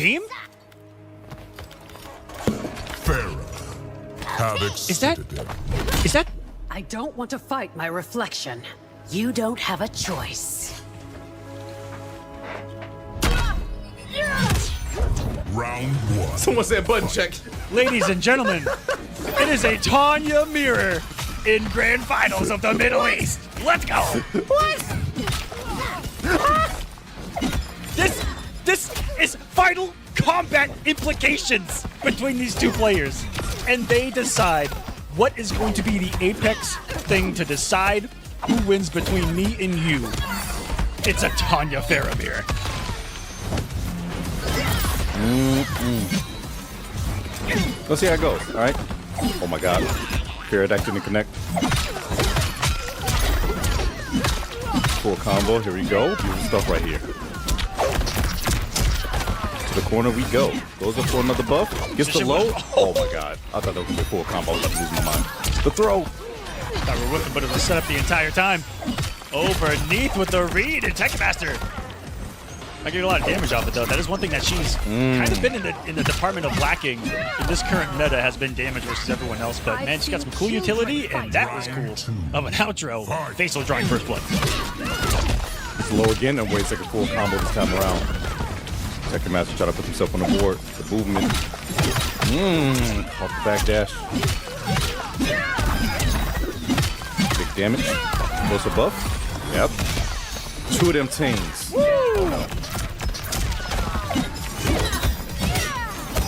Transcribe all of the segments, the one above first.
game? Is that? I don't want to fight my reflection. You don't have a choice. Round 1. Someone said button check. Ladies and gentlemen, it is a Tanya mirror in grand finals of the Middle East. Let's go. What? This is final combat implications between these two players. And they decide what is going to be the apex thing to decide who wins between me and you. It's a Tanya Faramir. Let's see how it goes, all right? Oh my god. Fair that didn't connect. Full combo, here we go. Beautiful stuff right here. To the corner we go. Goes up for another buff. Gets the low. Oh my god. I thought that was going to be a full combo. I was about to lose my mind. The throw. Thought we were whipping, but it was set up the entire time. Overneath with the read and Tekken Master. I get a lot of damage off it though. That is one thing that she's kind of been in the department of lacking in this current meta, has been damage versus everyone else. But man, she's got some cool utility, and that was cool of an outro. Faysal drawing first blood. It's low again and waits like a full combo this time around. Tekken Master try to put himself on the board. The movement. Off the back dash. Big damage. Close a buff. Yep. 2 of them teams.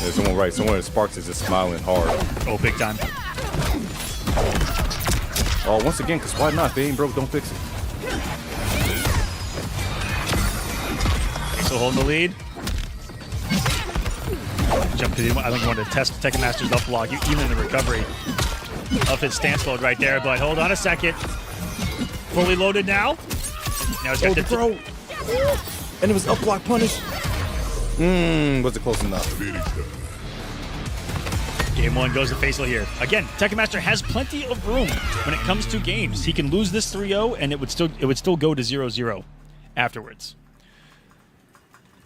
There's someone right. Someone at Sparks is just smiling hard. Oh, big time. Oh, once again, because why not? If it ain't broke, don't fix it. So holding the lead. Jump to the, I think he wanted to test Tekken Master's up block, even in the recovery of his stance mode right there. But hold on a second. Fully loaded now. Now he's got the throw. And it was up block punish. Was it close enough? Game 1 goes to Faysal here. Again, Tekken Master has plenty of room when it comes to games. He can lose this 3-0 and it would still go to 0-0 afterwards.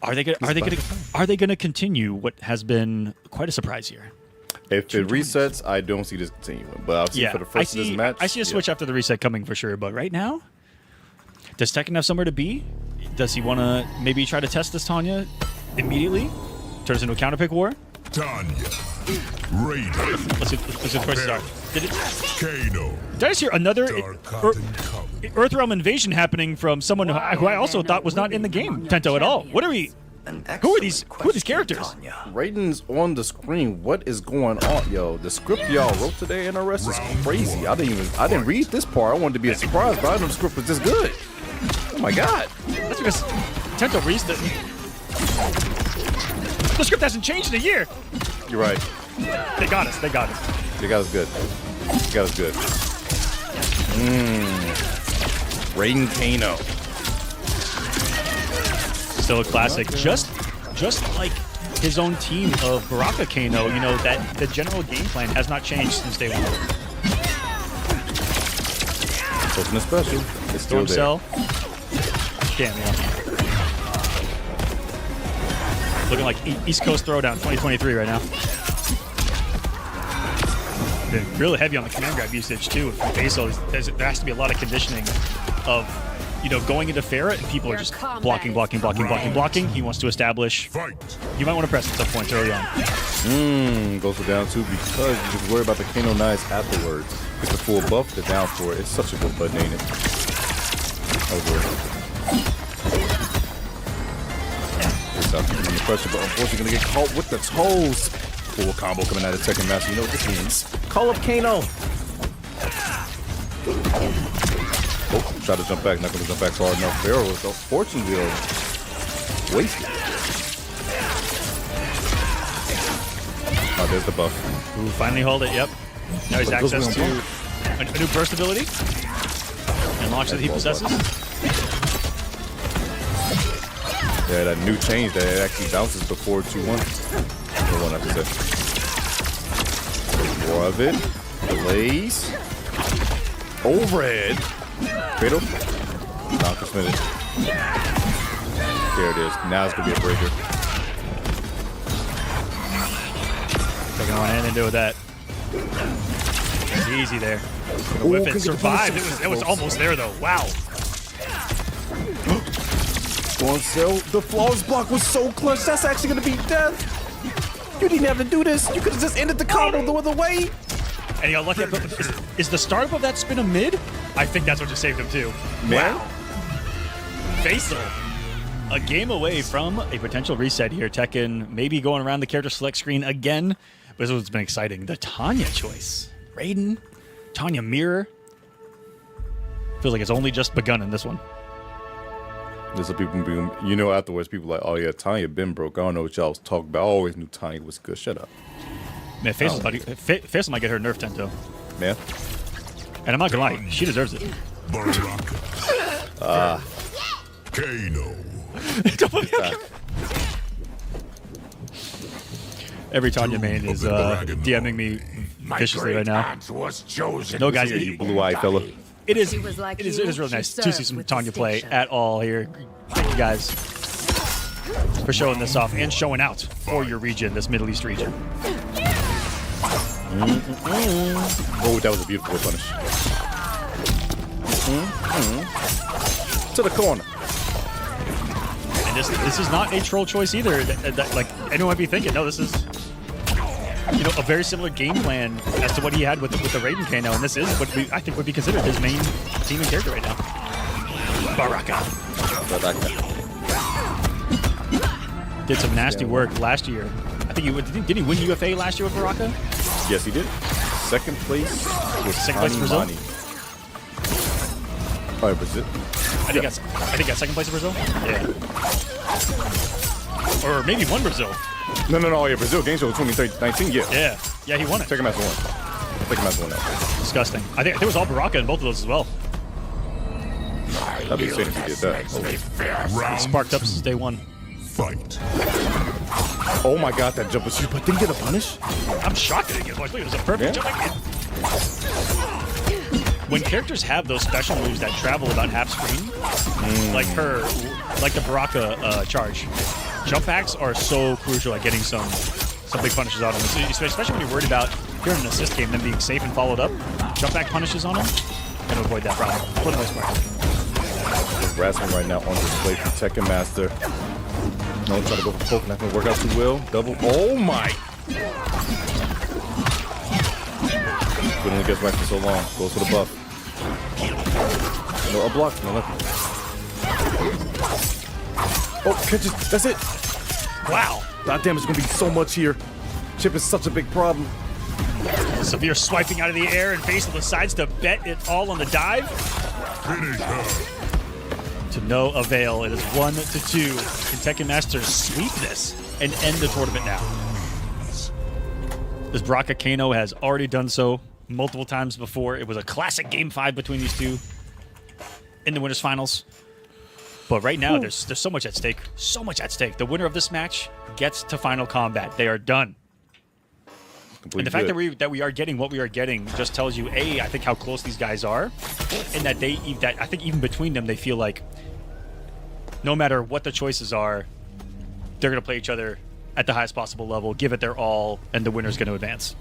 Are they gonna continue what has been quite a surprise here? If it resets, I don't see this continuing. But I'll see for the first of this match. I see a switch after the reset coming for sure. But right now, does Tekken have somewhere to be? Does he want to maybe try to test this Tanya immediately? Turns into a counter pick war? Tanya. Raiden. Let's see the first start. Did Kano. I just hear another Earthrealm invasion happening from someone who I also thought was not in the game, Tento, at all? What are we... Who are these characters? Raiden's on the screen. What is going on? Yo, the script y'all wrote today in RS is crazy. I didn't read this part. I wanted to be a surprise, but I know the script was this good. Oh my god. That's because Tento reads the script hasn't changed in a year. You're right. They got us. They got us. They got us good. They got us good. Raiden Kano. Still a classic. Just like his own team of Baraka Kano, you know, that the general game plan has not changed since day 1. Something special. It's still there. Cell. Damn, yeah. Looking like East Coast Throwdown 2023 right now. Been really heavy on the command grab usage too. From Faysal, there has to be a lot of conditioning of, you know, going into Farah and people are just blocking. He wants to establish. You might want to press at some point early on. Goes for down 2 because you just worry about the Kano knives afterwards. Get the full buff, the down for it. It's such a good button, ain't it? Over. Under pressure, but unfortunately gonna get caught with the toes. Full combo coming out of Tekken Master. You know what this means. Call up Kano. Oh, try to jump back. Not gonna jump back hard enough. Barrel was unfortunately wasted. Oh, there's the buff. Ooh, finally hold it. Yep. Now he's access to a new burst ability and launch that he possesses. Yeah, that new change that it actually bounces before 2-1. No one after that. More of it. Delays. Overhead. Fatal. Non-transmitted. There it is. Now it's going to be a breaker. don't want anything to do with that. It's easy there. The whip it survived. It was almost there though. Wow. Going sell. The flawless block was so clutch. That's actually gonna be death. You didn't have to do this. You could have just ended the combo the other way. And he got lucky. Is the startup of that spin a mid? I think that's what just saved him too. Man. Wow. Faysal, a game away from a potential reset here. Tekken maybe going around the character select screen again. But this is what's been exciting. The Tanya choice. Raiden, Tanya mirror. Feels like it's only just begun in this one. There's some people being, afterwards, people like, oh yeah, Tanya been broke. I don't know what y'all was talking about. I always knew Tanya was good. Shut up. Man, Faysal might get her nerf Tento. Man. And I'm not gonna lie, she deserves it. Kano. Every Tanya main is DMing me viciously right now. No, guys, You blue-eyed fella. it is like it is you, really she nice to see served some with Tanya play distinction. at all here. Thank you guys for showing this off and showing out for your region, this Middle East region. Oh, that was a beautiful punish. To the corner. And this is not a troll choice either. Like anyone might be thinking, no, this is a very similar game plan as to what he had with the Raiden Kano, and this is what I think would be considered his main team and character right now. Baraka. Did some nasty work last year. I think did he win UFA last year with Baraka? Yes, he did. Second place was Second place Brazil? Kanimani. Oh, Brazil. I think he got second place in Brazil. Yeah. Or maybe won Brazil. No. Oh, yeah, Brazil Game Show 2019. Yeah. Yeah, he won it. Tekken Master won. Tekken Master won that. Disgusting. I think it was all Baraka in both of those as well. That'd be insane if he did that. Round Sparked up since day one. fight. Oh my god, that jump was huge, but didn't get a punish? I'm shocked that he gets one. Look, it was a perfect jump. When characters have those special moves that travel about half screen, like the Baraka charge, jump backs are so crucial at getting some big punishes on them. Especially when you're worried about, if you're in an assist game, them being safe and followed up, jump back punishes on them, and avoid that problem for the most part. Harassment right now on display from Tekken Master. No, trying to go for poke, not gonna work out too well. Double. Oh my! But only gets right for so long. Goes for the buff. No, a block. No, nothing. Oh, catches. That's it. Wow. God damn, it's gonna be so much here. Chip is such a big problem. Severe swiping out of the air, and Faysal decides to bet it all on the dive. Finish her. To no avail. It is 1-2. Can Tekken Master sweep this and end the tournament now? This Baraka Kano has already done so multiple times before. It was a classic Game 5 between these two in the winners finals. But right now, there's so much at stake. So much at stake. The winner of this match gets to final combat. They are done. Completely And the fact good. that we are getting what we are getting just tells you, A, I think how close these guys are, and that I think even between them, they feel like no matter what the choices are, they're going to play each other at the highest possible level, give it their all, and the winner's going to advance.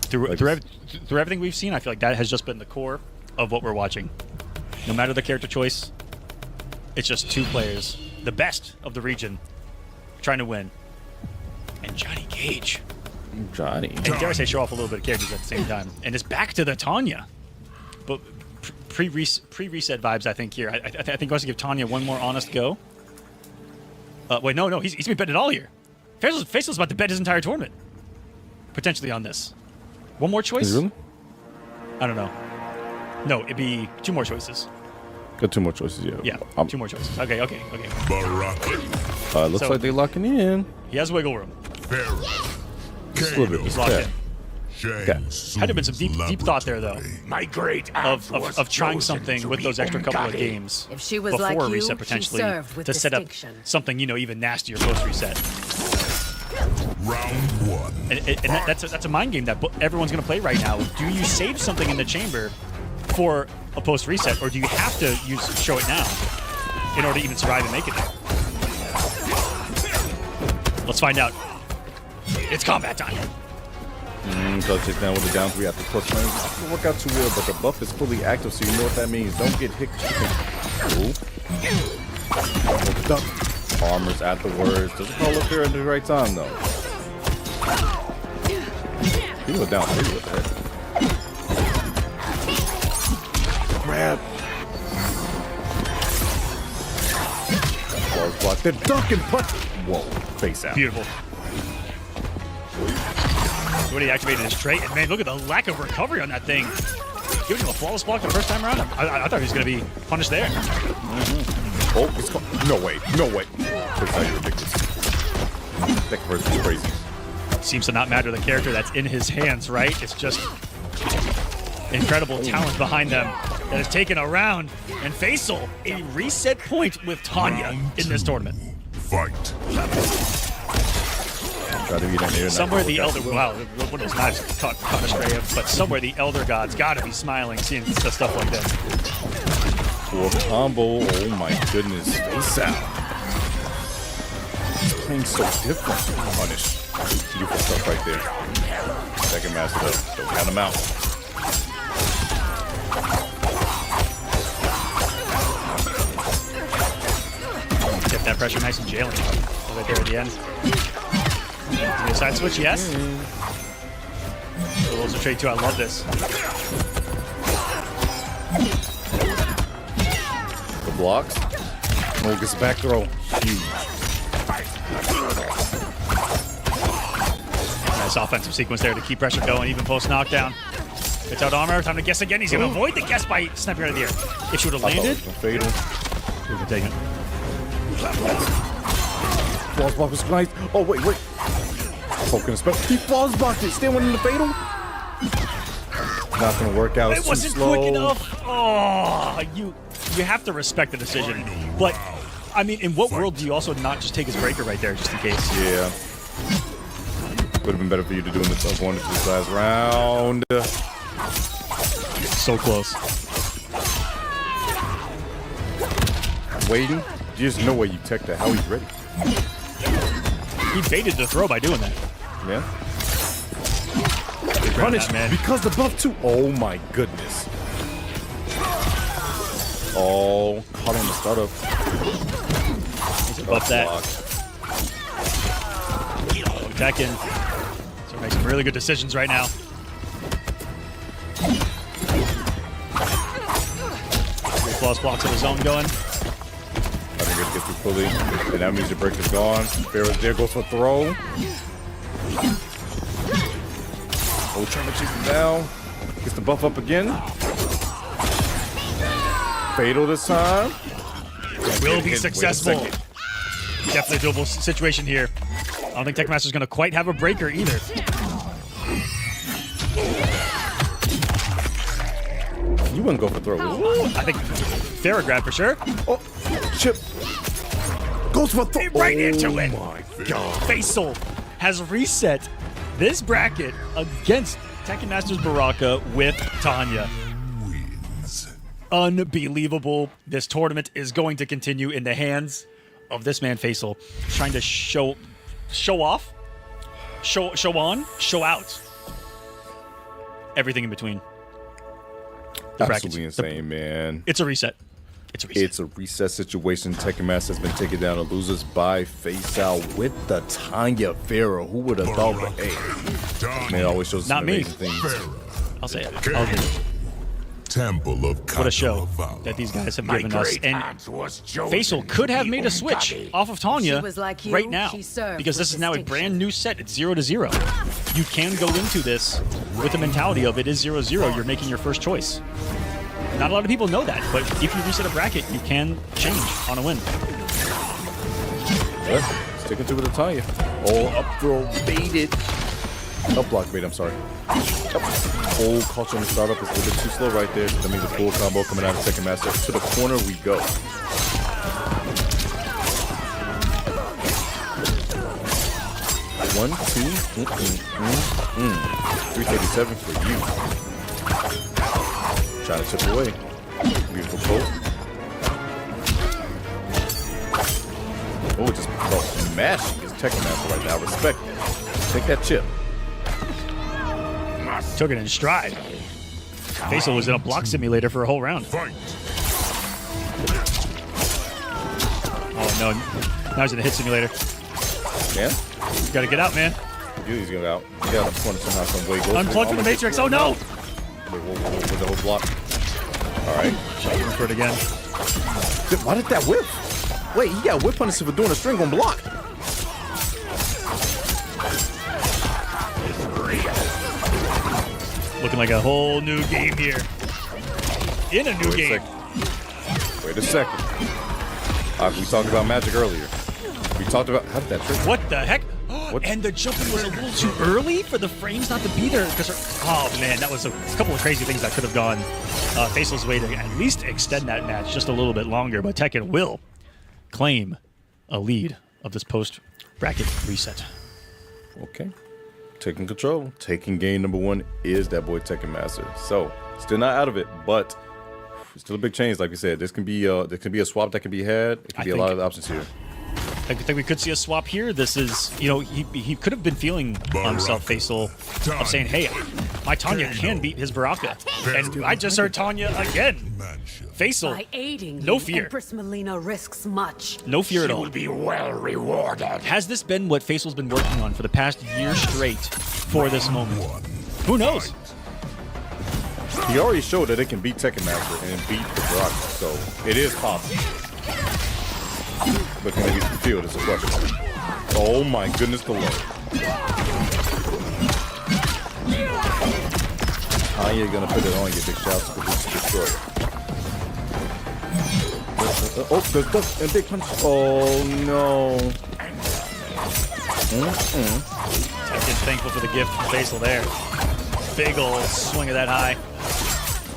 Through everything we've seen, I feel like that has just been the core of what we're watching. No matter the character choice, it's just two players, the best of the region, trying to win. And Johnny Cage. Johnny. And dare I say, show off a little bit of characters at the same time. And it's back to the Tanya. But pre-reset vibes, I think, here. I think he wants to give Tanya one more honest go. Wait, no, he's been betting it all here. Faysal's about to bet his entire tournament. Potentially on this. One more choice? Really? I don't know. No, it'd be two more choices. Got two more choices, yeah. Yeah, two more choices. Okay. Baraka. Looks like they locking in. He has wiggle room. Pharaoh. Just a little bit. He's locked in. Shang Okay. Tsung's Had to been some deep thought there, though, My great of trying something with those extra couple of games If she was before like a you, reset she potentially served with to set up distinction. something even nastier post reset. Round one. And that's a mind game that everyone's going to play right now. Do you save something in the chamber for a post reset, or do you have to show it now in order to even survive and make it there? Let's find out. It's combat time. Clutch it down with the down 3 after plus range. It doesn't work out too well, but the buff is fully active, so you know what that means. Don't get hit. Ooh. Armors afterwards. Doesn't call up there at the right time, though. He was down 3 with that. Grab. Balls blocked. They're dunking punch. Whoa. Face out. Beautiful. Tweedy activated his trait, and man, look at the lack of recovery on that thing. Giving him a flawless block the first time around. I thought he was going to be punished there. Oh, it's gone. No way. No way. That's how you're ridiculous. That conversion is crazy. Seems to not matter the character that's in his hands, right? It's just incredible talent behind them that has taken a round. And Faysal, a reset point with Tanya in this tournament. Fight. Try to be down there. Somewhere the Elder, wow, one of those knives caught astray, but somewhere the Elder God's got to be smiling seeing stuff like this. For a combo, oh my goodness, face out. He's playing so different. Punish. Beautiful stuff right there. Second master, don't count him out. Tip that pressure nice and jailing right there at the end. The side switch, yes. The Wolves of Trade 2, I love this. The blocks. Oh, gets back throw. Huge. Nice offensive sequence there to keep pressure going, even post knockdown. Gets out armor. Time to guess again. He's going to avoid the guess by sniping out of the air. If she would have landed, fatal. we could take it. Falls block was nice. Oh, wait. Poking spell. He falls blocked it. Still went in the fatal. Not going to work out. It wasn't quick enough. Oh, you have to respect the decision. But, I mean, in what world do you also not just take his breaker right there just in case? Yeah. Would have been better for you to do in the top one to this last round. So close. Waiting. There's no way you tech that. How he's ready. He baited the throw by doing that. Yeah. Punished, man. Because the buff too. Oh my goodness. Oh, caught on the startup. He's above that. Tekken. So makes some really good decisions right now. Three flawless blocks of his own going. I think it gets through fully. And that means your break is gone. There goes for throw. Oh, trying to chase him down. Gets the buff up again. Fatal this time. Will be successful. Definitely a doable situation here. I don't think Techmaster's going to quite have a breaker either. You wouldn't go for throw. I think fair grab for sure. Oh, chip. Goes for throw. Right into it. Oh my god. Faysal has reset this bracket against Tekken Masters Baraka with Tanya. Unbelievable. This tournament is going to continue in the hands of this man Faysal, trying to show off, show on, show out. Everything in between. The Absolutely insane, man. It's a reset. It's a reset. It's a reset situation. Tekken Master has been taken down to losers by Faysal with the Tanya Pharaoh. Who would have thought? But hey, man, it always shows Not some me. amazing things. I'll say it. I'll admit it. Temple of What a show that these guys have given us. And Faysal could have made a switch off of Tanya like you, right now, she served because this with is now a distinction. brand new set. It's 0-0. You can go into this with the mentality of it is 0-0. You're making your first choice. Not a lot of people know that, but if you reset a bracket, you can change on a win. Yep. Sticking to it with the Tanya. Oh, up throw baited. Up block bait, I'm sorry. Oh, culture on the startup is a little bit too slow right there. That means a full combo coming out of Tekken Master. To the corner we go. One, two, 337 for you. Trying to chip away. Beautiful pull. Oh, just mashing his Tekken Master right now. Respect. Take that chip. Took it in stride. Faysal was in a block simulator for a whole round. Fight. Oh no, now he's in a hit simulator. Yeah? Gotta get out, man. Dude, he's gonna go out. He got a corner somehow, some way. Unplug from the Matrix. Oh no! With the whole block. All right. Looking for it again. Why did that whip? Wait, he got whip punished for doing a string on block. Looking like a whole new game here. In a new game. Wait a second. We talked about magic earlier. We talked about how did that trick? What the heck? What? And the jumping was a little too early for the frames not to be there. Oh man, that was a couple of crazy things that could have gone Faysal's way to at least extend that match just a little bit longer. But Tekken will claim a lead of this post-bracket reset. Okay. Taking control. Taking game number 1 is that boy Tekken Master. So still not out of it, but still a big change. Like we said, there can be a swap that can be had. It can be a lot of options here. I think we could see a swap here. This is, you know, he could have been feeling himself, Faysal, of saying, hey, my Tanya can beat his Baraka. And I just heard Tanya again. Faysal, By aiding no you, fear. Empress Melina risks much. No fear at all. Will be well rewarded. Has this been what Faysal's been working on for the past year straight for this moment? Who knows? He already showed that it can beat Tekken Master and beat the Baraka, so it is possible. But can it be fulfilled is a question. Oh my goodness, the low. Tanya gonna put it on you, big shout to destroy. Oh, the big punch. Oh no. Tekken thankful for the gift from Faysal there. Big ol' swing of that high.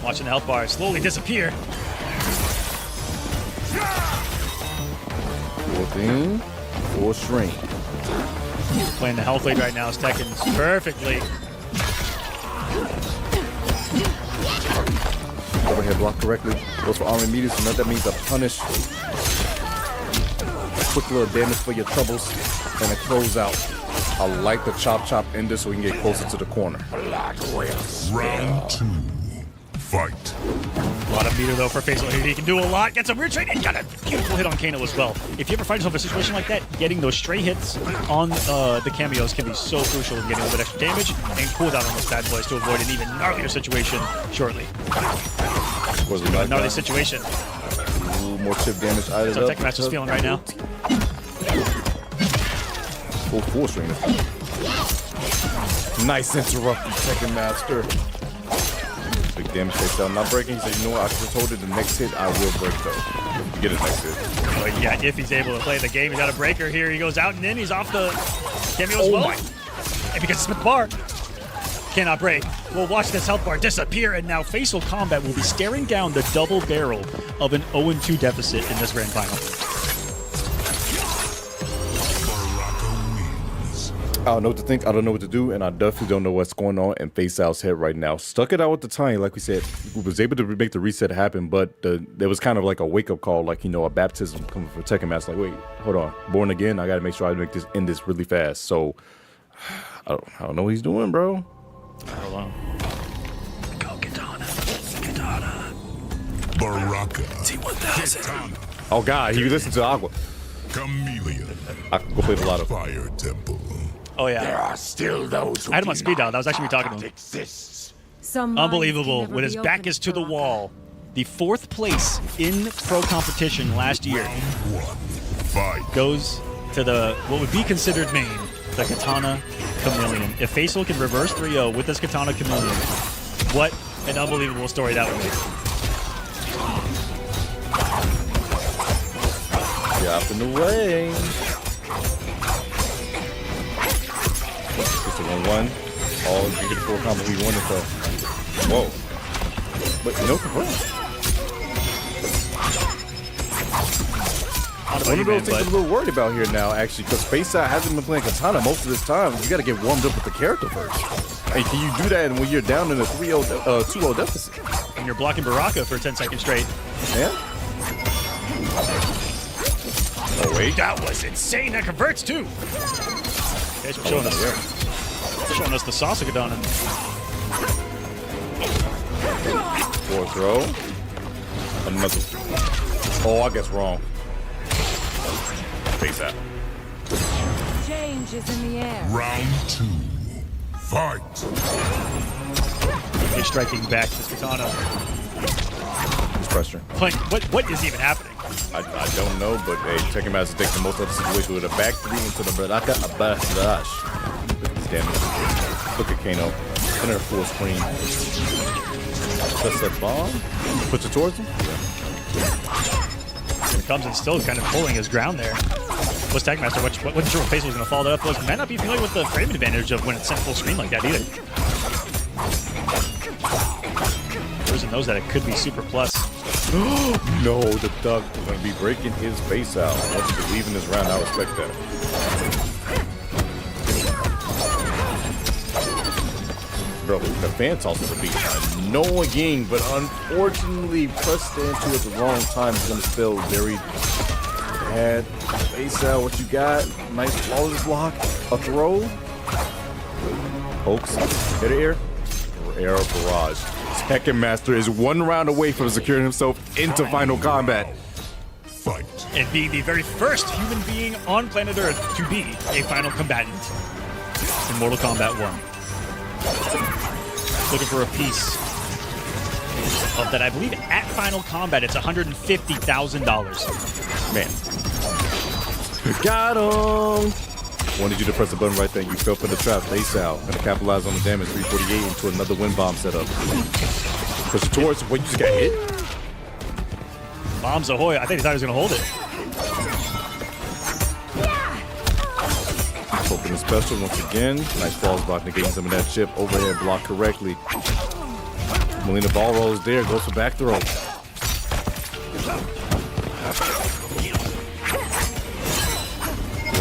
Watching the health bar slowly disappear. Thing or shrink. Playing the health lead right now is Tekken perfectly. Overhead block correctly. Goes for arm immediate, so that means a punish. Quick little damage for your troubles and a closeout. I like the chop ender so we can get closer to the corner. Round 2. Fight. A lot of meter though for Faysal here. He can do a lot. Gets a weird trade and got a beautiful hit on Kano as well. If you ever find yourself in a situation like that, getting those stray hits on the cameos can be so crucial in getting a little bit extra damage and cooldown on those bad boys to avoid an even gnarlier situation shortly. Was it like Gnarly situation. Ooh, more chip damage. That's what Tekken Master's feeling right now. Full string. Nice interrupt from Tekken Master. Big damage face down. Not breaking. He said, you know what? I just hold it. The next hit, I will break though. You get it next hit. But yeah, if he's able to play the game, he's got a breaker here. He goes out and in. He's off the cameo as well. And because Smith bar cannot break, we'll watch this health bar disappear. And now Faysal Combat will be staring down the double barrel of an 0-2 deficit in this grand final. I don't know what to think. I don't know what to do, and I definitely don't know what's going on in Faysal's head right now. Stuck it out with the time, like we said. We was able to make the reset happen, but there was kind of like a wake-up call, like, you know, a baptism coming from Tekken Master. Like, wait, hold on. Born again, I got to make sure I make this end this really fast. So, I don't know what he's doing, bro. Hold on. Go Katana. Katana. Baraka. T1000. Oh, God, he listened to Aqua. Chameleon. I can go play the lotto. Fire Temple. Oh, yeah. There are still those who I had him on speed dial. That was actually me talking to him. exists. Some minds Unbelievable. can never With his be back opened, is to the Baraka. wall. The 4th place in pro competition last year Round 1. Fight. goes to the what would be considered main, the Katana Chameleon. If Faysal can reverse 3-0 with this Katana Chameleon, what an unbelievable story that would be. Get out in the way. Just a 1-1. All you get 4 combo. We won it though. Whoa. But no confirm. One of those things I'm a little worried about here now, actually, because Faysal hasn't been playing Katana most of this time. You got to get warmed up with the character first. And can you do that when you're down in a 2-0 deficit? And you're blocking Baraka for 10 seconds straight. Yeah. Oh wait. That was insane. That converts too. Guys, we're showing us. Showing us the sauce of Katana. Forward throw. Another. Oh, I guess wrong. Face out. Change is in the air. Round 2. Fight. He's striking back this Katana. It's pressure. What is even happening? I don't know, but hey, Tekken Master takes the most of the situation with a back 3 into the Baraka Abasadash. Look at this damage. Look at Kano. Enter full screen. Press that bomb. Puts it towards him. Here comes and still kind of pulling his ground there. Was Tekken Master, wasn't sure what Faysal was going to follow that up. Like, might not be familiar with the frame advantage of when it's sent full screen like that either. Person knows that it could be super plus. No, the duck is going to be breaking his face out. Once you believe in this round, I respect that. Bro, the fan toss would be annoying, but unfortunately, pressed into at the wrong time is going to feel very bad. Face out, what you got? Nice flawless block. A throw. Pokes. Hit it here. Air barrage. Tekken Master is one round away from securing himself into final combat. Fight. And being the very first human being on planet Earth to be a final combatant in Mortal Kombat 1. Looking for a piece of that. I believe at Final Combat it's $150,000. Man. Got him! Wanted you to press the button right there. You fell for the trap. Face out. Gonna capitalize on the damage. 348 into another wind bomb setup. Push it towards. Wait, you just got hit? Bombs ahoy. I think he thought he was going to hold it. Open the special once again. Nice falls block, negating some of that chip. Overhead block correctly. Melina ball rolls there. Goes for back throw.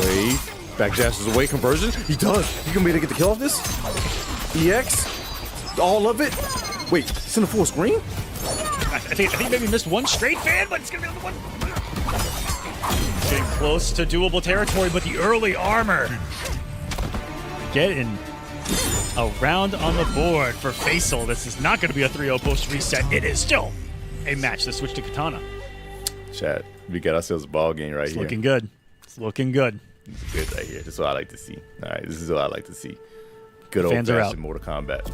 Wave. Back dashes away. Conversion. He does. You gonna be able to get the kill off this? EX. All of it. Wait, it's in the full screen? I think maybe missed one straight fan, but it's going to be on the one. Getting close to doable territory, but the early armor. Getting a round on the board for Faysal. This is not going to be a 3-0 post reset. It is still a match that switched to Katana. Chat, we got ourselves a ball game right It's here. looking good. It's looking good. It's good right here. This is what I like to see. All right, this is what I like to see. Good old-fashioned Mortal Kombat.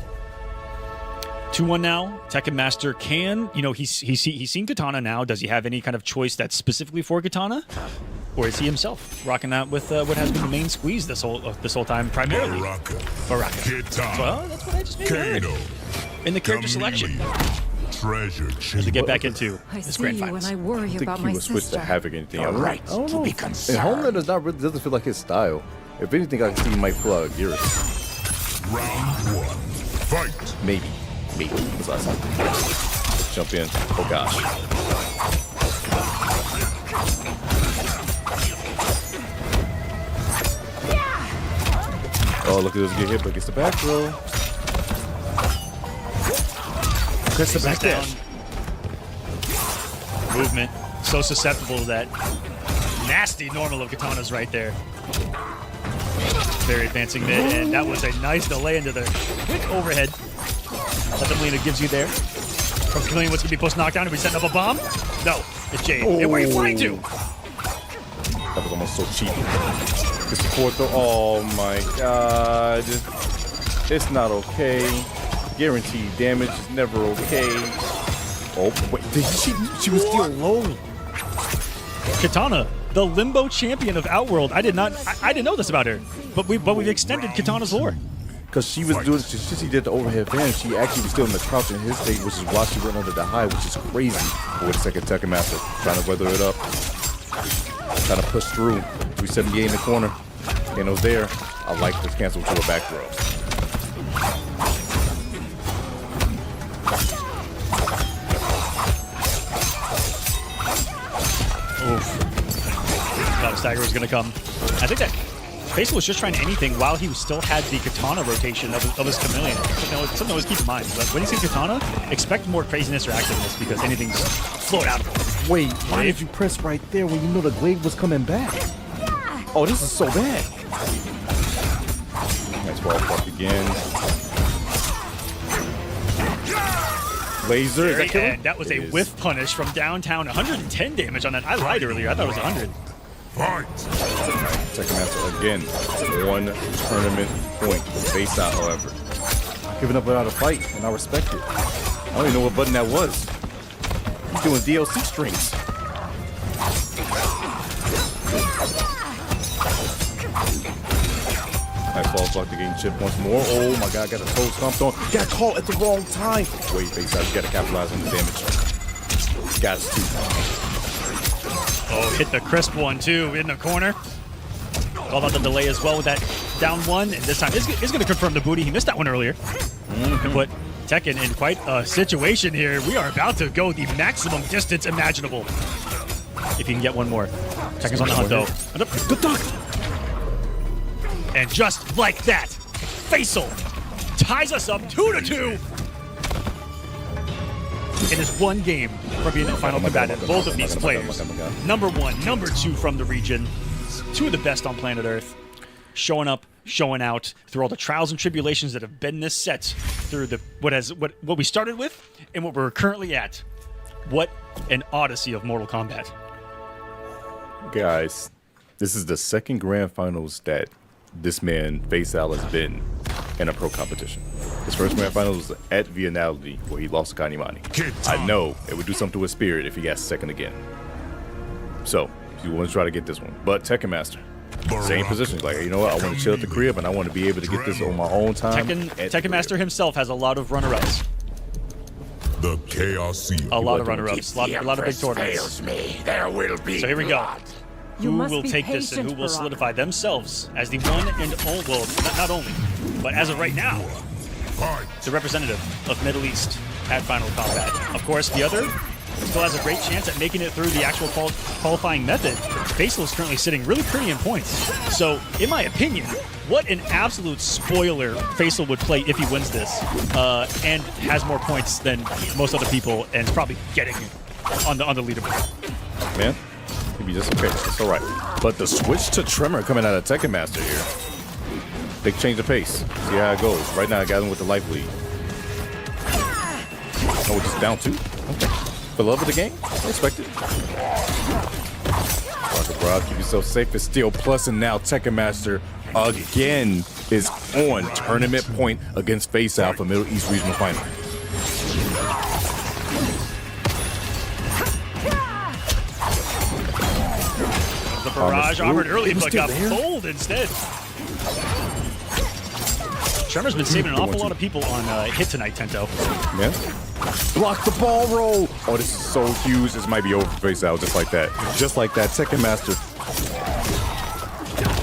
2-1 now. Tekken Master can, he's seen Katana now. Does he have any kind of choice that's specifically for Katana? Or is he himself rocking out with what has been the main squeeze this whole time, primarily? Baraka. Katana. Well, that's what I just made Kano. in the character selection. Treasure To get back into I this see grand you finals. and I worry I think about he my was switched to sister. Havoc anything. I Right don't to know. be And concerned. Homeland doesn't feel like his style. If anything, I can see he might pull out a Geras. Round 1. Fight. Maybe. That's what I said. Let's jump in. Oh gosh. Oh, look at this get hit, but gets the back throw. Press the back down. dash. Movement. So susceptible to that nasty normal of Katana's right there. Very advancing mid, and that was a nice delay into the quick overhead that the Melina gives you there. From Chameleon, what's going to be post knockdown? Are we setting up a bomb? No, it's Jade. And where are you flying to? That was almost so cheap. This fourth though. Oh my god. It's not okay. Guaranteed damage is never okay. Oh wait, she was still low. Katana, the limbo champion of Outworld. I didn't know this about her, but we've extended Katana's lore. Because she was doing, since she did the overhead fan, she actually was still in the crouch in his state, which is why she went under the high, which is crazy. For the second Tekken Master, trying to weather it up, trying to push through. 378 in the corner, Kano's there. I like this cancel to a back throw. Oof. Thought a stagger was going to come. I think that Faysal was just trying anything while he still had the Katana rotation of his Chameleon. Something to always keep in mind. But when you see Katana, expect more craziness or activeness because anything's flowed out of him. Wait, why did you press right there when you know the glaive was coming back? Oh, this is so bad. Nice 12 buck again. Laser, is that killing? And that was It a is. whiff punish from downtown. 110 damage on that. I lied earlier. I thought it was 100. Fight! Tekken Master again. 1 tournament point. Face out, however. Not giving up without a fight, and I respect it. I don't even know what button that was. He's doing DLC strings. Nice fall block to gain chip once more. Oh my god, got a toe stomped on. Got caught at the wrong time. Wait, face out. You gotta capitalize on the damage. Got to. Oh, hit the crisp one too in the corner. Called out the delay as well with that down one. And this time is going to confirm the booty. He missed that one earlier. And put Tekken in quite a situation here. We are about to go the maximum distance imaginable. If he can get one more. Tekken's on the hunt though. The duck! And just like that, Faysal ties us up 2-2. It is one game from being the final combatant. Both of these players, number 1, number 2 from the region, 2 of the best on planet Earth, showing up, showing out through all the trials and tribulations that have been this set, through the what we started with and what we're currently at. What an odyssey of Mortal Kombat. Guys, this is the second grand finals that this man, Faysal, has been in a pro competition. His first grand final was at Viennality, where he lost to Kanimani. I know it would do something to his spirit if he got second again. So, he wants to try to get this one. But Tekken Master, same position. Like, you know what? I want to chill at the crib, and I want to be able to get this on my own time. Tekken Master himself has a lot of runner-ups. The Chaos Seal. A lot of runner-ups. A lot of big tournaments. There will be So here we go. You Who must will be take this and who patient, will Baraka. solidify themselves as the one and only, well, not only, but as of right now, Fight! the representative of Middle East at Final Combat. Of course, the other still has a great chance at making it through the actual qualifying method. Faysal is currently sitting really pretty in points. So, in my opinion, what an absolute spoiler Faysal would play if he wins this, and has more points than most other people, and is probably getting on the leaderboard. Man, he'd be just okay. It's all right. But the switch to Tremor coming out of Tekken Master here. Big change of pace. See how it goes. Right now, I got him with the life lead. Oh, just down 2? Okay. For love of the game? I expect it. Rock, keep yourself safe and still plus, and now Tekken Master again is on tournament point against Faysal for Middle East Regional Final. The barrage offered early, but got there. folded instead. Tremor's been saving an awful lot of people on hit tonight, Tento. Yeah. Block the ball roll. Oh, this is so huge. This might be over for Faysal just like that. Just like that. Tekken Master.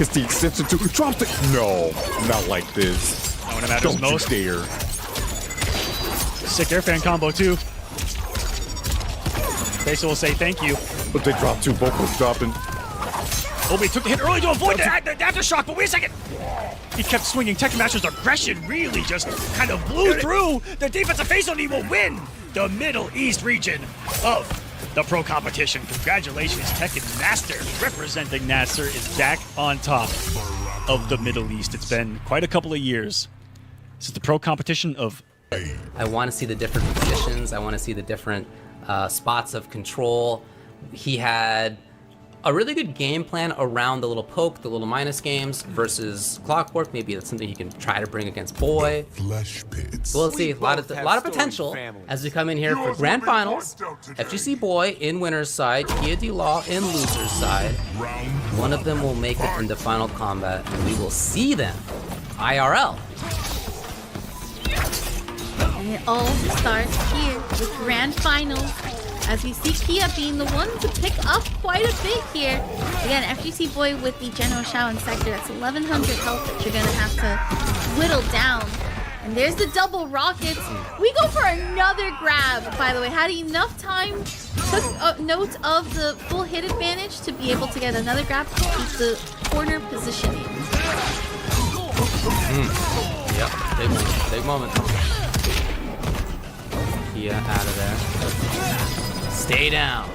It's the extension to dropped it. No, not like this. Not when it matters Don't most. you dare. Sick air fan combo too. Faysal will say thank you. But they dropped 2. Both was dropping. Oh, but he took the hit early to avoid the aftershock, but wait a second. He kept swinging. Tekken Master's aggression really just kind of blew through. The defensive Faysal, and he will win the Middle East region of the pro competition. Congratulations, Tekken Master. Representing Nasser is back on top of the Middle East. It's been quite a couple of years. This is the pro competition of... I want to see the different positions. I want to see the different spots of control. He had a really good game plan around the little poke, the little minus games versus Clockwork. Maybe that's something he can try to bring against Boy. Flesh pits. So we'll see. A lot of potential as we come in here for grand finals. FGC Boy in winner's side, Kia D Law in loser's side. One of them will make it into final combat, and we will see them IRL. And it all starts here with grand finals. As we see Kia being the one to pick up quite a bit here. Again, FGC Boy with the General Shao sector. That's 1100 health that you're going to have to whittle down. And there's the double rockets. We go for another grab, by the way. Had enough time, took note of the full hit advantage to be able to get another grab to keep the corner positioning. Yep, big moment. Kia out of there. Stay down.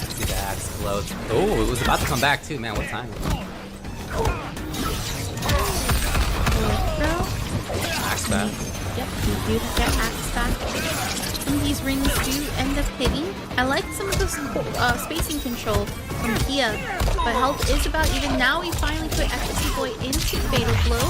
See the axe float. Oh, it was about to come back too, man. What time? back. Yep, you do get axe back. Some of these rings do end up hitting. I like some of the spacing control from Kia, but health is about even. Now we finally put Fgc Boy into Fatal Blow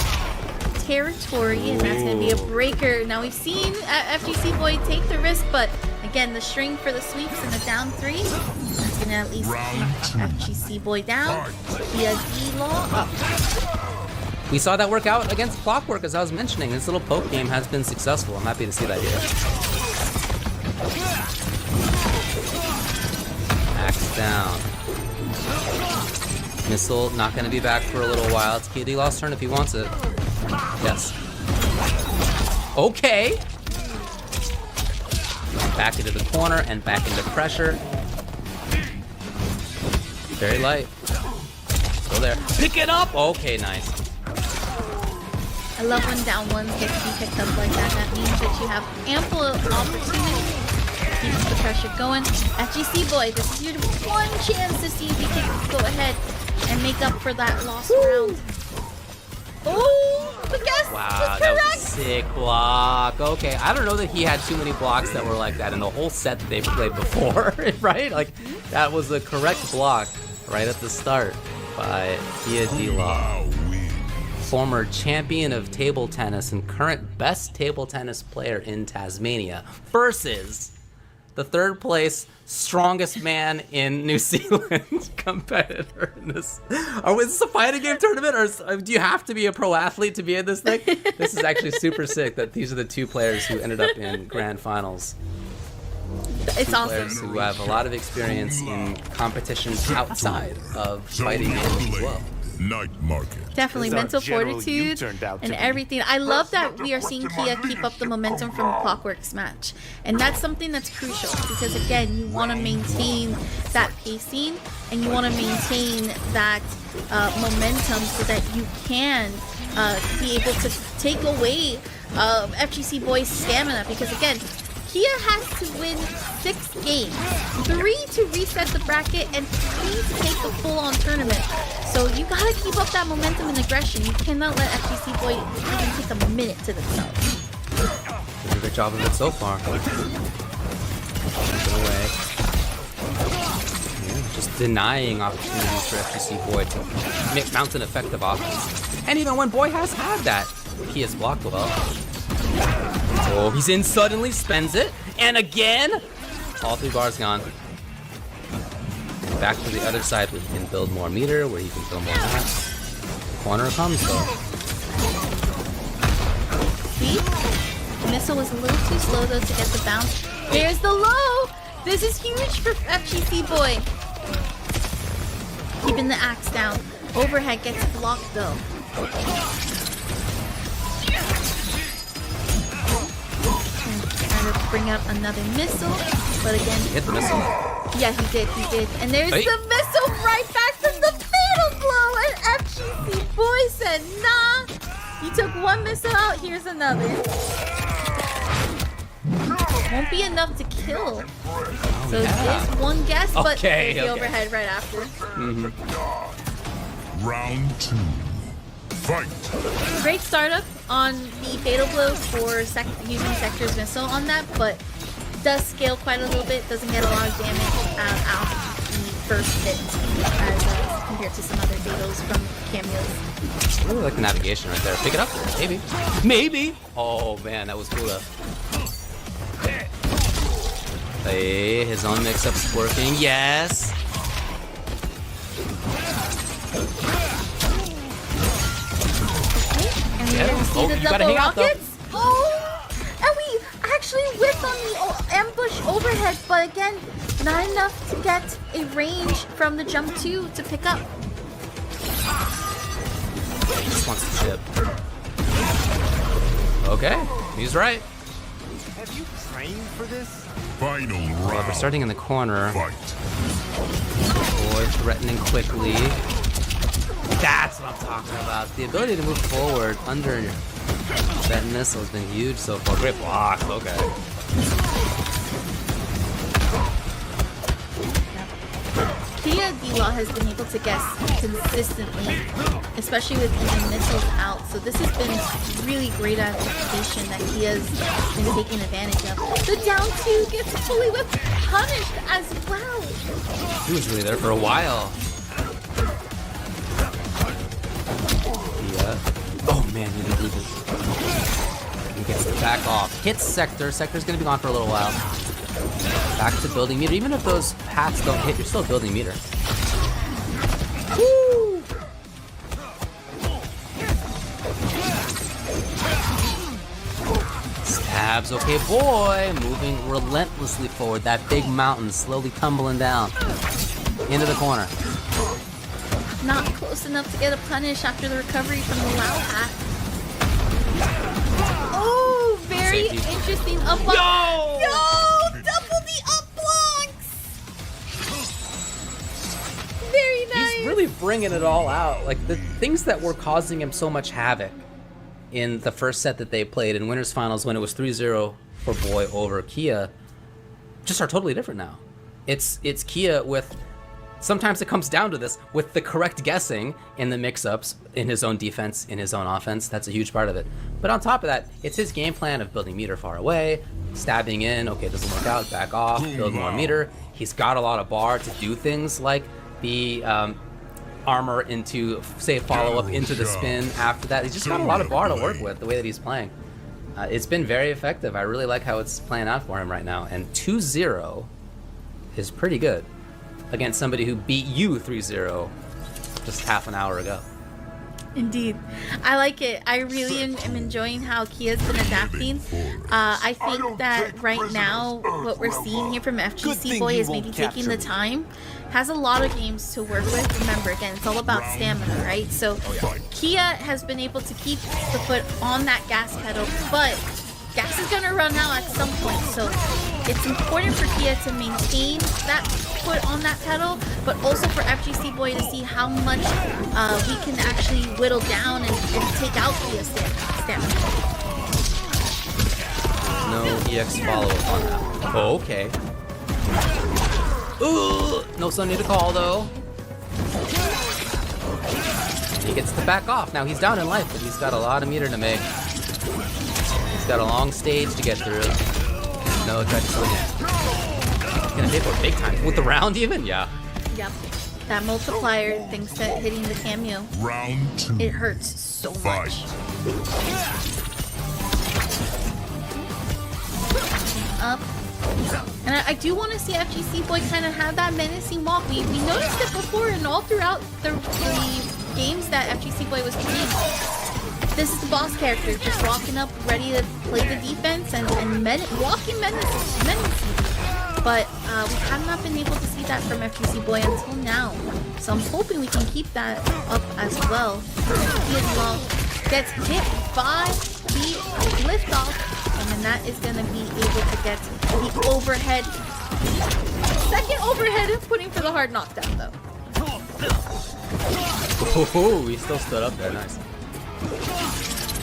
territory, and that's going to be a breaker. Now we've seen Fgc Boy take the risk, but again, the string for the sweeps and the down 3, that's going to at least knock Fgc Boy down. Kia D-Law up. We saw that work out against Clockwork, as I was mentioning. This little poke game has been successful. I'm happy to see that here. Axe down. Missile not going to be back for a little while. It's Kia D-Law's turn if he wants it. Yes. Okay. Back into the corner and back into pressure. Very light. Still there. Pick it up! Okay, nice. I love when down ones get to be picked up like that. That means that you have ample opportunity to keep the pressure going. Fgc Boy, this is your one chance to see if you can go ahead and make up for that lost round. Oh, the guess Wow, was that correct. was a sick block. Okay, I don't know that he had too many blocks that were like that in the whole set that they've played before, right? Like, that was the correct block right at the start by Kia D-Law. Former champion of table tennis and current best table tennis player in Tasmania versus the third place strongest man in New Zealand competitor in this. Oh, is this a fighting game tournament, or do you have to be a pro athlete to be in this thing? This is actually super sick that these are the two players who ended up in grand finals. It's awesome. Players who have a lot of experience in competitions outside of fighting games as well. Night market. Definitely mental fortitude and everything. I love that we are seeing Kia keep up the momentum from Clockwork's match. And that's something that's crucial because, again, you want to maintain that pacing and you want to maintain that momentum so that you can be able to take away Fgc Boy's stamina. Because, again, Kia has to win 6 games, 3 to reset the bracket, and 3 to take the full-on tournament. So you gotta keep up that momentum and aggression. You cannot let Fgc Boy even take a minute to themselves. Doing a great job of it so far. Keep away. Yeah, just denying opportunities for Fgc Boy to mount an effective offense. And even when Boy has had that, Kia's blocked well. Oh, he's in suddenly, spends it, and again, all 3 bars gone. And back to the other side where he can build more meter, where he can build more maps. Corner comes though. See? The missile was a little too slow though to get the bounce. There's the low! This is huge for Fgc Boy. Keeping the axe down. Overhead gets blocked though. To bring out another missile, but again, He hit the missile. yeah, he did. And there's the missile right back from the fatal blow, and Fgc Boy said, nah, you took 1 missile out, here's another. Won't be enough to kill. So there's 1 guess, but Okay, the overhead right after. Round 2. Fight. Great startup on the fatal blow for using Sector's missile on that, but does scale quite a little bit, doesn't get a lot of damage out the first hit as compared to some other fatals from cameos. I really like the navigation right there. Pick it up. Maybe. Maybe. Oh man, that was cool though. Hey, his own mix-up's working. Yes. And we're gonna see the you gotta double hang out, though. rockets. Oh, and we actually whipped on the ambush overhead, but again, not enough to get a range from the jump 2 to pick up. He just wants to chip. Okay, he's right. Have you trained for this? Final Well, we're round. starting in the corner. Fight. Boy threatening quickly. That's what I'm talking about. The ability to move forward under that missile has been huge so far. Great block. Okay. Kia D-Law has been able to guess consistently, especially with even missiles out So this has been really great anticipation that he has been taking advantage of. The down 2 gets fully whipped, punished as well. He was really there for a while. Yeah. Oh man, he didn't leave it. He gets to back off. Hits Sector. Sector's gonna be gone for a little while. Back to building meter. Even if those hats don't hit, you're still building meter. Woo! Stabs, okay boy. Moving relentlessly forward. That big mountain slowly tumbling down. Into the corner. Not close enough to get a punish after the recovery from the Lao hat. Oh, very Safety. interesting up block. No! No! Double the up blocks! Very nice. He's really bringing it all out. Like, the things that were causing him so much havoc in the first set that they played in Winners Finals when it was 3-0 for Boy over Kia just are totally different now. It's Kia with... Sometimes it comes down to this, with the correct guessing in the mix-ups, in his own defense, in his own offense. That's a huge part of it. But on top of that, it's his game plan of building meter far away, stabbing in, okay, it doesn't work out, back off, build more meter. He's got a lot of bar to do things like the armor into, say, follow-up into the spin after that. He's just got a lot of bar to work with, the way that he's playing. It's been very effective. I really like how it's playing out for him right now. And 2-0 is pretty good against somebody who beat you 3-0 just half an hour ago. Indeed. I like it. I really am enjoying how Kia's been adapting. I think that right now, what we're seeing here from FGC Boy is maybe taking the time. Has a lot of games to work with. Remember, again, it's all about stamina, right? So Kia has been able to keep the foot on that gas pedal, but gas is going to run out at some point. So it's important for Kia to maintain that foot on that pedal, but also for FGC Boy to see how much we can actually whittle down and take out Kia's stamina. No EX follow-up on that. Oh, okay. Ooh, no son need to call though. He gets to back off. Now he's down in life, but he's got a lot of meter to make. He's got a long stage to get through. No, try to swing it. He's gonna hit for big time. With the round even? Yeah. Yep. That multiplier, thanks to hitting the cameo. Round 2. It hurts so much. Up. And I do want to see FGC Boy kind of have that menacing walk. We noticed it before and all throughout the games that FGC Boy was playing. This is the boss character, just walking up, ready to play the defense and walking menacing. But we have not been able to see that from FGC Boy until now. So I'm hoping we can keep that up as well. He is long, gets hit by the liftoff. And then that is going to be able to get the overhead. Second overhead, putting for the hard knockdown, though. Oh, he still stood up there. Nice.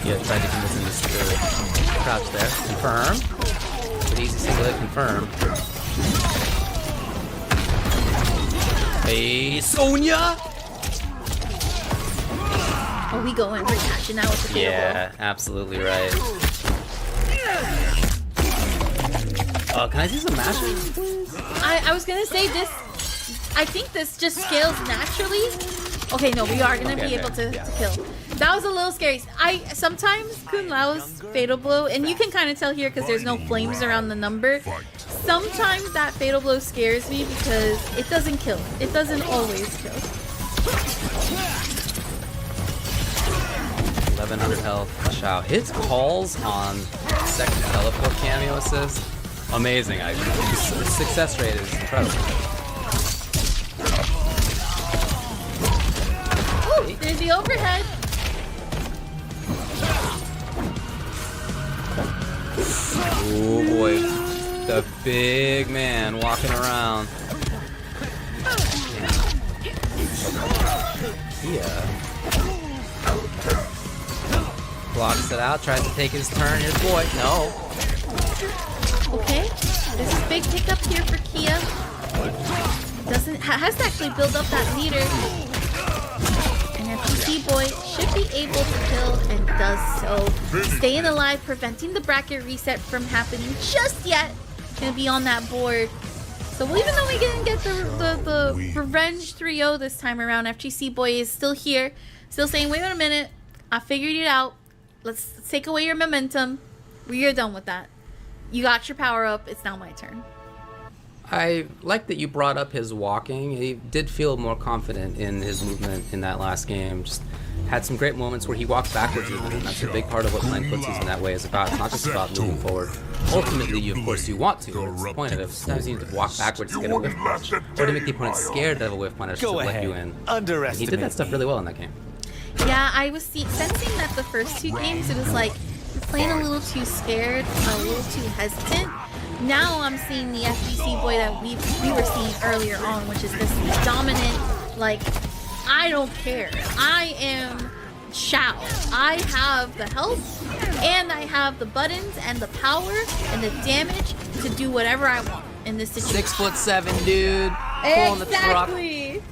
Yeah, tried to convince him to crouch there. Confirm. Pretty easy single hit, confirm. Hey, Sonya! Oh, we going. We're catching out with the fatal blow. Yeah, absolutely right. Can I see some mashes, please? I was gonna say this. I think this just scales naturally. Okay, no, we are gonna be able to kill. That was a little scary. Sometimes Kun Lao's fatal blow, and you can kind of tell here because there's no flames around the number. Sometimes that fatal blow scares me because it doesn't kill. It doesn't always kill. 1100 health. Shout. His calls on second teleport cameo assist. Amazing. His success rate is incredible. Ooh, there's the overhead. Oh boy. The big man walking around. Yeah. Blocks it out, tries to take his turn. His boy. No. Okay, this is big pickup here for Kia. Has to actually build up that meter. And FGC Boy should be able to kill and So staying alive, preventing the bracket reset from happening just yet. Gonna be on that board. So even though we didn't get the revenge 3-0 this time around, FGC Boy is still here. Still saying, wait a minute, I figured it out. Let's take away your momentum. We are done with that. You got your power up. It's now my turn. I like that you brought up his walking. He did feel more confident in his movement in that last game. Just had some great moments where he walked backwards even, and that's a big part of what playing footsies in that way is about. It's not just about moving forward. Ultimately, you, of course, you want to, but it's the point of it. Sometimes you need to walk backwards to get a whiff punch, or to make the opponent scared of a whiff punch to let you in. And he did that stuff really well in that game. Yeah, I was sensing that the first two games, it was like, you're playing a little too scared, a little too hesitant. Now I'm seeing the FGC Boy that we were seeing earlier on, which is this dominant, like, I don't care. I am Shao. I have the health, and I have the buttons, and the power, and the damage to do whatever I want in this situation. 6'7", dude. Pulling the truck. Exactly.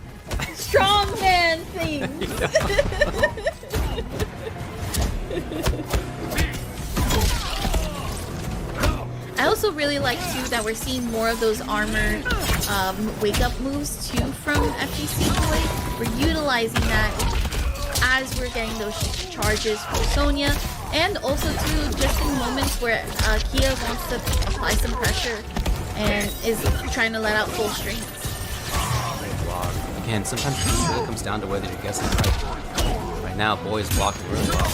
Strong man thing. I also really like too that we're seeing more of those armored wake up moves too from FGC Boy. We're utilizing that as we're getting those charges from Sonya, and also too just in moments where Kia wants to apply some pressure and is trying to let out full strength. Again, sometimes it really comes down to whether you're guessing right. Right now, Boy's blocked really well.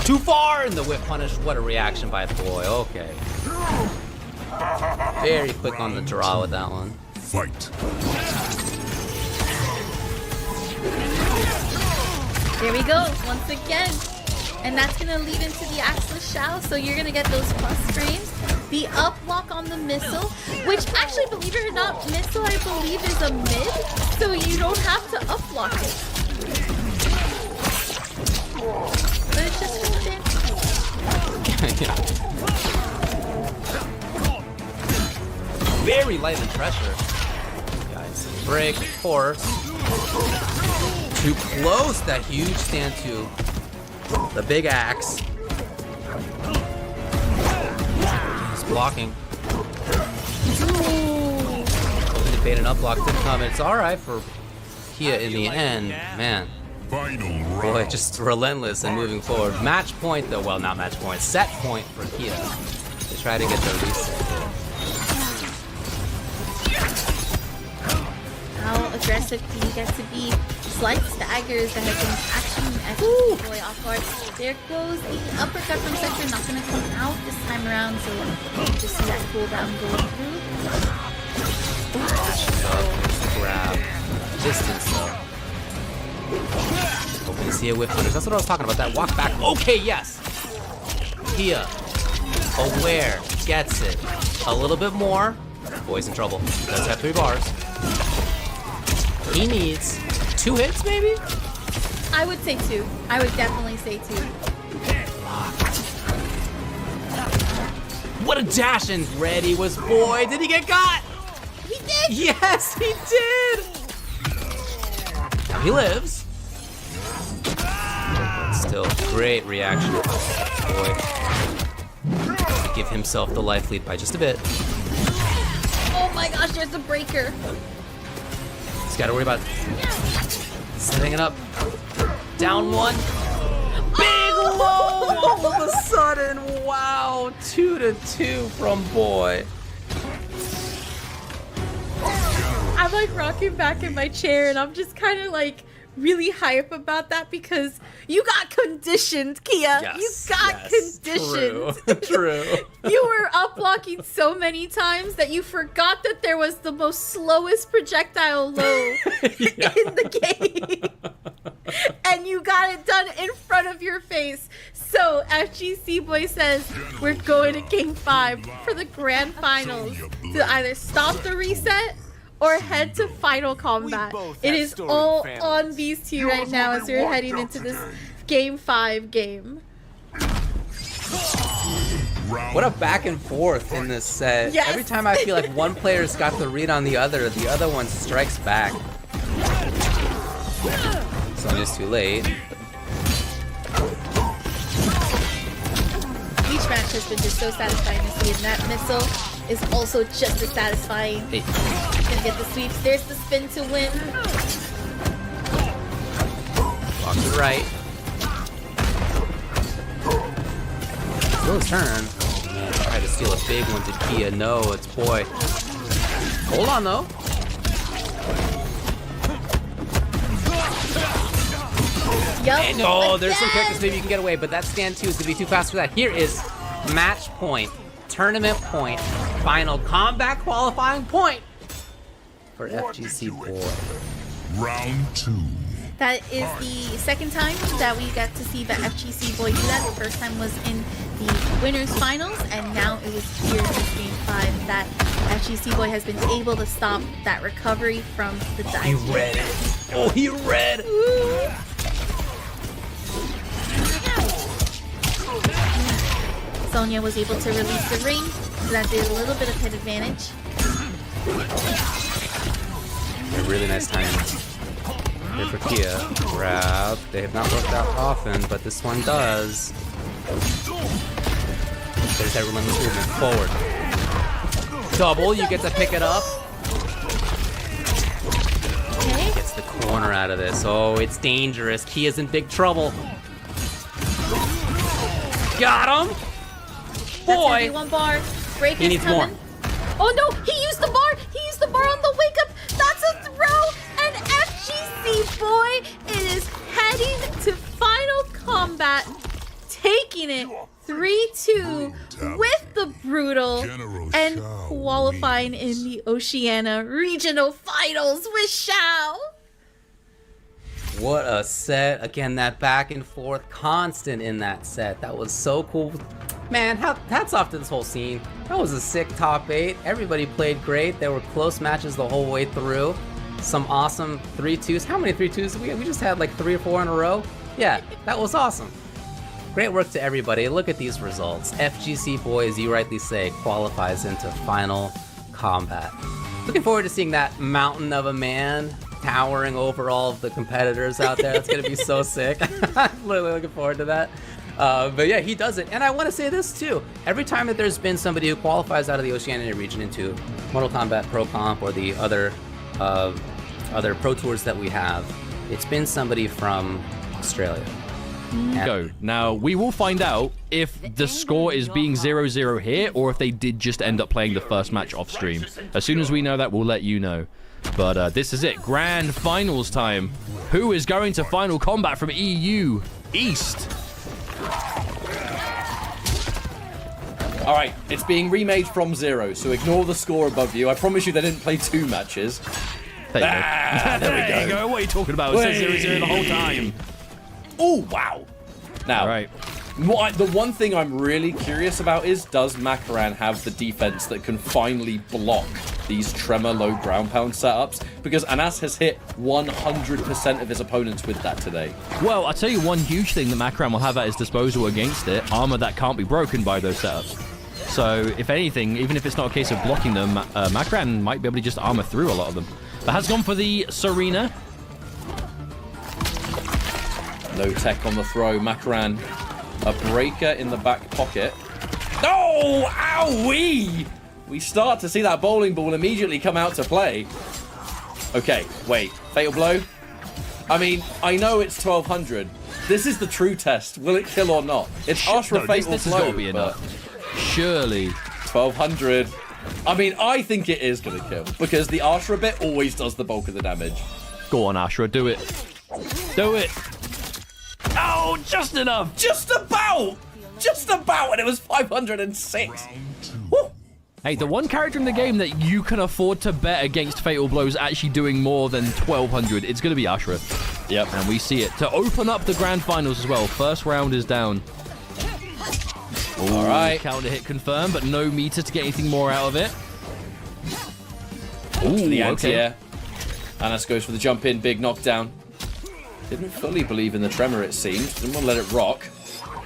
Too far in the whip punish. What a reaction by Boy. Okay. Very quick on the draw with that one. Fight. There we go, once again. And that's gonna lead into the Axeless Shao, so you're gonna get those plus frames. The up block on the missile, which actually, believe it or not, missile I believe is a mid, so you don't have to up block it. But it's just for fancy. Yeah. Very light in pressure. Guys, break, of course. Too close, that huge stand to the big axe. He's blocking. Hoping to bait an up block didn't come. It's alright for Kia in the end. Man. Boy, just relentless and moving forward. Match point though, well not match point, set point for Kia to try to get the reset. How aggressive do you get to be? Slight staggers that have been catching FGC Boy off guard. There goes the uppercut from Sector, not going to come out this time around, so you just see that cooldown going through. Grab. Distance though. Hoping to see a whip punish. That's what I was talking about, that walk back. Okay, yes! Kia. Aware. Gets it. A little bit more. Boy's in trouble. Does have 3 bars. He needs 2 hits, maybe? I would say 2. I would definitely say 2. What a dash, and ready was Boy. Did he get got? He did! Yes, he did! Now he lives. But still, great reaction. Boy. Give himself the life lead by just a bit. Oh my gosh, there's a breaker. He's got to worry about setting it up. Down 1. Big low all of a sudden. Wow. 2-2 from Boy. I'm like rocking back in my chair and I'm just kind of like really hype about that because you got conditioned, Kia. Yes, you got conditioned. True. You were up blocking so many times that you forgot that there was the most slowest projectile low in the game. And you got it done in front of your face. So FGC Boy says we're going to Game 5 for the grand finals to either stop the reset or head to final combat. It is all on these two right now as we're heading into this Game 5 game. What a back and forth in this set. Yes. Every time I feel like one player's got the read on the other one strikes back. Sonya's too late. match has been just so satisfying to see, and that missile is also just as satisfying. Hey. Gonna get the sweeps. There's the spin to win. Walk to the right. Still his turn. Try to steal a big one to Kia. No, it's Boy. Hold on though. Yup. And there's some characters maybe you can get away, but that stand 2 is gonna be too fast for that. Here is match point, tournament point, final combat qualifying point for FGC Boy. Round 2. That is the second time that we got to see the FGC Boy do that. The first time was in the winners finals, and now it was here in this game 5 that FGC Boy has been able to stop that recovery from the dive. He read it. Oh, he read. Sonya was able to release the ring, so that did a little bit of hit advantage. A really nice timing. Here for Kia. Grab. They have not worked out often, but this one does. There's that relentless movement. Forward. Double. You get to pick it up. Okay. Gets the corner out of this. Oh, it's dangerous. Kia's in big trouble. Got him. Boy. That's one bar. Break He is needs coming. more. Oh no, he used the bar. He used the bar on the wake up. That's a throw. And FGC Boy is heading to final combat, taking it 3-2 with the Brutal and qualifying in the Oceania Regional Finals with Shao. What a set. Again, that back and forth, constant in that set. That was so cool. Man, hats off to this whole scene. That was a sick top 8. Everybody played great. There were close matches the whole way through. Some awesome 3-2s. How many 3-2s? We just had like 3 or 4 in a row. Yeah, that was awesome. Great work to everybody. Look at these results. FGC Boy, as you rightly say, qualifies into final combat. Looking forward to seeing that mountain of a man towering over all of the competitors out there. It's going to be so sick. I'm really looking forward to that. But yeah, he does it. And I want to say this too. Every time that there's been somebody who qualifies out of the Oceania region into Mortal Kombat Pro Comp or the other Pro Tours that we have, it's been somebody from Australia. Go. Now, we will find out if the score is being 0-0 here or if they did just end up playing the first match off stream. As soon as we know that, we'll let you know. But this is it. Grand finals time. Who is going to final combat from EU East? All right, it's being remade from 0, so ignore the score above you. I promise you they didn't play 2 matches. There you go. There you go. What are you talking about? It says 0-0 the whole time. Oh, wow. Now, right. The one thing I'm really curious about is, does Makoran have the defense that can finally block these tremor low ground pound setups? Because Anas has hit 100% of his opponents with that today. Well, I'll tell you one huge thing that Makoran will have at his disposal against it. Armor that can't be broken by those setups. So, if anything, even if it's not a case of blocking them, Makoran might be able to just armor through a lot of them. But has gone for the Serena. No tech on the throw. Makoran, a breaker in the back pocket. Oh, owie! We start to see that bowling ball immediately come out to play. Okay, wait. Fatal blow? I mean, I know it's 1200. This is the true test. Will it kill or not? It's Ashra no, Fatal this blow. has got to be enough. Surely. 1200. I mean, I think it is going to kill because the Ashra bit always does the bulk of the damage. Go on, Ashra. Do it. Do it. Oh, just enough. Just about. Just about. And it was 506. Woo. Hey, the one character in the game that you can afford to bet against Fatal Blows actually doing more than 1200, it's going to be Ashra. Yep. And we see it. To open up the grand finals as well. First round is down. Ooh, all right. Counter hit confirmed, but no meter to get anything more out of it. Ooh, the anti-air. Anas goes for the jump in, big knockdown. Didn't fully believe in the tremor, it seemed. Didn't want to let it rock.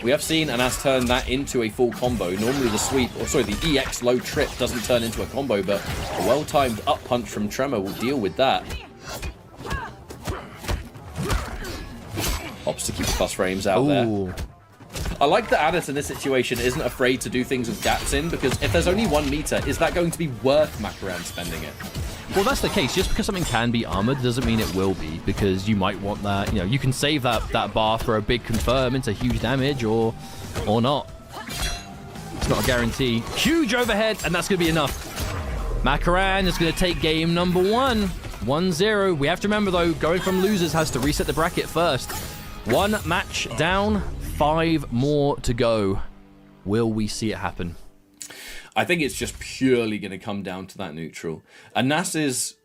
We have seen Anas turn that into a full combo. Normally the sweep, or sorry, the EX low trip doesn't turn into a combo, but a well-timed up punch from Tremor will deal with that. Opts to keep plus frames out there. I like that Anis in this situation isn't afraid to do things with gaps in, because if there's only 1 meter, is that going to be worth Makoran spending it? Well, that's the case. Just because something can be armored doesn't mean it will be, because you might want that, you know, you can save that bar for a big confirm into huge damage or not. It's not a guarantee. Huge overhead, and that's going to be enough. Makoran is going to take game number 1. 1-0. We have to remember, though, going from losers has to reset the bracket first. 1 match down, 5 more to go. Will we see it happen? I think it's just purely going to come down to that neutral. Anas's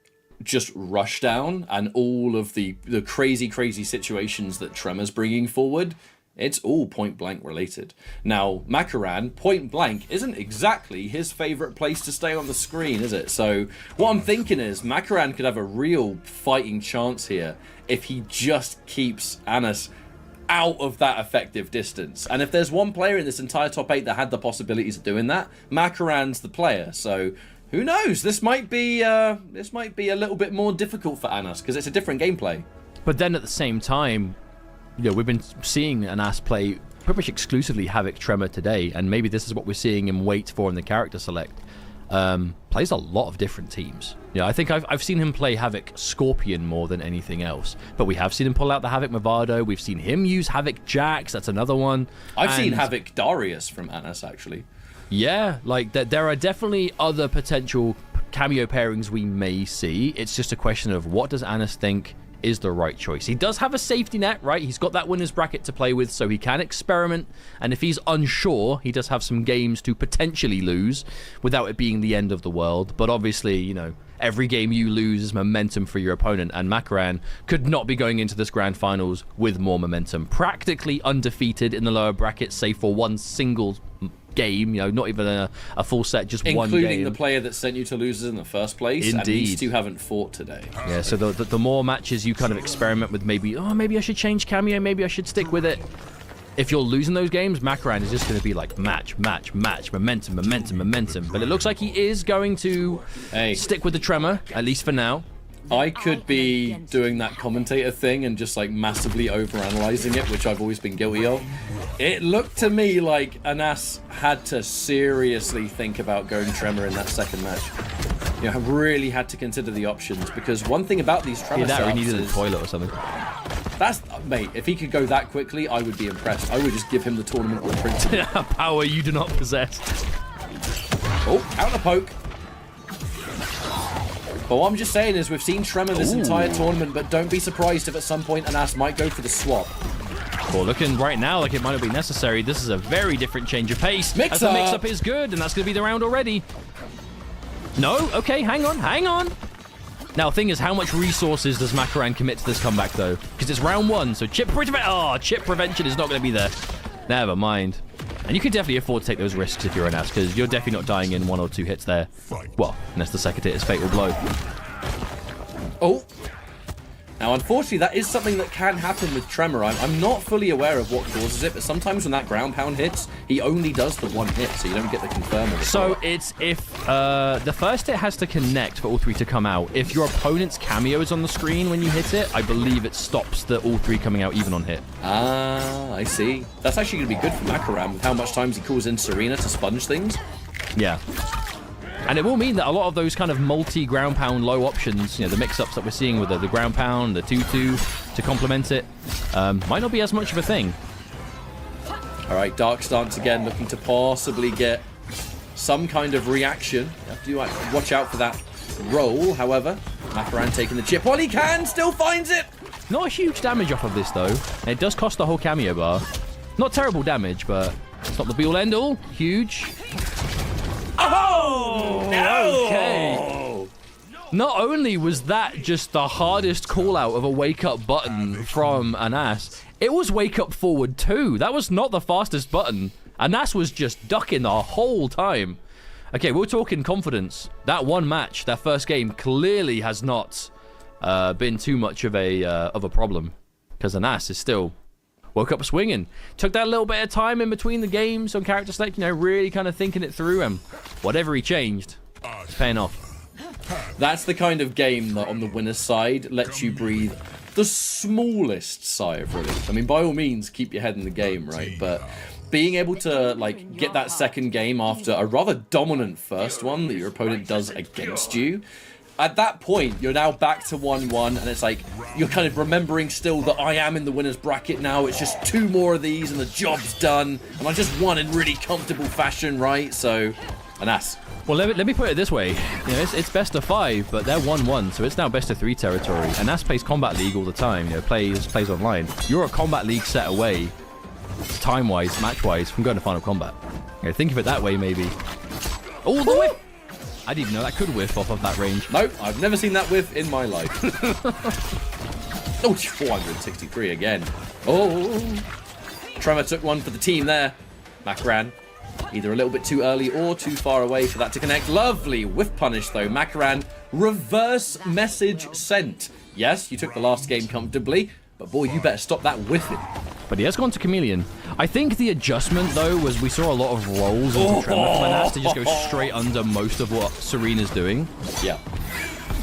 just rush down and all of the crazy situations that Tremor's bringing forward, it's all point blank related. Now, Makoran, point blank, isn't exactly his favorite place to stay on the screen, is it? So what I'm thinking is Makoran could have a real fighting chance here if he just keeps Anis out of that effective distance. And if there's one player in this entire top 8 that had the possibilities of doing that, Makoran's the player. So who knows? This might be a little bit more difficult for Anis because it's a different gameplay. But then at the same time, you know, we've been seeing Anas play pretty much exclusively Havoc Tremor today, and maybe this is what we're seeing him wait for in the character select. Plays a lot of different teams. Yeah, I think I've seen him play Havoc Scorpion more than anything else. But we have seen him pull out the Havoc Movado. We've seen him use Havoc Jax. That's another one. I've seen Havoc Darius from Anis, actually. Yeah, like there are definitely other potential cameo pairings we may see. It's just a question of what does Anis think is the right choice. He does have a safety net, right? He's got that winner's bracket to play with, so he can experiment. And if he's unsure, he does have some games to potentially lose without it being the end of the world. But obviously, you know, every game you lose is momentum for your opponent, and Makoran could not be going into this grand finals with more momentum. Practically undefeated in the lower bracket, save for one single game, you know, not even a full set, just one game. Including the player that sent you to losers in the first place. Indeed. And these two haven't fought today. Yeah, so the more matches you kind of experiment with, maybe I should change cameo, maybe I should stick with it. If you're losing those games, Makoran is just going to be like match, momentum. But it looks like he is going to stick with the Tremor, at least for now. I could be doing that commentator thing and just like massively overanalyzing it, which I've always been guilty of. It looked to me like Anas had to seriously think about going Tremor in that second match. You know, really had to consider the options, because one thing about these Tremor setups he needed a toilet or something. That's, mate, if he could go that quickly, I would be impressed. I would just give him the tournament on principle. Power you do not possess. Oh, counter poke. But what I'm just saying is we've seen Tremor this entire tournament, but don't be surprised if at some point Anas might go for the swap. Well, looking right now like it might not be necessary. This is a very different change of pace. As the mix-up is good, and that's going to be the round already. No? Okay, hang on. Now, the thing is, how much resources does Makoran commit to this comeback, though? Because it's round 1, so chip prevention is not going to be there. Never mind. And you can definitely afford to take those risks if you're an ass, because you're definitely not dying in 1 or 2 hits there. Well, unless the second hit is Fatal Blow. Oh. Now, unfortunately, that is something that can happen with Tremor. I'm not fully aware of what causes it, but sometimes when that ground pound hits, he only does the 1 hit, so you don't get the confirm of it. So it's if the first hit has to connect for all 3 to come out. If your opponent's cameo is on the screen when you hit it, I believe it stops the all 3 coming out even on hit. Ah, I see. That's actually going to be good for Makoran with how much times he calls in Serena to sponge things. Yeah. And it will mean that a lot of those kind of multi-ground pound low options, you know, the mix-ups that we're seeing with the ground pound, the 2-2 to complement it, might not be as much of a thing. All right, Dark Stance again, looking to possibly get some kind of reaction. You have to watch out for that roll, however. Makoran taking the chip while he can, still finds it! Not a huge damage off of this, though. It does cost the whole cameo bar. Not terrible damage, but it's not the be-all, end-all. Huge. Oh, no! Okay. Not only was that just the hardest call-out of a wake-up button from Anas, it was wake-up forward too. That was not the fastest button. Anas was just ducking the whole time. Okay, we're talking confidence. That one match, that first game, clearly has not been too much of a problem, because Anas is still woke up swinging. Took that little bit of time in between the games on character select, you know, really kind of thinking it through, and whatever he changed, it's paying off. That's the kind of game that on the winner's side lets you breathe the smallest sigh of relief. I mean, by all means, keep your head in the game, right? But being able to, like, get that second game after a rather dominant first one that your opponent does against you, at that point, you're now back to 1-1, and it's like, you're kind of remembering still that I am in the winner's bracket now. It's just 2 more of these, and the job's done. And I just won in really comfortable fashion, right? So, Anas. Well, let me put it this way. You know, it's best of 5, but they're 1-1, so it's now best of 3 territory. Anas plays Combat League all the time, you know, plays online. You're a Combat League set away, time-wise, match-wise, from going to Final Combat. You know, think of it that way, maybe. Oh, the whiff! I didn't even know that could whiff off of that range. Nope, I've never seen that whiff in my life. Oh, 463 again. Oh, Tremor took one for the team there. Makoran, either a little bit too early or too far away for that to connect. Lovely whiff punish, though. Makoran, reverse message sent. Yes, you took the last game comfortably, but boy, you better stop that whiffing. But he has gone to Chameleon. I think the adjustment, though, was we saw a lot of rolls into Tremor from Anas to just go straight under most of what Serena's doing. Yeah.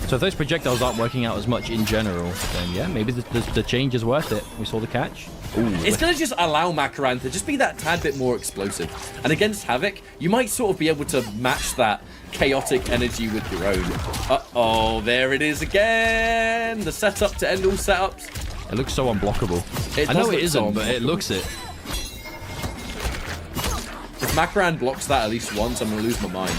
So if those projectiles aren't working out as much in general, then yeah, maybe the change is worth it. We saw the catch. Ooh. It's going to just allow Makoran to just be that tad bit more explosive. And against Havoc, you might sort of be able to match that chaotic energy with your own. Uh-oh, there it is again. The setup to end all setups. It looks so unblockable. I know it isn't, but it looks it. If Makoran blocks that at least once, I'm going to lose my mind.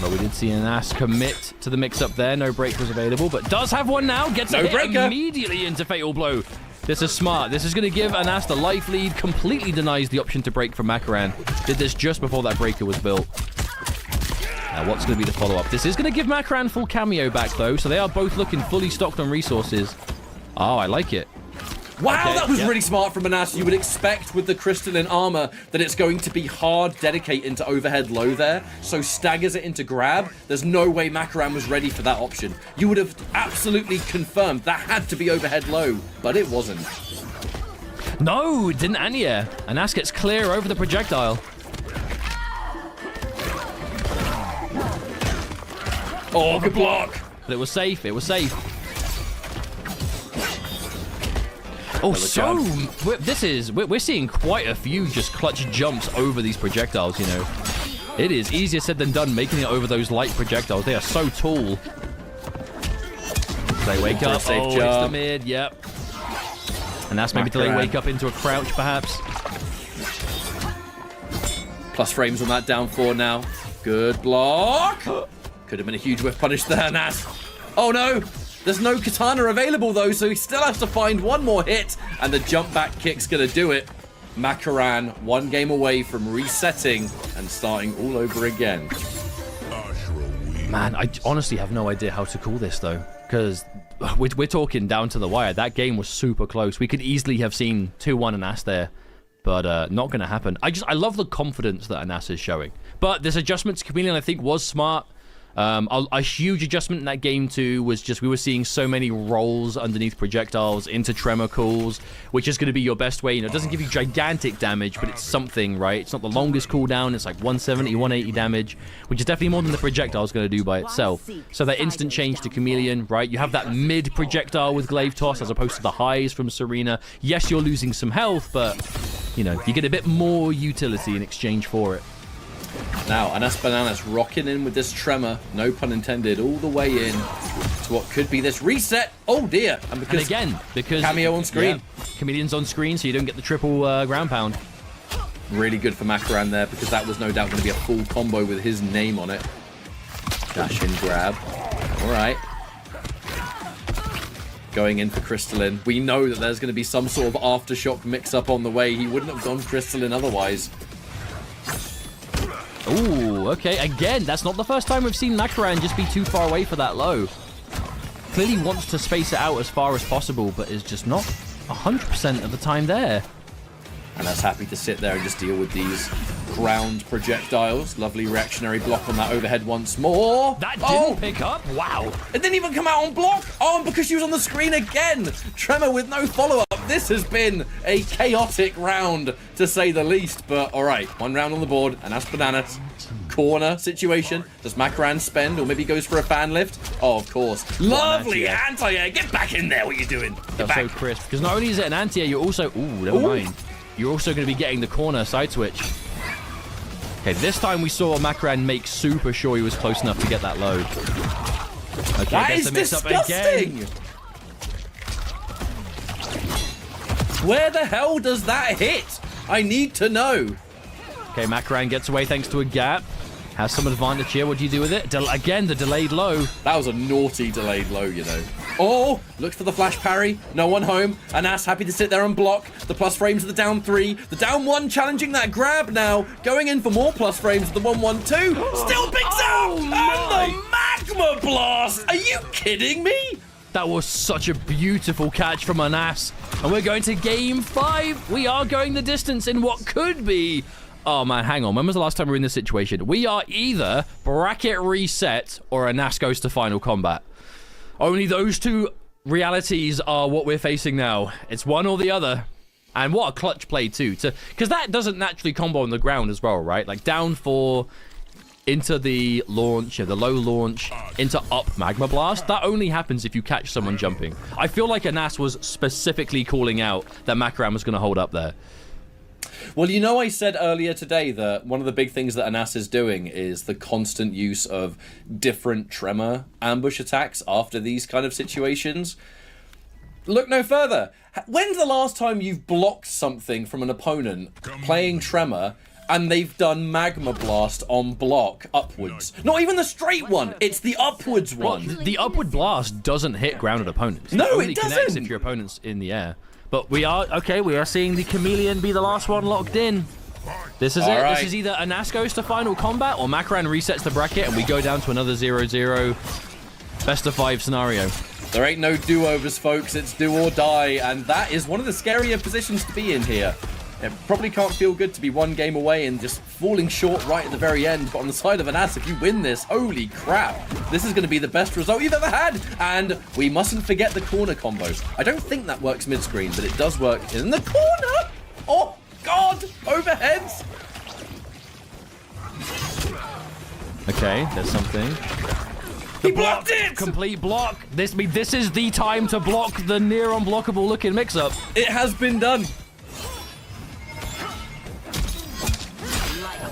But we did see Anas commit to the mix-up there. No break was available, but does have one now. Gets a hit immediately into Fatal Blow. This is smart. This is going to give Anas the life lead. Completely denies the option to break from Makoran. Did this just before that breaker was built. Now, what's going to be the follow-up? This is going to give Makoran full cameo back, though, so they are both looking fully stocked on resources. Oh, I like it. Wow, okay, that was really smart from Anas. You would expect with the crystalline armor that it's going to be hard dedicate into overhead low there, so staggers it into grab. There's no way Makoran was ready for that option. You would have absolutely confirmed that had to be overhead low, but it wasn't. No, it didn't Anya. Anas gets clear over the projectile. Oh, good block. But it was safe. It was safe. Oh, so we're seeing quite a few just clutch jumps over these projectiles, you know. It is easier said than done making it over those light projectiles. They are so tall. They wake up. Safe jump. It's the mid. Yep. And that's maybe till they wake up into a crouch, perhaps. Plus frames on that down 4 now. Good block. Could have been a huge whiff punish there, Nas. Oh no. There's no katana available, though, so he still has to find one more hit, and the jump back kick's going to do it. Makoran, 1 game away from resetting and starting all over again. Man, I honestly have no idea how to call this, though, because we're talking down to the wire. That game was super close. We could easily have seen 2-1 Anas there, but not going to happen. I love the confidence that Anas is showing. But this adjustment to Chameleon, I think, was smart. A huge adjustment in that game too was just we were seeing so many rolls underneath projectiles into tremor calls, which is going to be your best way. You know, it doesn't give you gigantic damage, but it's something, right? It's not the longest cooldown. It's like 170, 180 damage, which is definitely more than the projectile is going to do by itself. So that instant change to Chameleon, right? You have that mid projectile with Glaive Toss as opposed to the highs from Serena. Yes, you're losing some health, but you know, you get a bit more utility in exchange for it. Now, Anas Bananas rocking in with this tremor, no pun intended, all the way in to what could be this reset. Oh dear. And again, because cameo on screen. Yeah, Chameleon's on screen, so you don't get the triple ground pound. Really good for Makoran there, because that was no doubt going to be a full combo with his name on it. Dash in, grab. All right. Going in for Crystalline. We know that there's going to be some sort of aftershock mix-up on the way. He wouldn't have gone Crystalline otherwise. Ooh, okay. Again, that's not the first time we've seen Makoran just be too far away for that low. Clearly wants to space it out as far as possible, but is just not 100% of the time there. And that's happy to sit there and just deal with these ground projectiles. Lovely reactionary block on that overhead once more. That didn't pick up? Wow. It didn't even come out on block. Oh, and because she was on the screen again. Tremor with no follow-up. This has been a chaotic round, to say the least. But all right, 1 round on the board, and that's bananas. Corner situation. Does Makoran spend, or maybe goes for a fan lift? Oh, of course. Lovely anti-air. Get back in there. What are you doing? That's so crisp. Because not only is it an anti-air, you're also... Ooh, never mind. You're also going to be getting the corner side switch. Okay, this time we saw Makoran make super sure he was close enough to get that load. Okay, that is disgusting! Where the hell does that hit? I need to know. Okay, Makoran gets away thanks to a gap. Has some advantage here. What do you do with it? Again, the delayed low. That was a naughty delayed low, you know. Oh, looks for the flash parry. No one home. Anas happy to sit there and block. The plus frames of the down 3. The down 1 challenging that grab now. Going in for more plus frames of the 1-1-2. Still picks out! And the magma blast! Are you kidding me? That was such a beautiful catch from Anas. And we're going to game 5. We are going the distance in what could be... Oh, man, hang on. When was the last time we were in this situation? We are either bracket reset or Anas goes to final combat. Only those two realities are what we're facing now. It's one or the other. And what a clutch play, too. Because that doesn't naturally combo on the ground as well, right? Like, down 4 into the launch, the low launch, into up Magma Blast. That only happens if you catch someone jumping. I feel like Anas was specifically calling out that Makoran was going to hold up there. Well, you know, I said earlier today that one of the big things that Anas is doing is the constant use of different Tremor ambush attacks after these kind of situations. Look no further. When's the last time you've blocked something from an opponent playing Tremor and they've done Magma Blast on block upwards? Not even the straight one, it's the upwards one. Well, the upward blast doesn't hit grounded opponents. No, it only it doesn't. Connects if your opponent's in the air. But we are seeing the Chameleon be the last one locked in. This is it. Right. This is either Anas goes to final combat or Makoran resets the bracket and we go down to another 0-0 best of 5 scenario. There ain't no do-overs, folks. It's do or die, and that is one of the scarier positions to be in here. It probably can't feel good to be 1 game away and just falling short right at the very end, but on the side of Anas, if you win this, holy crap, this is going to be the best result you've ever had, and we mustn't forget the corner combos. I don't think that works mid-screen, but it does work in the corner! Oh, God! Overheads! Okay, there's something. He blocked it! Complete block. This is the time to block the near unblockable looking mix-up. It has been done.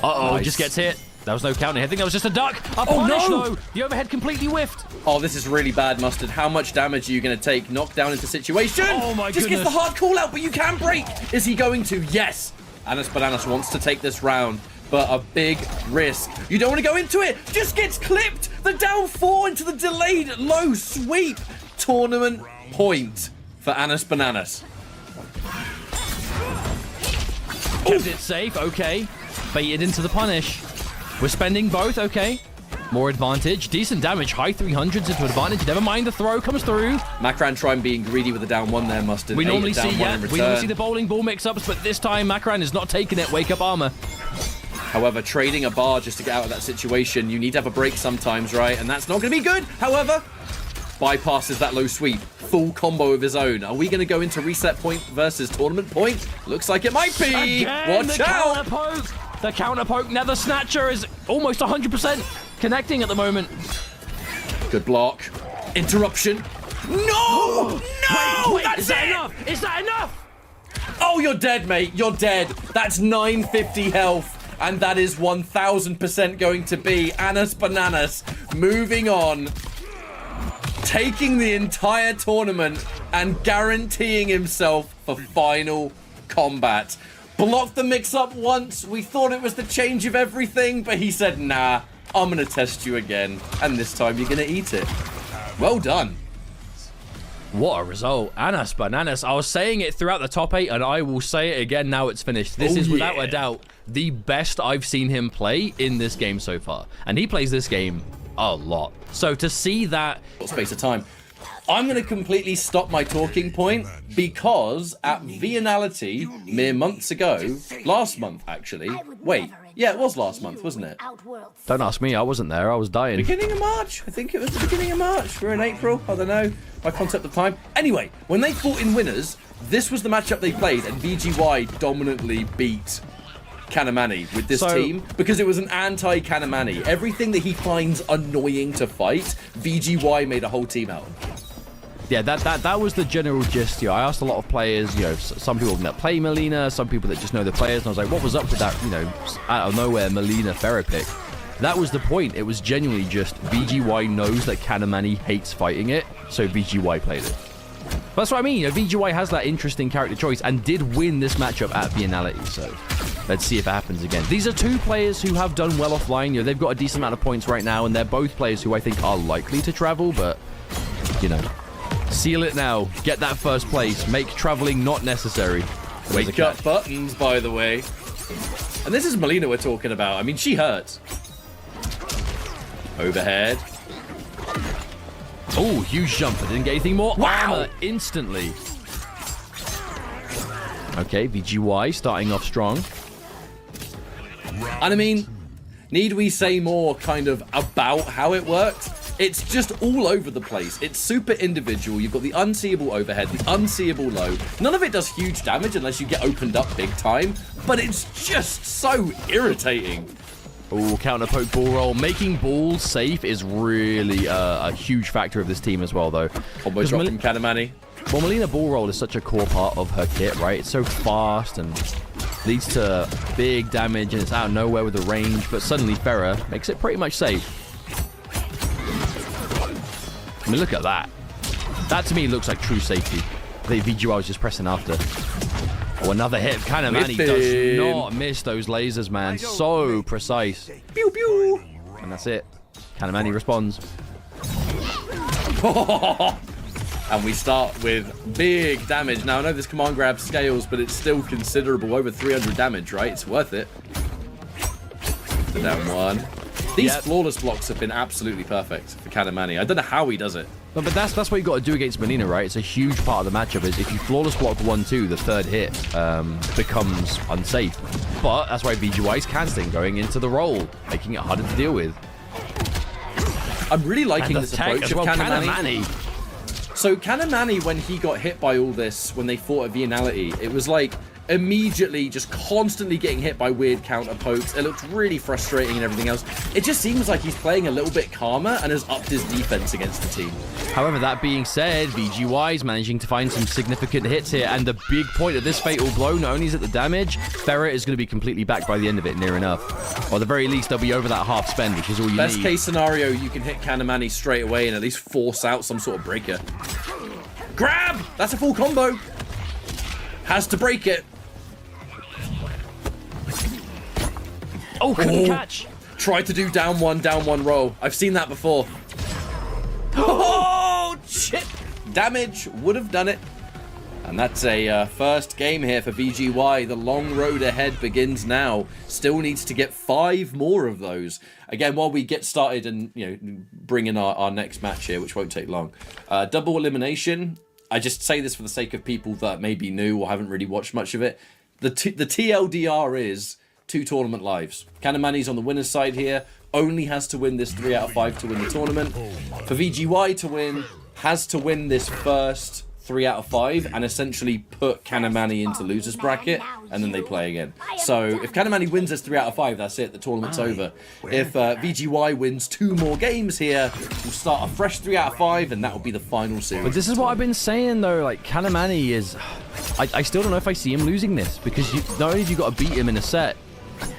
Uh-oh, Nice. just gets hit. That was no counter. I think that was just a duck. A punish, though. The overhead completely whiffed. Oh, this is really bad, Mustard. How much damage are you going to take? Knocked down into situation. Oh, my Just goodness. gets the hard call out, but you can break. Is he going to? Yes. Anas Bananas wants to take this round, but a big risk. You don't want to go into it. Just gets clipped. The down 4 into the delayed low sweep. Tournament point for Anas Bananas. Kept it safe. Okay. Baited into the punish. We're spending both. Okay. More advantage. Decent damage. High 300s into advantage. Never mind, the throw comes through. Makoran trying being greedy with the down 1 there, Mustard. We normally down see, one in we normally return. see the bowling ball mix-ups, but this time Makoran is not taking it. Wake up armor. However, trading a bar just to get out of that situation, you need to have a break sometimes, right? And that's not going to be good. However, bypasses that low sweep. Full combo of his own. Are we going to go into reset point versus tournament point? Looks like it might be. Again, Watch the out. counter poke. The counter poke Nether Snatcher is almost 100% connecting at the moment. Good block. Interruption. No! No! Wait, That's is that it! enough? Is that enough? Oh, you're dead, mate. You're dead. That's 950 health. And that is 1000% going to be Anas Bananas moving on. Taking the entire tournament and guaranteeing himself for final combat. Blocked the mix-up once. We thought it was the change of everything, but he said, nah, I'm going to test you again. And this time you're going to eat it. Well done. What a result. Anas Bananas. I was saying it throughout the top 8, and I will say it again now it's finished. This is, without a doubt, the best I've seen him play in this game so far. And he plays this game a lot. So to see that... Space of time. I'm going to completely stop my talking point because at Vianality mere months ago, last month actually, wait, yeah, it was last month, wasn't it? Don't ask me, I wasn't there, I was dying. Beginning of March, I think it was the beginning of March. We're in April, I don't know, my concept of time. Anyway, when they fought in winners, this was the matchup they played, and VGY dominantly beat Kanimani with this team because it was an anti-Kanimani. Everything that he finds annoying to fight, VGY made a whole team out of. Yeah, that was the general gist. I asked a lot of players, some people that play Melina, some people that just know the players, and I was like, what was up with that, out of nowhere Melina Pharah pick? That was the point. It was genuinely just VGY knows that Kanimani hates fighting it, so VGY played it. But that's what I mean. VGY has that interesting character choice and did win this matchup at Vianality, so let's see if it happens again. These are two players who have done well offline. They've got a decent amount of points right now, and they're both players who I think are likely to travel, but, seal it now. Get that first place. Make traveling not necessary. Wake up buttons, by the way. And this is Melina we're talking about. I mean, she hurts. Overhead. Oh, huge jump. I didn't get anything more. Wow. Armor instantly. Okay, VGY starting off strong. And I mean, need we say more kind of about how it worked? It's just all over the place. It's super individual. You've got the unseeable overhead, the unseeable low. None of it does huge damage unless you get opened up big time, but it's just so irritating. Oh, counter poke ball roll. Making balls safe is really a huge factor of this team as well, though. Combo drop from Kanimani. Well, Melina ball roll is such a core part of her kit, right? It's so fast and leads to big damage, and it's out of nowhere with the range, but suddenly Pharah makes it pretty much safe. I mean, look at that. That to me looks like true safety. The VGY was just pressing after. Oh, another hit. Kanimani does not miss those lasers, man. So precise. Pew, pew. And that's it. Kanimani responds. And we start with big damage. Now, I know this command grab scales, but it's still considerable. Over 300 damage, right? It's worth it. The down one. These flawless blocks have been absolutely perfect for Kanimani. I don't know how he does it. But that's what you got to do against Melina, right? It's a huge part of the matchup is if you flawless block 1-2, the third hit becomes unsafe. But that's why VGY is canceling, going into the roll, making it harder to deal with. I'm really liking this approach of Kanimani. So Kanimani, when he got hit by all this, when they fought at Vianality, it was like immediately just constantly getting hit by weird counter pokes. It looked really frustrating and everything else. It just seems like he's playing a little bit calmer and has upped his defense against the team. However, that being said, VGY is managing to find some significant hits here, and the big point of this fatal blow, not only is it the damage, Pharah is going to be completely back by the end of it, near enough. Or at the very least, they'll be over that half spend, which is all you need. Best case scenario, you can hit Kanimani straight away and at least force out some sort of breaker. Grab! That's a full combo. Has to break it. Oh, couldn't catch. Tried to do down one roll. I've seen that before. Oh, shit. Damage would have done it. And that's a first game here for VGY. The long road ahead begins now. Still needs to get 5 more of those. Again, while we get started and bring in our next match here, which won't take long. Double elimination. I just say this for the sake of people that may be new or haven't really watched much of it. The TLDR is 2 tournament lives. Kanimani's on the winner's side here. Only has to win this 3 out of 5 to win the tournament. For VGY to win, has to win this first 3 out of 5 and essentially put Kanimani into loser's bracket, and then they play again. So if Kanimani wins this 3 out of 5, that's it. The tournament's over. If VGY wins 2 more games here, we'll start a fresh 3 out of 5, and that will be the final series. But this is what I've been saying though. Like Kanimani is, I still don't know if I see him losing this because not only have you got to beat him in a set,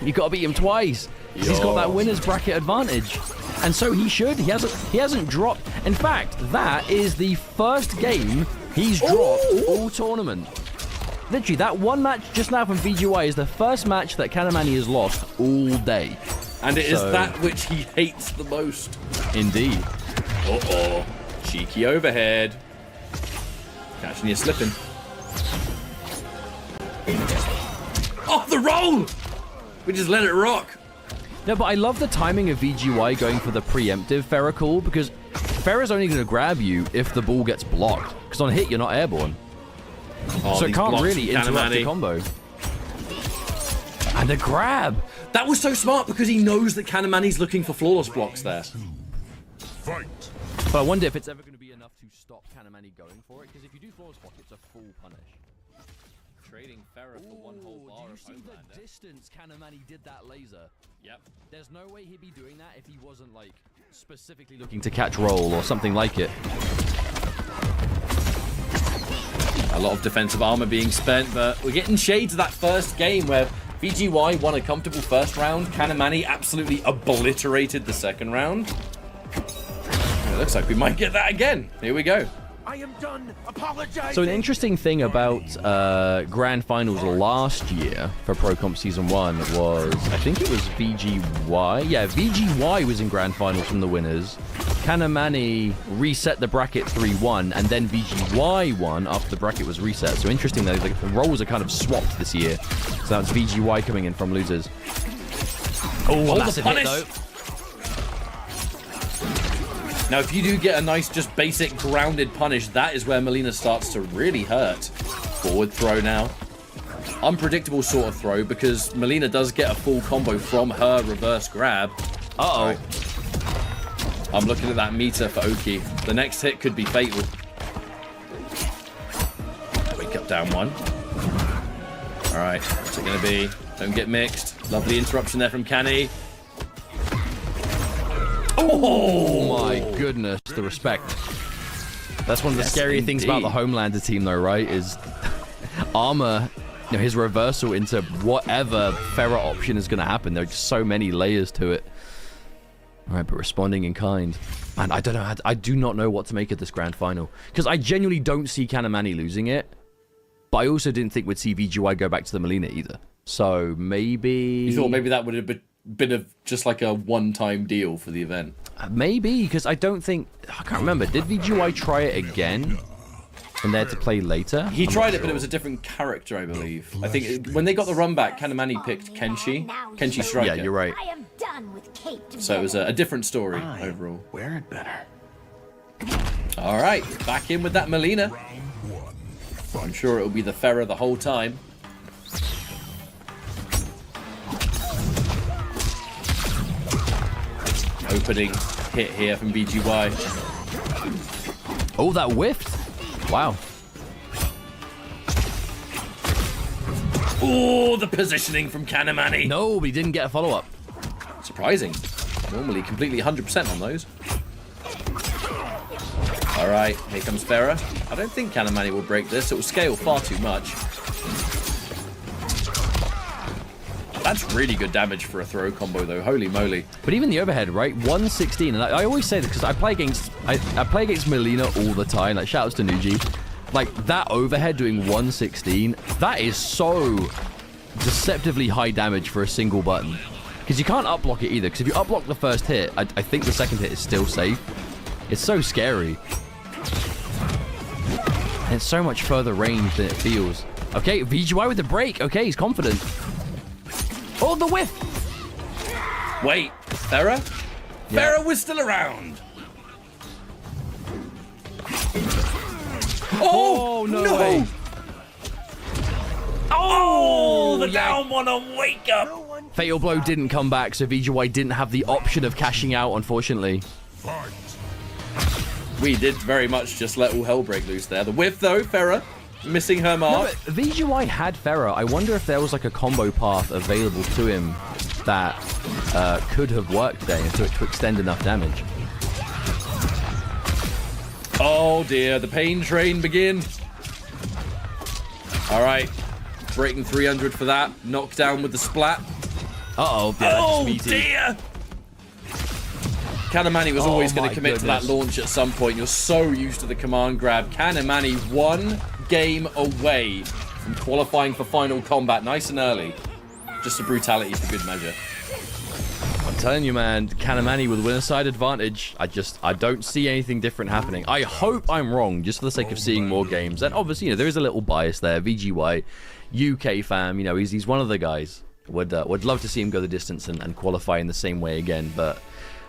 you got to beat him twice. He's got that winner's bracket advantage, and so he should. He hasn't dropped. In fact, that is the first game he's dropped all tournament. Literally, that one match just now from VGY is the first match that Kanimani has lost all day. And it is that which he hates the most. Indeed. Uh-oh. Cheeky overhead. Catching you slipping. Oh, the roll! We just let it rock. No, but I love the timing of VGY going for the preemptive Pharah call because Pharah's only going to grab you if the ball gets blocked. Because on hit, you're not airborne. Oh, So it can't really interrupt Kanimani. the combo. And a grab. That was so smart because he knows that Kanimani's looking for flawless blocks there. Fight. But I wonder if it's ever going to be enough to stop Kanimani going for it. Because if you do flawless block, it's a full punish. Trading Farah for one whole bar Do you of see Homeland. the distance Kanimani did that laser? Yep. There's no way he'd be doing that if he wasn't, like, specifically looking to catch roll or something like it. A lot of defensive armor being spent, but we're getting shades of that first game where VGY won a comfortable first round. Kanimani absolutely obliterated the second round. It looks like we might get that again. Here we go. I am done apologizing. So an interesting thing about Grand Finals last year for Pro Comp Season 1 was, I think it was VGY. Yeah, VGY was in Grand Finals from the winners. Kanimani reset the bracket 3-1, and then VGY won after the bracket was reset. So interesting though, the roles are kind of swapped this year. So that's VGY coming in from losers. Oh, massive hit though. Now, if you do get a nice, just basic grounded punish, that is where Melina starts to really hurt. Forward throw now. Unpredictable sort of throw because Melina does get a full combo from her reverse grab. Uh-oh. Right. I'm looking at that meter for Oki. The next hit could be fatal. Wake up down one. All right, what's it going to be? Don't get mixed. Lovely interruption there from Kani. Oh my goodness, the respect. That's one of the scary things about the Homelander team though, right? Is Armor, you know, his reversal into whatever Farah option is going to happen. There are just so many layers to it. All right, but responding in kind. Man, I don't know. I do not know what to make of this grand final. Because I genuinely don't see Kanimani losing it. But I also didn't think we'd see VGY go back to the Melina either. So maybe... You thought maybe that would have been just like a one-time deal for the event? Maybe, because I don't think... I can't remember. Did VGY try it again? And there to play later? He tried it, but it was a different character, I believe. I think when they got the run back, Kanimani picked Kenshi Striker. Yeah, you're right. I am done with Kate. So it was a different story overall. Wear it better. All right, back in with that Melina. I'm sure it'll be the Farah the whole time. Opening hit here from BGY. Oh, that whiffed. Wow. Oh, the positioning from Kanimani. No, but he didn't get a follow-up. Surprising. Normally completely 100% on those. All right, here comes Farah. I don't think Kanimani will break this. It will scale far too much. That's really good damage for a throw combo, though. Holy moly. But even the overhead, right? 116. And I always say this because I play against Melina all the time. Like, shout outs to Nuji. Like, that overhead doing 116, that is so deceptively high damage for a single button. Because you can't up block it either. Because if you up block the first hit, I think the second hit is still safe. It's so scary. And it's so much further range than it feels. Okay, VGY with the break. Okay, he's confident. Oh, the whiff! Wait, Farah? Yeah. Farah was still around. Oh, no way. Oh, the down one on wake up. Fatal Blow didn't come back, so VGY didn't have the option of cashing out, unfortunately. Fight. We did very much just let all hell break loose there. The whiff, though, Farah missing her mark. No, but VGY had Farah. I wonder if there was like a combo path available to him that could have worked there to extend enough damage. Oh dear, the pain train begins. All right, breaking 300 for that. Knockdown with the splat. Uh-oh. Yeah, Oh dear. Kanimani was always going to commit to that launch at some point. You're so used to the command grab. Kanimani 1 game away from qualifying for final combat nice and early. Just a brutality for good measure. I'm telling you, man, Kanimani with winner side advantage. I don't see anything different happening. I hope I'm wrong, just for the sake of seeing more games. And obviously, you know, there is a little bias there. VGY, UK fam, you know, he's one of the guys. Would love to see him go the distance and qualify in the same way again, but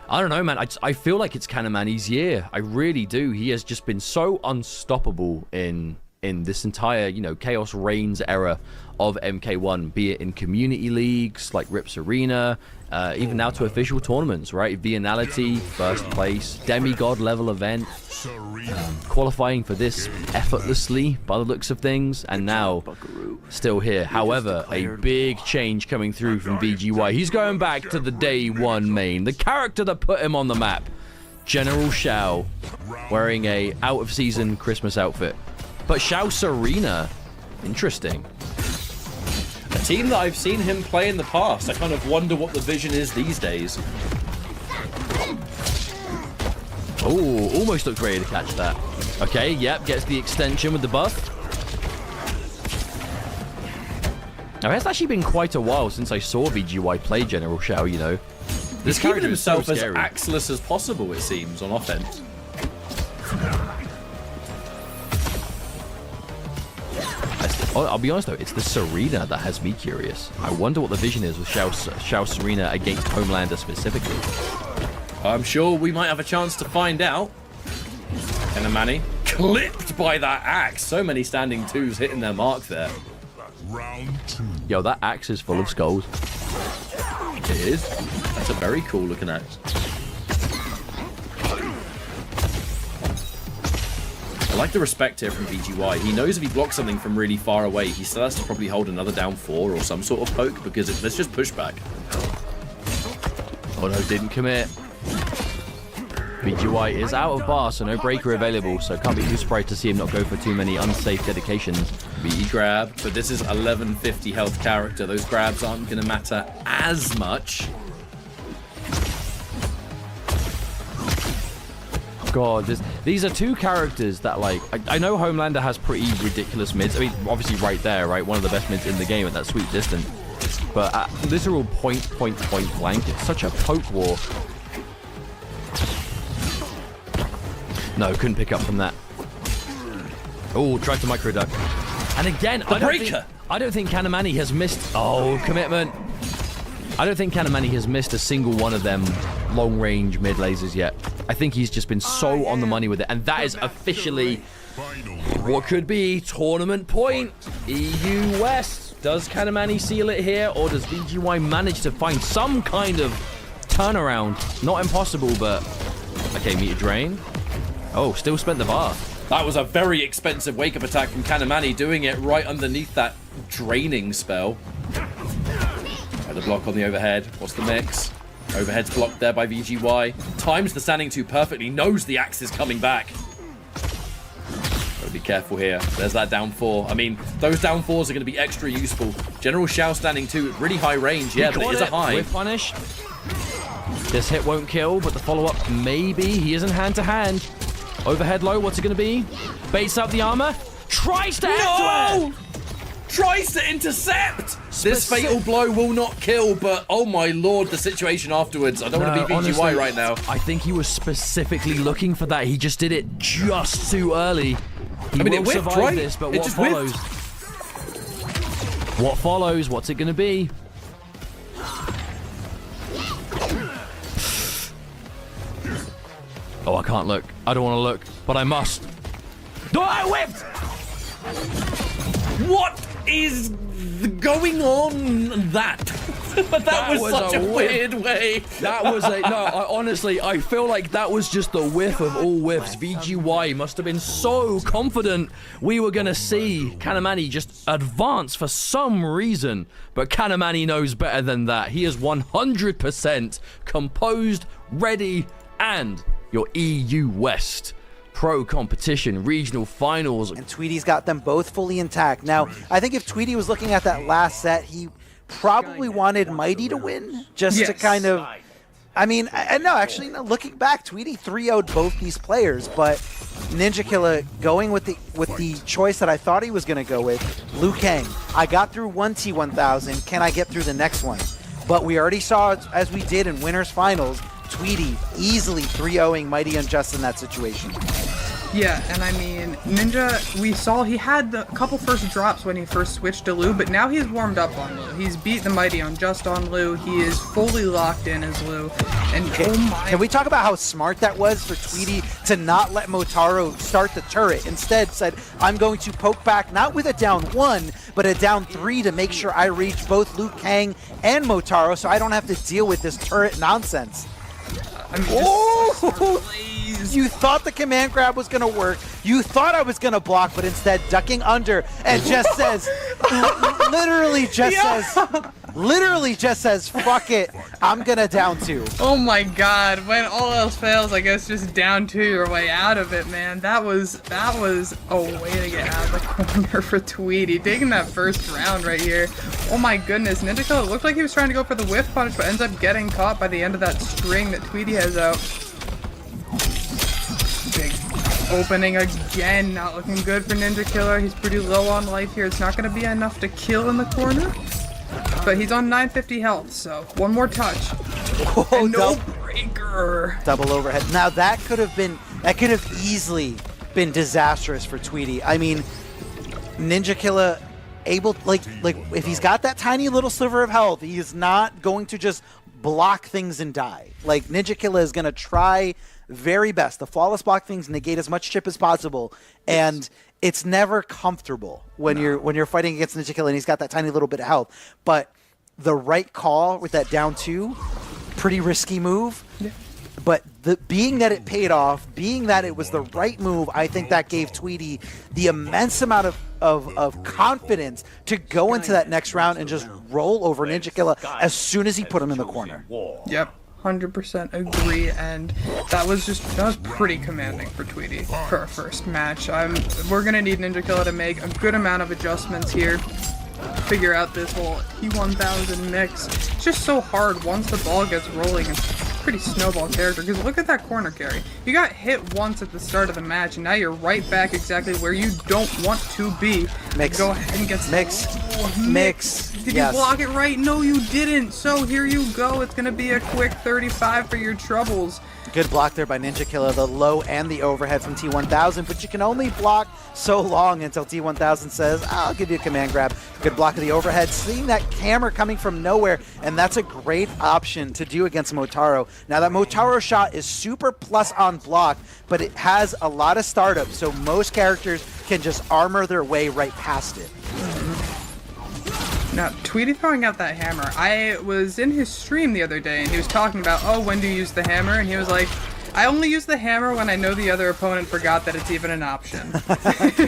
I don't know, man. I feel like it's Kanimani's year. I really do. He has just been so unstoppable in this entire, you know, Chaos Reigns era of MK1, be it in community leagues like Rips Arena, even now to official tournaments, right? Vianality, first place, demigod level event, qualifying for this effortlessly by the looks of things, and now still here. However, a big change coming through from VGY. He's going back to the day one main, the character that put him on the map, General Shao, wearing a out of season Christmas outfit. But Shao Serena, interesting. A team that I've seen him play in the past. I kind of wonder what the vision is these days. Oh, almost looked ready to catch that. Okay, yep, gets the extension with the buff. Now, it's actually been quite a while since I saw VGY play General Shao, you know. He's keeping himself as axeless as possible, it seems, on offense. I'll be honest though, it's the Serena that has me curious. I wonder what the vision is with Shao Serena against Homelander specifically. I'm sure we might have a chance to find out. Kanimani clipped by that axe. So many standing twos hitting their mark there. Round 2. Yo, that axe is full of skulls. It is. That's a very cool looking axe. I like the respect here from VGY. He knows if he blocks something from really far away, he still has to probably hold another down 4 or some sort of poke, because let's just push back. Oh no, didn't commit. VGY is out of bar, so no breaker available, so can't be too surprised to see him not go for too many unsafe dedications. VE grab, but this is 1150 health character. Those grabs aren't going to matter as much. God, these are two characters that, like, I know Homelander has pretty ridiculous mids. I mean, obviously right there, right? One of the best mids in the game at that sweet distance. But at literal point blank, it's such a poke war. No, couldn't pick up from that. Oh, tried to micro duck. And again, I don't think Kanimani has missed. Oh, commitment. I don't think Kanimani has missed a single one of them long-range mid lasers yet. I think he's just been so on the money with it, and that is officially what could be tournament point. EU West. Does Kanimani seal it here, or does VGY manage to find some kind of turnaround? Not impossible, but okay. Meter drain. Oh, still spent the bar. That was a very expensive wake-up attack from Kanimani, doing it right underneath that draining spell. Right, the block on the overhead. What's the mix? Overhead's blocked there by VGY. Times the standing 2 perfectly. Knows the axe is coming back. Gotta be careful here. There's that down 4. I mean, those down 4s are going to be extra useful. General Shao standing 2 at really high range. Yeah, but it is a high. With punish. This hit won't kill, but the follow-up maybe. He isn't hand-to-hand. Overhead low, what's it going to be? Baits up the armor. Tries to No! Tries to intercept! This fatal blow will not kill, but oh my lord, the situation afterwards. I don't want to be VGY honestly, right now. I think he was specifically looking for that. He just did it just too early. He it will whiffed, survive right? this, but It what just follows? What follows? What's it going to be? Oh, I can't look. I don't want to look, but I must. No, I whipped! What is going on that? that was such a weird way. That was a... No, honestly, I feel like that was just the whiff of all whiffs. VGY must have been so confident we were going to see Kanimani just advance for some reason. But Kanimani knows better than that. He is 100% composed, ready, and your EU West Pro Competition Regional Finals. And Tweedy's got them both fully intact. Now, I think if Tweedy was looking at that last set, he probably wanted Mighty to win, just to kind of... I mean, no, actually, no, looking back, Tweedy 3-0'd both these players, but Ninjakilla going with the choice that I thought he was going to go with, Liu Kang. I got through one T1000, can I get through the next one? But we already saw, as we did in Winners Finals, Tweedy easily 3-0ing Mighty Unjust in that situation. Yeah, and I mean, Ninja, we saw he had the couple first drops when he first switched to Lu, but now he's warmed up on Lu. He's beat the Mighty on just on Lu. He is fully locked in as Lu. And oh my... Can we talk about how smart that was for Tweedy to not let Motaro start the turret? Instead said, I'm going to poke back, not with a down 1, but a down 3 to make sure I reach both Liu Kang and Motaro so I don't have to deal with this turret nonsense. I mean, you thought the command grab was going to work. You thought I was going to block, but instead ducking under and just says, literally just says, fuck it, I'm going to down 2. Oh my god, when all else fails, I guess just down 2 your way out of it, man. That was a way to get out of the corner for Tweedy. Taking that first round right here. Oh my goodness, Ninjakilla looked like he was trying to go for the whiff punish, but ends up getting caught by the end of that string that Tweedy has out. Big opening again, not looking good for Ninjakilla. He's pretty low on life here. It's not going to be enough to kill in the corner, but he's on 950 health, so one more touch. Oh, no breaker. Double overhead. Now that could have easily been disastrous for Tweedy. I mean, Ninjakilla able, like if he's got that tiny little sliver of health, he is not going to just block things and die. Like, Ninjakilla is going to try very best. The flawless block things negate as much chip as possible, and it's never comfortable when you're fighting against Ninjakilla and he's got that tiny little bit of health. But the right call with that down 2, pretty risky move. Yeah. But being that it paid off, being that it was the right move, I think that gave Tweedy the immense amount of confidence to go into that next round and just roll over Ninjakilla as soon as he put him in the corner. Yep. 100% agree, and that was pretty commanding for Tweedy for our first match. We're gonna need Ninjakilla to make a good amount of adjustments here, figure out this whole T1000 mix. It's just so hard once the ball gets rolling. It's a pretty snowball character, because look at that corner carry. You got hit once at the start of the match, and now you're right back exactly where you don't want to be. Mix. Go ahead and get Mix. Did you block it right? No, you didn't. So here you go. It's going to be a quick 35 for your troubles. Good block there by Ninjakilla, the low and the overhead from T1000, but you can only block so long until T1000 says, I'll give you a command grab. Good block of the overhead, seeing that hammer coming from nowhere, and that's a great option to do against Motaro. Now that Motaro shot is super plus on block, but it has a lot of startup, so most characters can just armor their way right past it. Now, Tweedy throwing out that hammer. I was in his stream the other day, and he was talking about, oh, when do you use the hammer? And he was like, I only use the hammer when I know the other opponent forgot that it's even an option.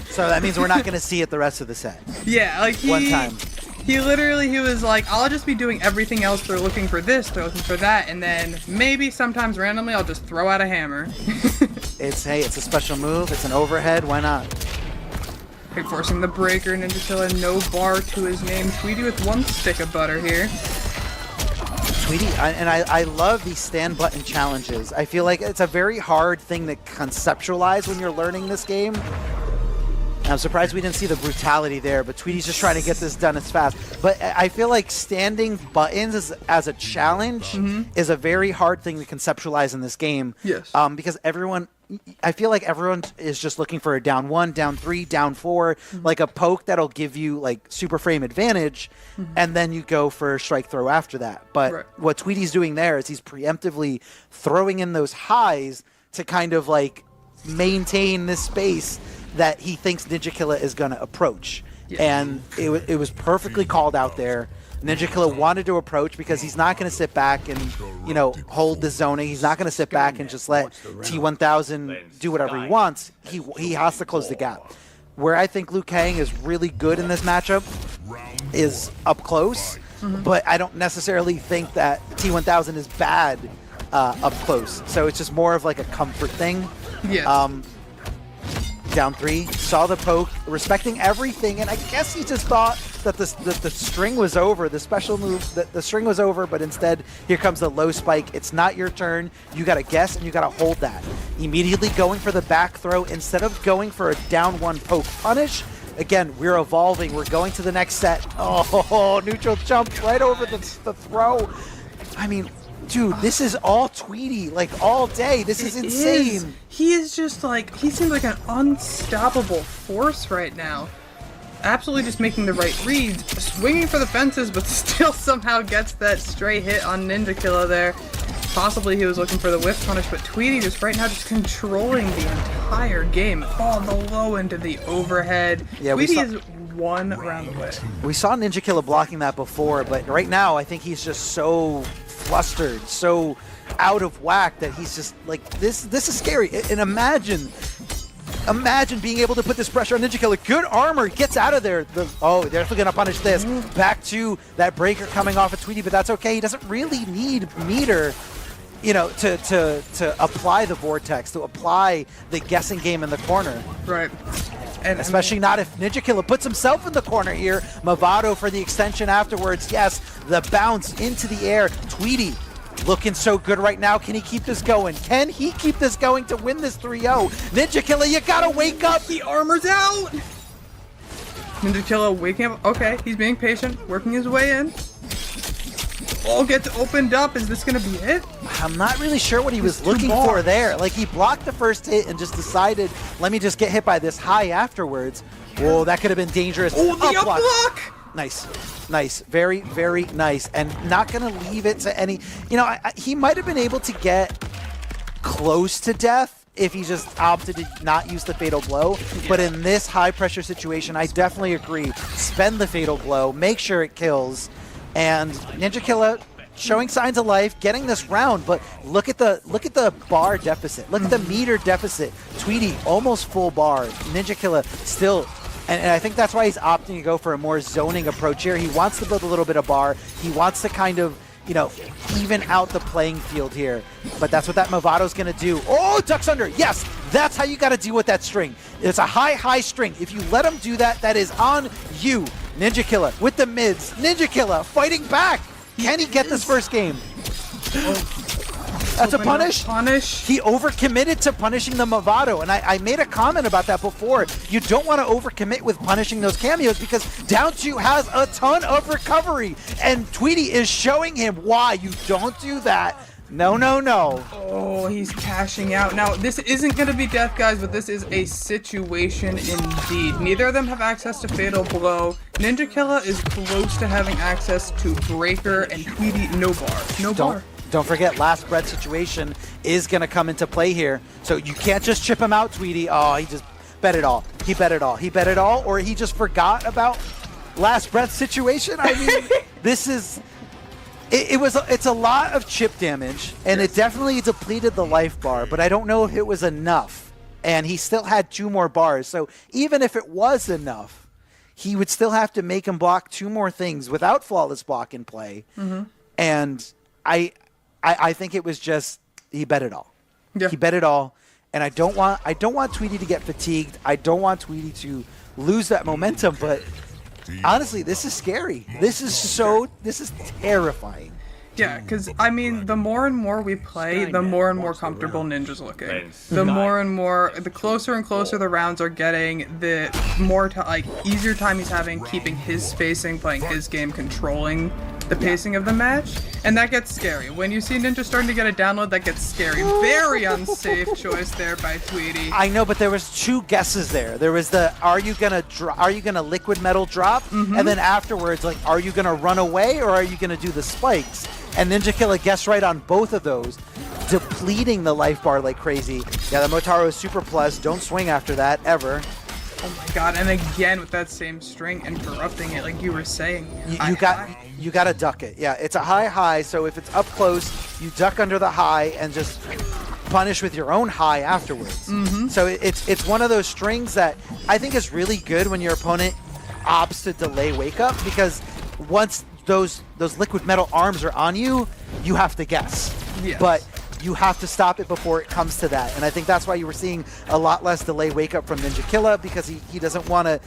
So that means we're not going to see it the rest of the set. Yeah, like one time. He was like, I'll just be doing everything else. They're looking for this, they're looking for that, and then maybe sometimes randomly I'll just throw out a hammer. It's a special move, it's an overhead, why not? Forcing the breaker, Ninjakilla, no bar to his name. Tweedy with one stick of butter here. Tweedy, I love these stand button challenges. I feel like it's a very hard thing to conceptualize when you're learning this game. I'm surprised we didn't see the brutality there, but Tweedy's just trying to get this done as fast. But I feel like standing buttons as a challenge is a very hard thing to conceptualize in this game. Yes. Because I feel like everyone is just looking for a down 1, down 3, down 4, like a poke that'll give you like super frame advantage, and then you go for strike throw after that. But what Tweedy's doing there is he's preemptively throwing in those highs to kind of like maintain this space that he thinks Ninjakilla is going to approach. And it was perfectly called out there. Ninjakilla wanted to approach because he's not going to sit back and, hold the zoning. He's not going to sit back and just let T1000 do whatever he wants. He has to close the gap. Where I think Liu Kang is really good in this matchup is up close, but I don't necessarily think that T1000 is bad up close. So it's just more of like a comfort thing. Yeah. Down 3, saw the poke, respecting everything, and I guess he just thought that the string was over, the special move, that the string was over, but instead, here comes the low spike. It's not your turn. You got to guess, and you got to hold that. Immediately going for the back throw instead of going for a down 1 poke punish. Again, we're evolving. We're going to the next set. Oh, neutral jump right over the throw. I mean, Dude, this is all Tweedy, like all day. This is insane. He is just like, he seems like an unstoppable force right now. Absolutely just making the right reads, swinging for the fences, but still somehow gets that stray hit on Ninjakilla there. Possibly he was looking for the whiff punish, but Tweedy just right now just controlling the entire game. Oh, the low into the overhead. Yeah, Tweedy is one round away. We saw Ninjakilla blocking that before, but right now I think he's just so flustered, so out of whack that he's just like, this is scary. And imagine being able to put this pressure on Ninjakilla. Good armor, gets out of there. Oh, they're definitely gonna punish this. Back to that breaker coming off of Tweedy, but that's okay. He doesn't really need meter, you know, to apply the vortex, to apply the guessing game in the corner. Right. And especially not if Ninjakilla puts himself in the corner here. Mavado for the extension afterwards. Yes, the bounce into the air. Tweedy looking so good right now. Can he keep this going? Can he keep this going to win this 3-0? Ninjakilla, you gotta wake up! The armor's out! Ninjakilla waking up. Okay, he's being patient, working his way in. All gets opened up. Is this gonna be it? I'm not really sure what he was looking for there. Like, he blocked the first hit and just decided, let me just get hit by this high afterwards. Whoa, that could have been dangerous. Oh, the up block! Nice. Nice. Very, very nice. And not going to leave it to any... You know, he might have been able to get close to death if he just opted to not use the Fatal Blow. But in this high-pressure situation, I definitely agree. Spend the Fatal Blow. Make sure it kills. And Ninjakilla showing signs of life, getting this round, but look at the bar deficit. Look at the meter deficit. Tweedy almost full bar. Ninjakilla still, and I think that's why he's opting to go for a more zoning approach here. He wants to build a little bit of bar. He wants to kind of, you know, even out the playing field here. But that's what that Mavado's gonna do. Oh, ducks under. Yes, that's how you gotta deal with that string. It's a high string. If you let him do that, that is on you. Ninjakilla with the mids. Ninjakilla fighting back. Can he get this first game? That's a punish. He overcommitted to punishing the Mavado, and I made a comment about that before. You don't want to overcommit with punishing those cameos because down 2 has a ton of recovery, and Tweedy is showing him why you don't do that. No, no, no. Oh, he's cashing out. Now, this isn't going to be death, guys, but this is a situation indeed. Neither of them have access to Fatal Blow. Ninjakilla is close to having access to Breaker, and Tweedy, no bar. No bar. Don't forget, last breath situation is going to come into play here. So you can't just chip him out, Tweedy. Oh, he just bet it all. He bet it all. He bet it all, or he just forgot about last breath situation. I mean, this is... It's a lot of chip damage, and it definitely depleted the life bar, but I don't know if it was enough. And he still had 2 more bars, so even if it was enough, he would still have to make him block 2 more things without flawless block in play. And I think it was just, he bet it all. Yeah. He bet it all, and I don't want Tweedy to get fatigued. I don't want Tweedy to lose that momentum, but honestly, this is scary. This is terrifying. Yeah, because, I mean, the more and more we play, the more and more comfortable Ninja's looking. The more and more, the closer and closer the rounds are getting, the more, easier time he's having keeping his spacing, playing his game, controlling the pacing of the match. And that gets scary. When you see Ninja starting to get a download, that gets scary. Very unsafe choice there by Tweedy. I know, but there was 2 guesses there. There was the, are you gonna liquid metal drop? And then afterwards, like, are you gonna run away or are you gonna do the spikes? And Ninjakilla guessed right on both of those, depleting the life bar like crazy. Yeah, the Motaro is super plus. Don't swing after that, ever. Oh my god, and again with that same string, interrupting it like you were saying. You gotta duck it. Yeah, it's a high, so if it's up close, you duck under the high and just punish with your own high afterwards. So it's one of those strings that I think is really good when your opponent opts to delay wake up, because once those liquid metal arms are on you, you have to guess. Yes. But you have to stop it before it comes to that. And I think that's why you were seeing a lot less delay wake up from Ninjakilla, because he doesn't want to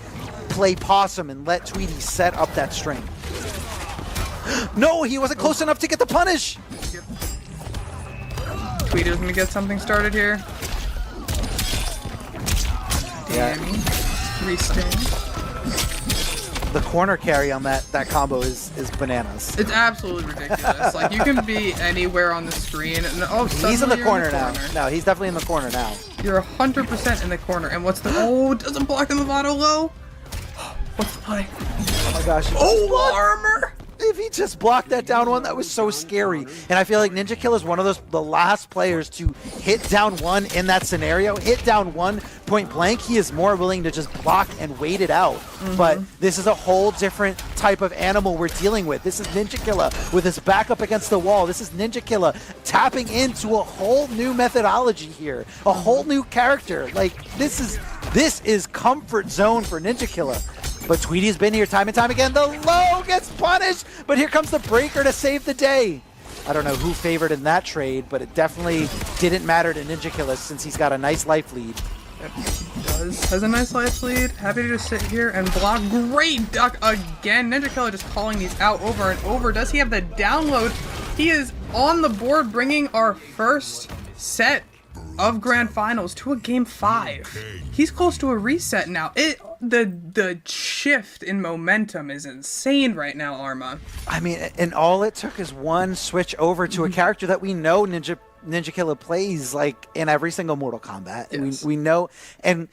play possum and let Tweedy set up that string. No, he wasn't close enough to get the punish. Yep. Tweedy's gonna get something started here. Yeah. Restain. the corner carry on that combo is bananas. It's absolutely ridiculous. Like, you can be anywhere on the screen. And, oh, he's in the you're corner now. No, he's definitely in the corner now. You're 100% in the corner. And what's the... Oh, doesn't block the Movado low. What's the play? Oh my gosh. Oh, armor! If he just blocked that down one, that was so scary. And I feel like Ninjakilla is one of the last players to hit down one in that scenario. Hit down one point blank, he is more willing to just block and wait it out. But this is a whole different type of animal we're dealing with. This is Ninjakilla with his back up against the wall. This is Ninjakilla tapping into a whole new methodology here. A whole new character. Like, this is comfort zone for Ninjakilla. But Tweedy's been here time and time again. The low gets punished, but here comes the breaker to save the day. I don't know who favored in that trade, but it definitely didn't matter to Ninjakilla since he's got a nice life lead. Has a nice life lead. Happy to just sit here and block. Great duck again. Ninjakilla just calling these out over and over. Does he have the download? He is on the board, bringing our first set of Grand Finals to a Game 5. He's close to a reset now. The shift in momentum is insane right now, Arma. I mean, and all it took is one switch over to a character that we know Ninjakilla plays like in every single Mortal Kombat. Yes. We know, and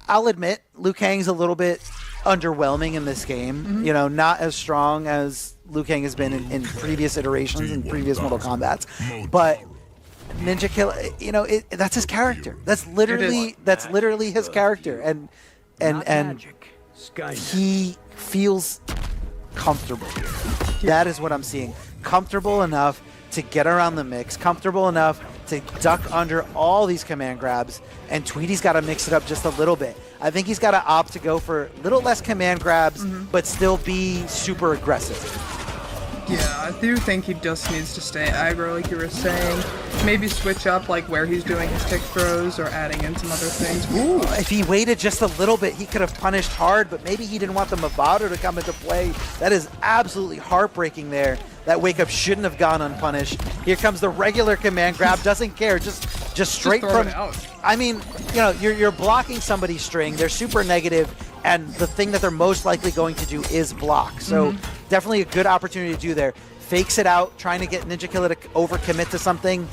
I'll admit, Liu Kang's a little bit underwhelming in this game. You know, not as strong as Liu Kang has been in previous iterations, in previous Mortal Kombats, but Ninjakilla, you know, that's his character. That's literally his character, and he feels comfortable. That is what I'm seeing. Comfortable enough to get around the mix, comfortable enough to duck under all these command grabs, and Tweedy's got to mix it up just a little bit. I think he's got to opt to go for a little less command grabs, but still be super aggressive. Yeah, I do think he just needs to stay aggro, like you were saying. Maybe switch up, like, where he's doing his tick throws or adding in some other things. Ooh, if he waited just a little bit, he could have punished hard, but maybe he didn't want the Movado to come into play. That is absolutely heartbreaking there. That wake up shouldn't have gone unpunished. Here comes the regular command grab, doesn't care, just straight from... it out. I mean, you know, you're blocking somebody's string, they're super negative, and the thing that they're most likely going to do is block. So definitely a good opportunity to do there. Fakes it out, trying to get Ninjakilla to overcommit to something.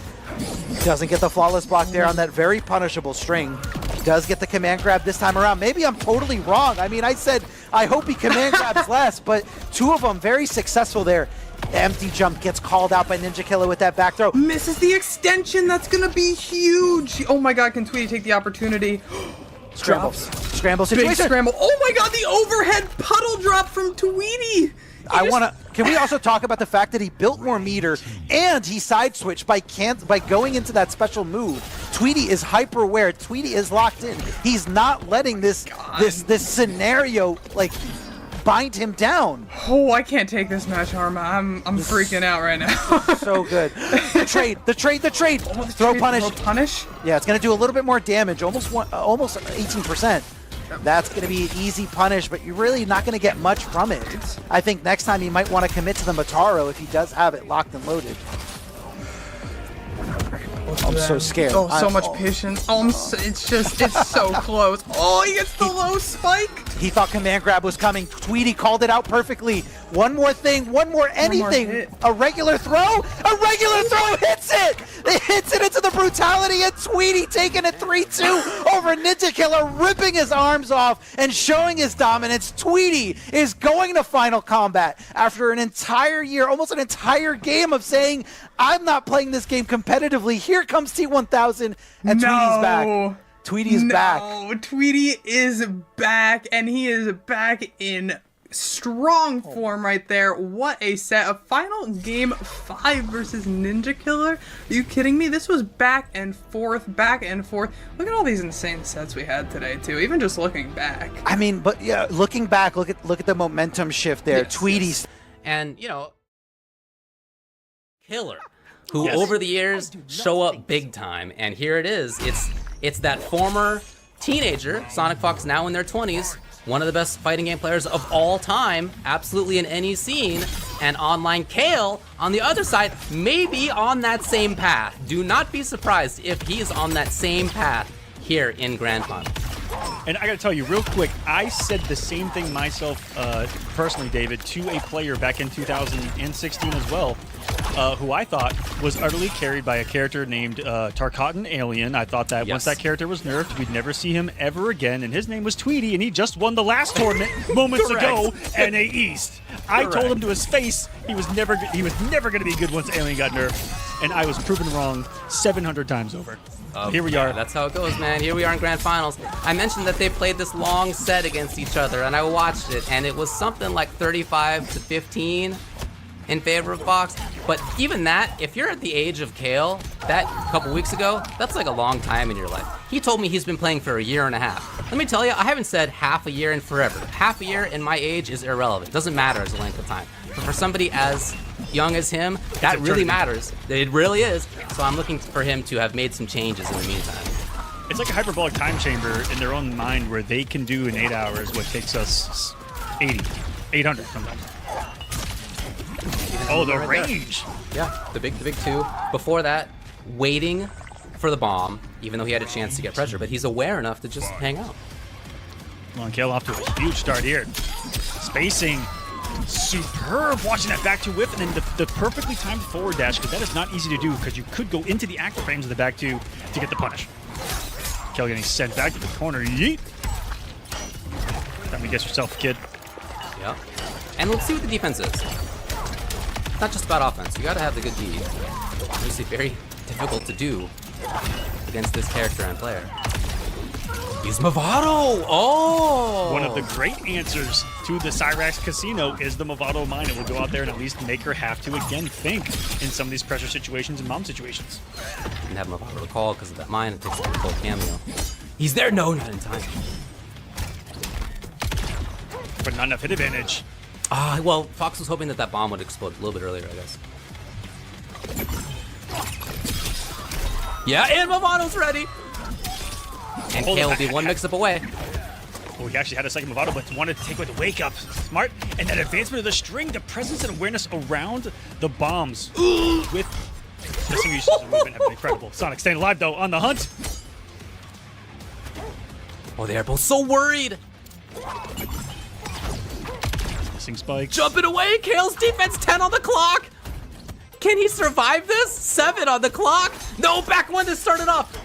Doesn't get the flawless block there on that very punishable string. Does get the command grab this time around. Maybe I'm totally wrong. I mean, I said I hope he command grabs less, but two of them very successful there. The empty jump gets called out by Ninjakilla with that back throw. Misses the extension. That's going to be huge. Oh my god, can Tweedy take the opportunity? Scramble situation. Big scramble. Oh my god, the overhead puddle drop from Tweedy. Can we also talk about the fact that he built more meter and he side switched by going into that special move? Tweedy is hyper aware. Tweedy is locked in. He's not letting this scenario like bind him down. Oh, I can't take this match, Arma. I'm freaking out right now. So good. The trade. Oh, throw punish. Throw punish. Yeah, it's gonna do a little bit more damage. Almost 18%. That's going to be an easy punish, but you're really not going to get much from it. I think next time he might want to commit to the Mataro if he does have it locked and loaded. I'm so scared. Oh, so much patience. Oh, it's so close. Oh, he gets the low spike. He thought command grab was coming. Tweedy called it out perfectly. One more thing, one more anything. A regular throw? A regular throw hits it! It hits it into the brutality, and Tweedy taking it 3-2 over Ninjakilla, ripping his arms off and showing his dominance. Tweedy is going to Final Combat after an entire year, almost an entire game of saying, I'm not playing this game competitively. Here comes T1000, and Tweedy's back. Tweedy's back. No, Tweedy is back, and he is back in strong form right there. What a set. A final game 5 versus Ninjakilla. Are you kidding me? This was back and forth, back and forth. Look at all these insane sets we had today, too. Even just looking back. I mean, but yeah, looking back, look at the momentum shift there. Yes, Tweedy's. Yes. And, you know, killer, who over the years show up big time. And here it is. It's that former teenager, Sonicfox, now in their 20s, one of the best fighting game players of all time, absolutely in any scene, and OnlineCale on the other side, maybe on that same path. Do not be surprised if he's on that same path here in Grand Final. And I gotta tell you real quick, I said the same thing myself personally, David, to a player back in 2016 as well, who I thought was utterly carried by a character named Tarkatan Alien. I thought that once that character was nerfed, we'd never see him ever again, and his name was Tweedy, and he just won the last tournament moments ago, NA East. I told him to his face he was never going to be good once Alien got nerfed, and I was proven wrong 700 times over. Here we are. That's how it goes, man. Here we are in Grand Finals. I mentioned that they played this long set against each other, and I watched it, and it was something like 35-15 in favor of Fox. But even that, if you're at the age of Kale, that couple weeks ago, that's like a long time in your life. He told me he's been playing for a year and a half. Let me tell you, I haven't said half a year in forever. Half a year in my age is irrelevant. Doesn't matter as a length of time. But for somebody as young as him, that really matters. It really is. So I'm looking for him to have made some changes in the meantime. It's like a hyperbolic time chamber in their own mind where they can do in 8 hours what takes us 800 sometimes. Oh, the range! Yeah, the big two. Before that, waiting for the bomb, even though he had a chance to get pressure, but he's aware enough to just hang out. OnlineCale off to a huge start here. Spacing, superb. Watching that back two whip, and then the perfectly timed forward dash, because that is not easy to do, because you could go into the active frames of the back two to get the punish. Kale getting sent back to the corner. Yeet! Time to guess yourself, kid. Yeah. And let's see what the defense is. It's not just about offense. You gotta have the good D. Obviously very difficult to do against this character and player. He's Movado! Oh! One of the great answers to the Cyrax Casino is the Movado mine. It will go out there and at least make her have to, again, think in some of these pressure situations and bomb situations. Didn't have Movado to call because of that mine. It takes a full cameo. He's there? No, not in time. But not enough hit advantage. Well, Fox was hoping that that bomb would explode a little bit earlier, I guess. Yeah, and Movado's ready! And Kale will be one mix-up away. Oh, he actually had a second Movado, but wanted to take away the wake-up. Smart. And that advancement of the string, the presence and awareness around the bombs with the distributions of movement have been incredible. Sonic staying alive, though, on the hunt. Oh, they are both so worried. Spike. Jumping away, Kale's defense 10 on the clock. Can he survive this? 7 on the clock. No, back one to start it off.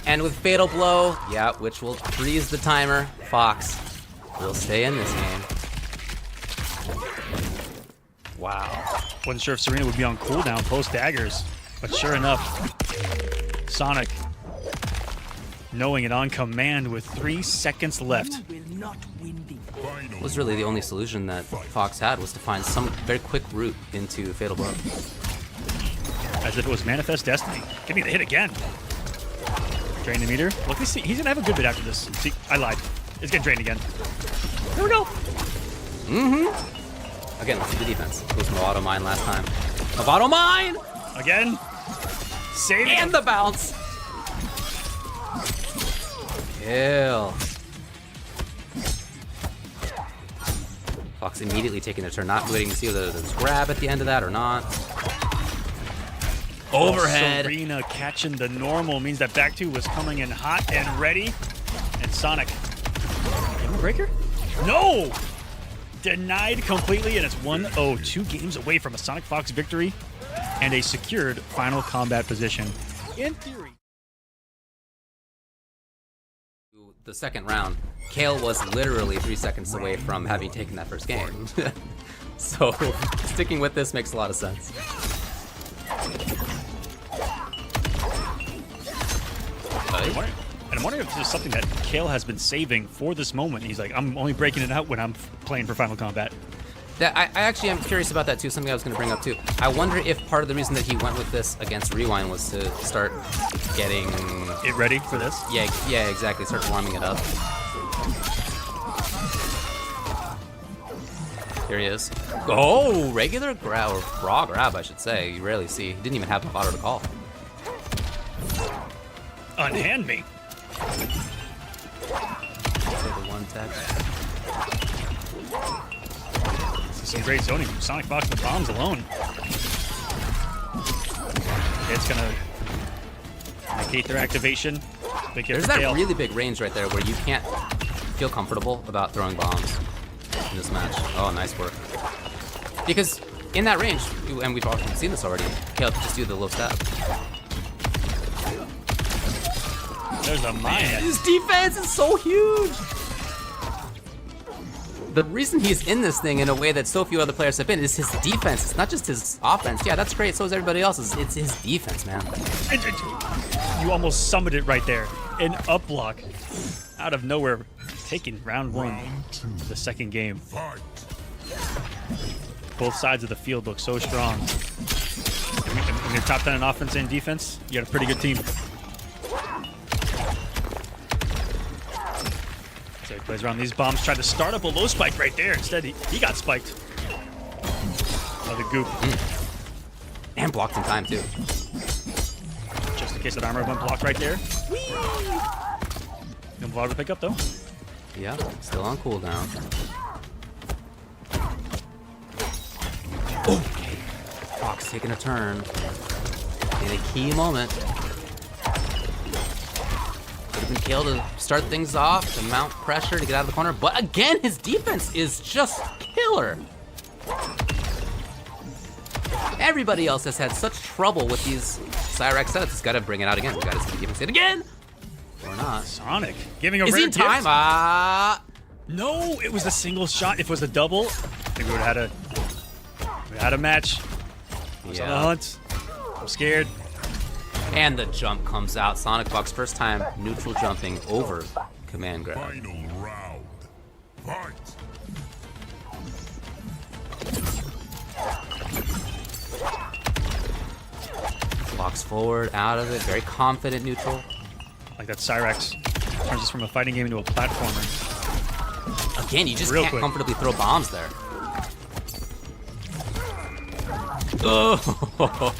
And with Fatal Blow, yeah, which will freeze the timer, Fox will stay in this game. Wow. Wasn't sure if Serena would be on cooldown post daggers, but sure enough, Sonic knowing it on command with 3 seconds left. Was really the only solution that Fox had was to find some very quick route into Fatal Blow. As if it was Manifest Destiny. Give me the hit again. Drain the meter. Look, he's gonna have a good bit after this. See, I lied. It's getting drained again. Here we go. Mm-hmm. Again, let's see the defense. It was Movado mine last time. Movado mine! Again. Save and the bounce. Kill. Fox immediately taking a turn, not waiting to see whether there's grab at the end of that or not. Overhead. Serena catching the normal means that back two was coming in hot and ready. And Sonic. Give him a breaker? No! Denied completely, and it's 1-0. 2 games away from a Sonicfox victory and a secured final combat position. In theory. The second round, Kale was literally 3 seconds away from having taken that first game. So sticking with this makes a lot of sense. And I'm wondering if this is something that Kale has been saving for this moment. He's like, I'm only breaking it out when I'm playing for Final Combat. I actually am curious about that too, something I was going to bring up too. I wonder if part of the reason that he went with this against Rewind was to start getting... it ready for this? Yeah, exactly. Start warming it up. Here he is. Oh, regular grab, or raw grab, I should say. You rarely see. He didn't even have Movado to call. Unhand me. Say the one tech. Some great zoning from Sonicfox with bombs alone. It's gonna negate their activation. There's that really big range right there where you can't feel comfortable about throwing bombs in this match. Oh, nice work. Because in that range, and we've often seen this already, Kale could just do the low step. There's a mine. His defense is so huge. The reason he's in this thing in a way that so few other players have been is his defense. It's not just his offense. Yeah, that's great. So is everybody else's. It's his defense, man. You almost summoned it right there. An up block out of nowhere, taking round one of the second game. Both sides of the field look so strong. When you're top 10 in offense and defense, you got a pretty good team. So he plays around these bombs, tried to start up a low spike right there. Instead, he got spiked. Another goop. And blocked in time, too. Just in case that armor went blocked right there. Gonna blow to pick up, though. Yeah, still on cooldown. Okay. Fox taking a turn in a key moment. Could have been Kale to start things off, to mount pressure, to get out of the corner. But again, his defense is just killer. Everybody else has had such trouble with these Cyrax setups. He's got to bring it out again. He's got to see if he can again. Or not. Sonic giving a Is rare he in time? gift. No, it was a single shot. If it was a double, I think we would have had a match. I was on the hunt. I'm scared. And the jump comes out. Sonicfox first time neutral jumping over command grab. Final round. Fight. Walks forward, out of it, very confident neutral. Like that Cyrax turns us from a fighting game into a platformer. Again, you just Real can't quick. comfortably throw bombs there. Oh.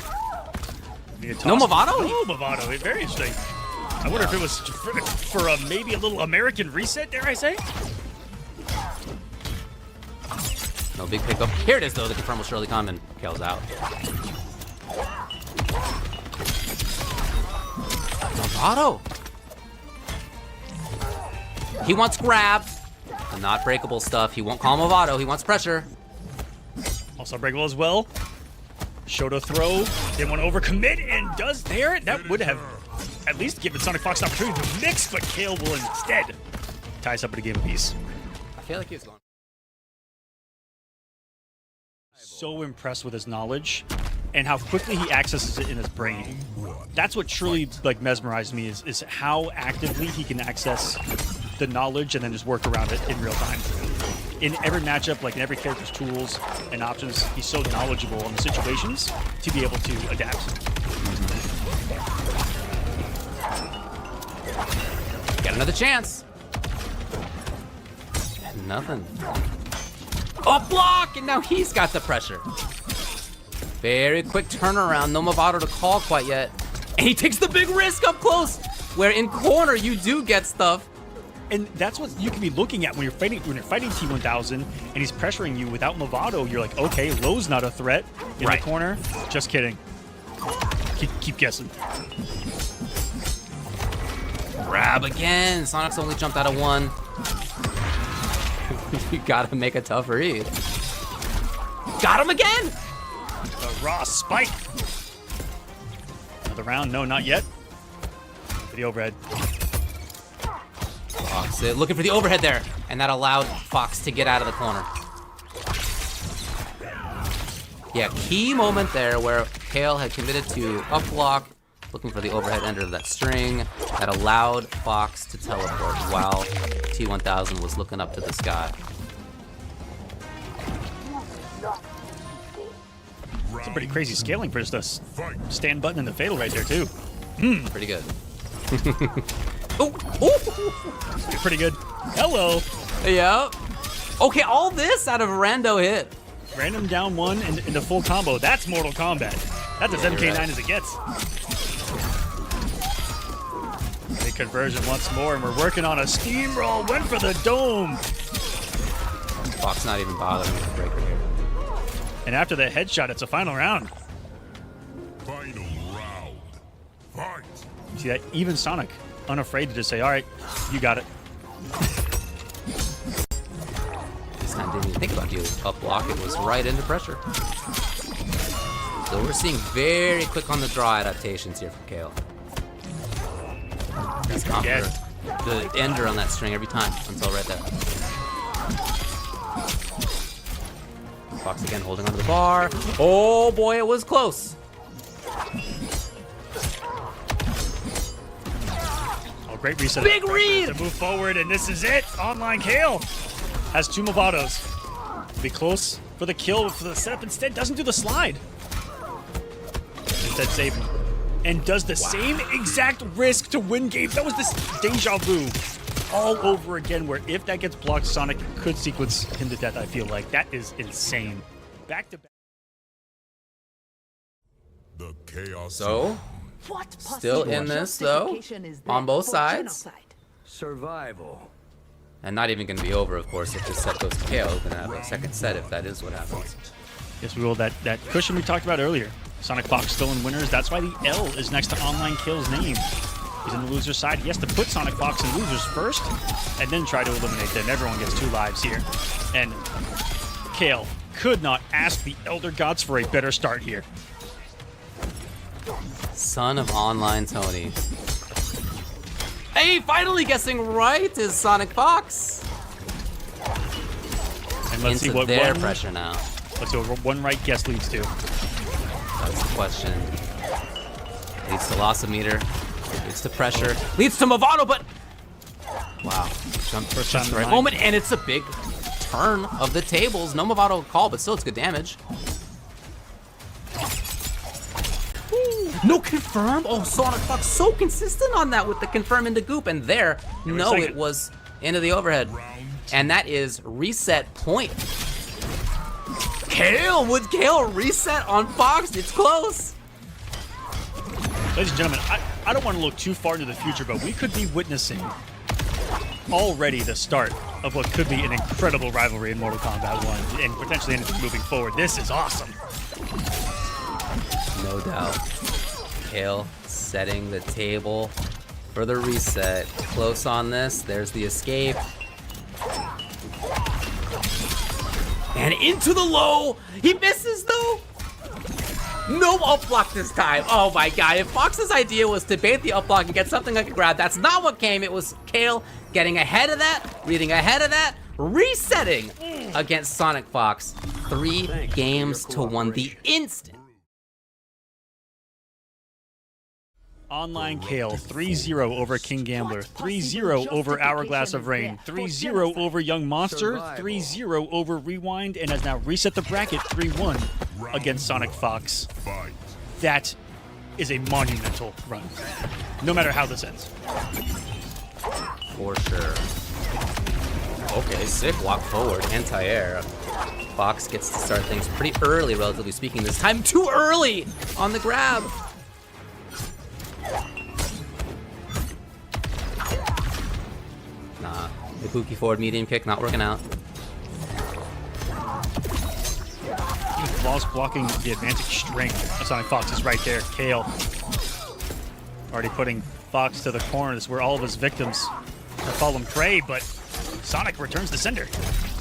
No Movado? No Movado. Very interesting. I wonder if it was for a maybe a little American reset, dare I say? No big pickup. Here it is, though. The confirm will surely come, and Kale's out. Movado. He wants grab. The not breakable stuff. He won't call Movado. He wants pressure. Also breakable as well. Shoto throw. Didn't want to overcommit and does there. That would have at least given Sonicfox an opportunity to mix, but Kale will instead tie us up in a game apiece. I feel like he was going. So impressed with his knowledge and how quickly he accesses it in his brain. That's what truly like mesmerized me is how actively he can access the knowledge and then just work around it in real time. In every matchup, like in every character's tools and options, he's so knowledgeable on the situations to be able to adapt. Got another chance. And nothing. Up block, and now he's got the pressure. Very quick turnaround. No Movado to call quite yet. And he takes the big risk up close, where in corner you do get stuff. And that's what you can be looking at when you're fighting T1000 and he's pressuring you without Movado. You're like, okay, low's not a threat in the corner. Just kidding. Keep guessing. Grab again. Sonic's only jumped out of one. You gotta make a tough read. Got him again! A raw spike. Another round? No, not yet. For the overhead. Fox looking for the overhead there, and that allowed Fox to get out of the corner. Yeah, key moment there where Kale had committed to up block, looking for the overhead end of that string. That allowed Fox to teleport while T1000 was looking up to the sky. It's a pretty crazy scaling for just a stand button and the fatal right there, too. Pretty good. You're pretty good. Hello. Yeah. Okay, all this out of a rando hit. Random down one and into full combo. That's Mortal Kombat. That's as MK9 as it gets. Big conversion once more, and we're working on a steamroll. Went for the dome. Fox not even bothering with the breaker here. And after the headshot, it's a final round. Final round. Fight. You see that? Even Sonic, unafraid to just say, all right, you got it. time didn't even think about the up block. It was right into pressure. So we're seeing very quick on the draw adaptations here from Qual. He's gone for the ender on that string every time until right there. Fox again holding onto the bar. Oh boy, it was close. Oh, great reset. Big read! To move forward, and this is it. OnlineCale has 2 Movados. Be close for the kill for the setup. Instead, doesn't do the slide. Instead, saving. And does the same exact risk to win game. That was this deja vu all over again, where if that gets blocked, Sonic could sequence him to death, I feel like. That is insane. Back to back. The chaos. So, still in this though, on both sides. Survival. And not even going to be over, of course, if this set goes to KO. We're going to have a second set if that is what happens. Yes, we will. That cushion we talked about earlier. Sonicfox still in winners. That's why the L is next to OnlineCale's name. He's on the loser side. He has to put Sonicfox in losers first, and then try to eliminate them. Everyone gets 2 lives here. And Qual could not ask the Elder Gods for a better start here. Son of Online Tony. Hey, finally guessing right is Sonicfox. And let's see what their pressure now. Let's see what one right guess leads to. That's the question. Leads to loss of meter. Leads to pressure. Leads to Movado, but wow. Jump for just the right moment, and it's a big turn of the tables. No Movado call, but still it's good damage. No confirm? Oh, Sonicfox so consistent on that with the confirm into goop, and there, no, it was into the overhead. And that is reset point. Would Qual reset on Fox? It's close. Ladies and gentlemen, I don't want to look too far into the future, but we could be witnessing already the start of what could be an incredible rivalry in Mortal Kombat 1 and potentially anything moving forward. This is awesome. No doubt. Qual setting the table for the reset. Close on this. There's the escape. And into the low. He misses though. No up block this time. Oh my god. If Fox's idea was to bait the up block and get something like a grab, that's not what came. It was Qual getting ahead of that, reading ahead of that, resetting against Sonicfox. 3 games to 1 the instant. OnlineCale 3-0 over King Gambler, 3-0 over Hourglass of Rain, 3-0 over Young Monster, 3-0 over Rewind, and has now reset the bracket 3-1 against Sonicfox. That is a monumental run, no matter how this ends. For sure. Okay, sick walk forward, anti-air. Fox gets to start things pretty early, relatively speaking. This time too early on the grab. Nah, the Buki forward medium kick not working out. Qual's blocking the advantage string. Sonicfox is right there. Qual already putting Fox to the corner. This is where all of his victims fall him prey, but Sonic returns the sender.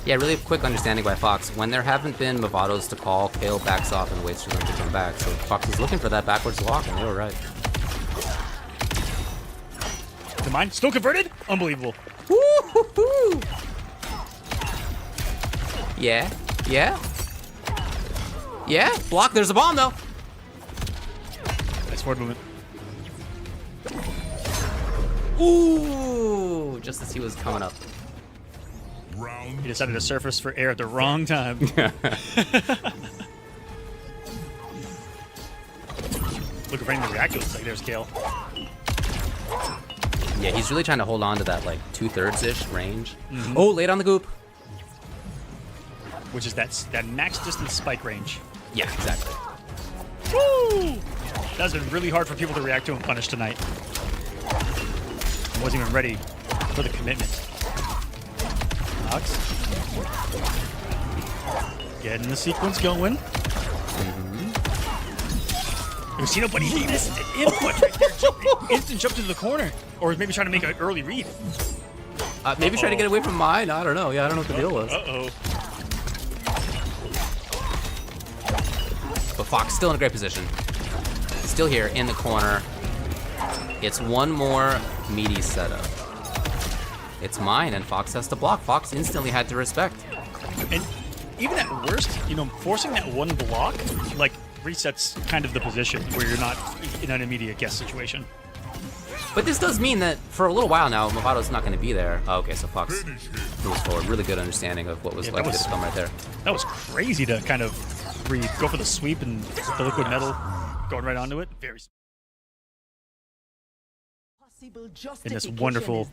Yeah, really quick understanding by Fox. When there haven't been Movados to call, Qual backs off and waits for them to come back. So Fox is looking for that backwards walk, and they were right. The mine still converted? Unbelievable. Woo-hoo-hoo. Yeah, yeah. Yeah, block, there's a bomb though. Nice forward movement. Ooh, just as he was coming up. He decided to surface for air at the wrong time. Looking for anything to react. Looks like there's Qual. Yeah, he's really trying to hold on to that like 2/3-ish range. Oh, late on the goop. Which is that max distance spike range. Yeah, exactly. Woo! That's been really hard for people to react to and punish tonight. I wasn't even ready for the commitment. Fox. Getting the sequence going. You see nobody, he missed the input right there. Instant jump to the corner. Or maybe trying to make an early read. Maybe trying to get away from mine. I don't know. Yeah, I don't know what the deal was. Uh-oh. But Fox still in a great position. Still here in the corner. It's one more meaty setup. It's mine, and Fox has to block. Fox instantly had to respect. And even at worst, you know, forcing that one block, like, resets kind of the position where you're not in an immediate guess situation. But this does mean that for a little while now, Movado's not going to be there. Oh, okay, so Fox moves forward. Really good understanding of what was likely to come right there. That was crazy to kind of go for the sweep and the liquid metal going right onto it. Very. In this wonderful,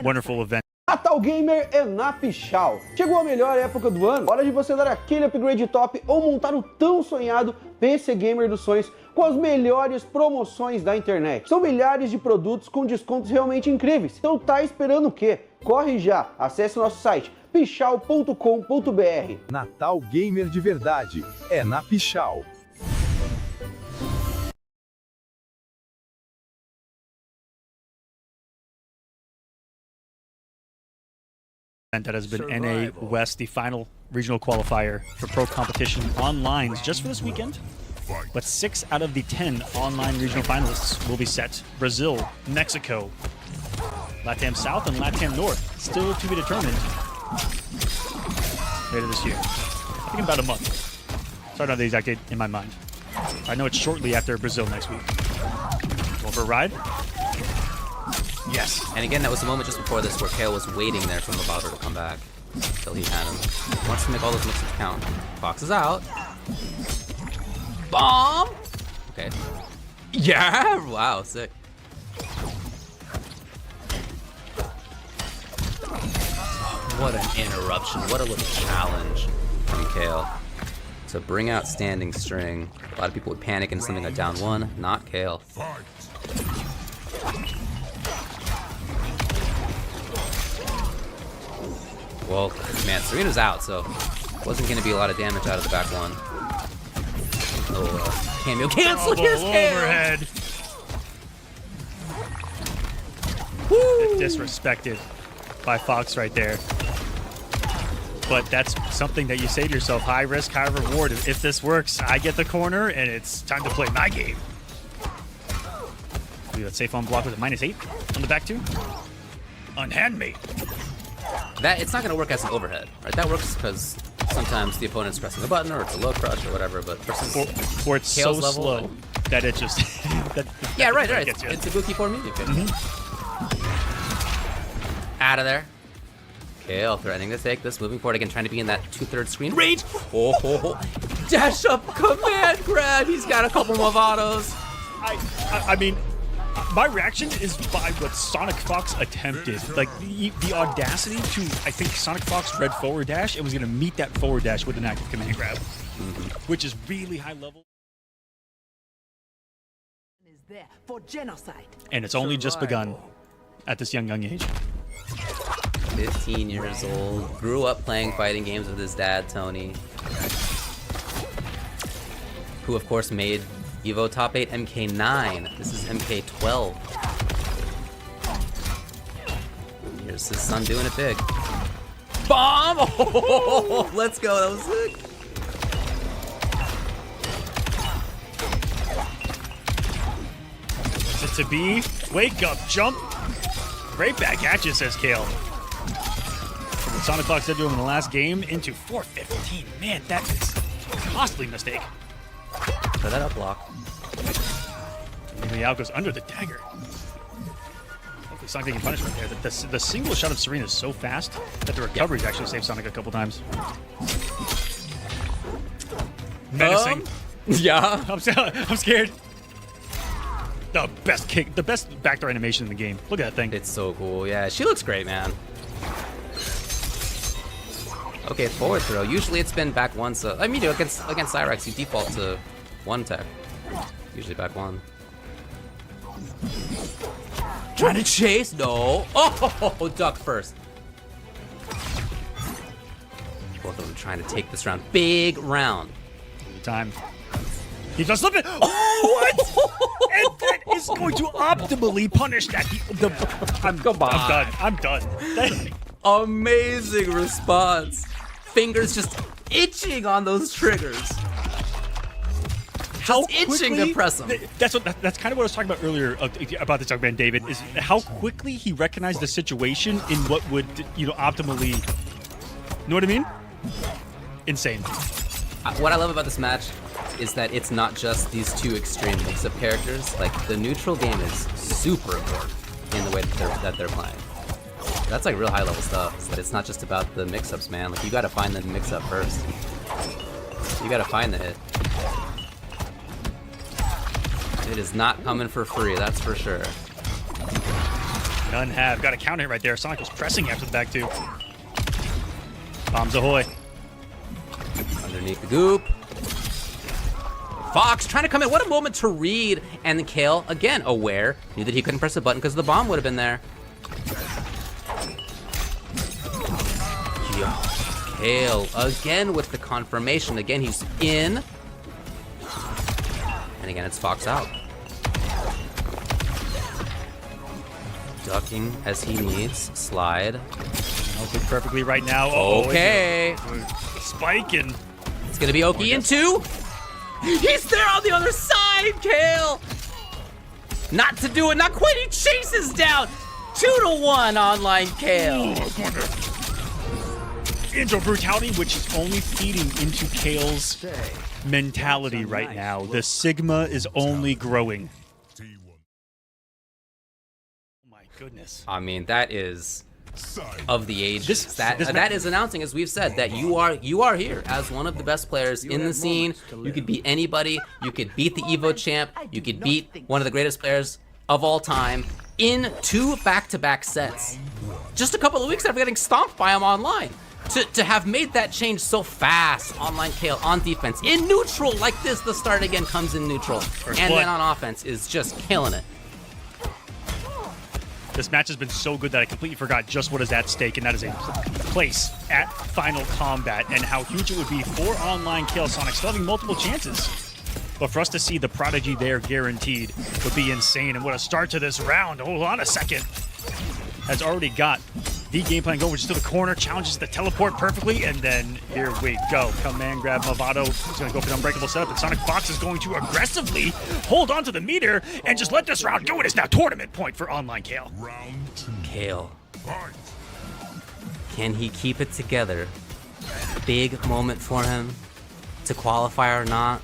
wonderful event. Natal Gamer é na Pichau. Chegou a melhor época do ano, hora de você dar aquele upgrade top ou montar o tão sonhado PC Gamer dos sonhos com as melhores promoções da internet. São milhares de produtos com descontos realmente incríveis. Então tá esperando o quê? Corre já, acesse nosso site pichau.com.br. Natal Gamer de verdade é na Pichau. That has been NA West, the final regional qualifier for pro competition online just for this weekend. But 6 out of the 10 online regional finalists will be set. Brazil, Mexico, LATAM South, and LATAM North. Still to be determined later this year. I think in about a month. Sorry, I don't have the exact date in my mind. I know it's shortly after Brazil next week. Going for a ride? Yes. And again, that was the moment just before this where Qual was waiting there for Movado to come back until he had him. Wants to make all those mixes count. Fox is out. Bomb! Okay. Yeah! Wow, sick. What an interruption. What a little challenge from Qual to bring out standing string. A lot of people would panic and something got down one. Not Qual. Well, man, Serena's out, so wasn't going to be a lot of damage out of the back one. Little cameo cancel. Here's overhead. Woo! Disrespected by Fox right there. But that's something that you say to yourself, high risk, high reward. If this works, I get the corner, and it's time to play my game. Do that safe on block with a -8 on the back two. Unhand me. That it's not going to work as an overhead, right? That works because sometimes the opponent's pressing a button or it's a low crush or whatever, but versus or it's so slow that it just yeah, right. It's a Buki 4 music. Out of there. Qual threatening to take this, moving forward again, trying to be in that 2/3 screen range. Oh, dash up command grab. He's got a couple Movados. I mean, my reaction is by what Sonicfox attempted. Like, the audacity to, I think Sonicfox read forward dash and was going to meet that forward dash with an active command grab, which is really high level. Is there for genocide. And it's only just begun at this young age. 15 years old, grew up playing fighting games with his dad, Tony, who of course made Evo Top 8 MK9. This is MK12. Here's his son doing it big. Bomb! Oh, let's go, that was sick. Is it to be? Wake up, jump. Right back at you, says Qual. From what Sonicfox did to him in the last game into 415. Man, that is a costly mistake. Try that up block. Maybe out goes under the dagger. Hopefully Sonic taking punishment there. The single shot of Serena is so fast that the recoveries actually saved Sonic a couple times. Menacing. Yeah. I'm scared. The best kick, the best backdoor animation in the game. Look at that thing. It's so cool. Yeah, she looks great, man. Okay, forward throw. Usually it's been back one, so I mean, against Cyrex, you default to one tech. Usually back one. Trying to chase? No. Oh, duck first. Both of them trying to take this round. Big round. Time. He's not slipping. Oh, what? And that is going to optimally punish that. Come on. I'm done. Amazing response. Fingers just itching on those triggers. how itching to press him. That's kind of what I was talking about earlier about this young man, David, is how quickly he recognized the situation in what would, optimally, you know what I mean? Insane. What I love about this match is that it's not just these two extreme mix of characters. Like, the neutral game is super important in the way that they're playing. That's like real high level stuff, but it's not just about the mix-ups, man. Like, you gotta find the mix-up first. You gotta find the hit. It is not coming for free, that's for sure. None have. Got a counter hit right there. Sonic was pressing after the back two. Bombs ahoy. Underneath the goop. Fox trying to come in. What a moment to read. And then Kale, again, aware. Knew that he couldn't press a button because the bomb would have been there. Yo, Kale again with the confirmation. Again, he's in. And again, it's Fox out. Ducking as he needs. Slide. Open perfectly right now. Okay. Spiking. It's gonna be Oki in two. He's there on the other side, Kale. Not to do it, not quite. He chases down. 2-1 OnlineCale. Intro brutality, which is only feeding into Kale's mentality right now. The Sigma is only growing. Oh my goodness. I mean, that is of the ages. That is announcing, as we've said, that you are here as one of the best players in the scene. You could beat anybody. You could beat the Evo champ. You could beat one of the greatest players of all time in 2 back-to-back sets. Just a couple of weeks after getting stomped by him online. To have made that change so fast, OnlineCale on defense, in neutral like this, the start again comes in neutral. And then on offense is just killing it. This match has been so good that I completely forgot just what is at stake, and that is a place at Final Combat and how huge it would be for OnlineCale. Sonic still having multiple chances. But for us to see the prodigy there guaranteed would be insane. And what a start to this round. Hold on a second. Has already got the game plan going, which is to the corner, challenges the teleport perfectly, and then here we go. Command grab Movado. He's going to go for an unbreakable setup, and Sonicfox is going to aggressively hold on to the meter and just let this round go. It is now tournament point for OnlineCale. Kale. Can he keep it together? Big moment for him to qualify or not.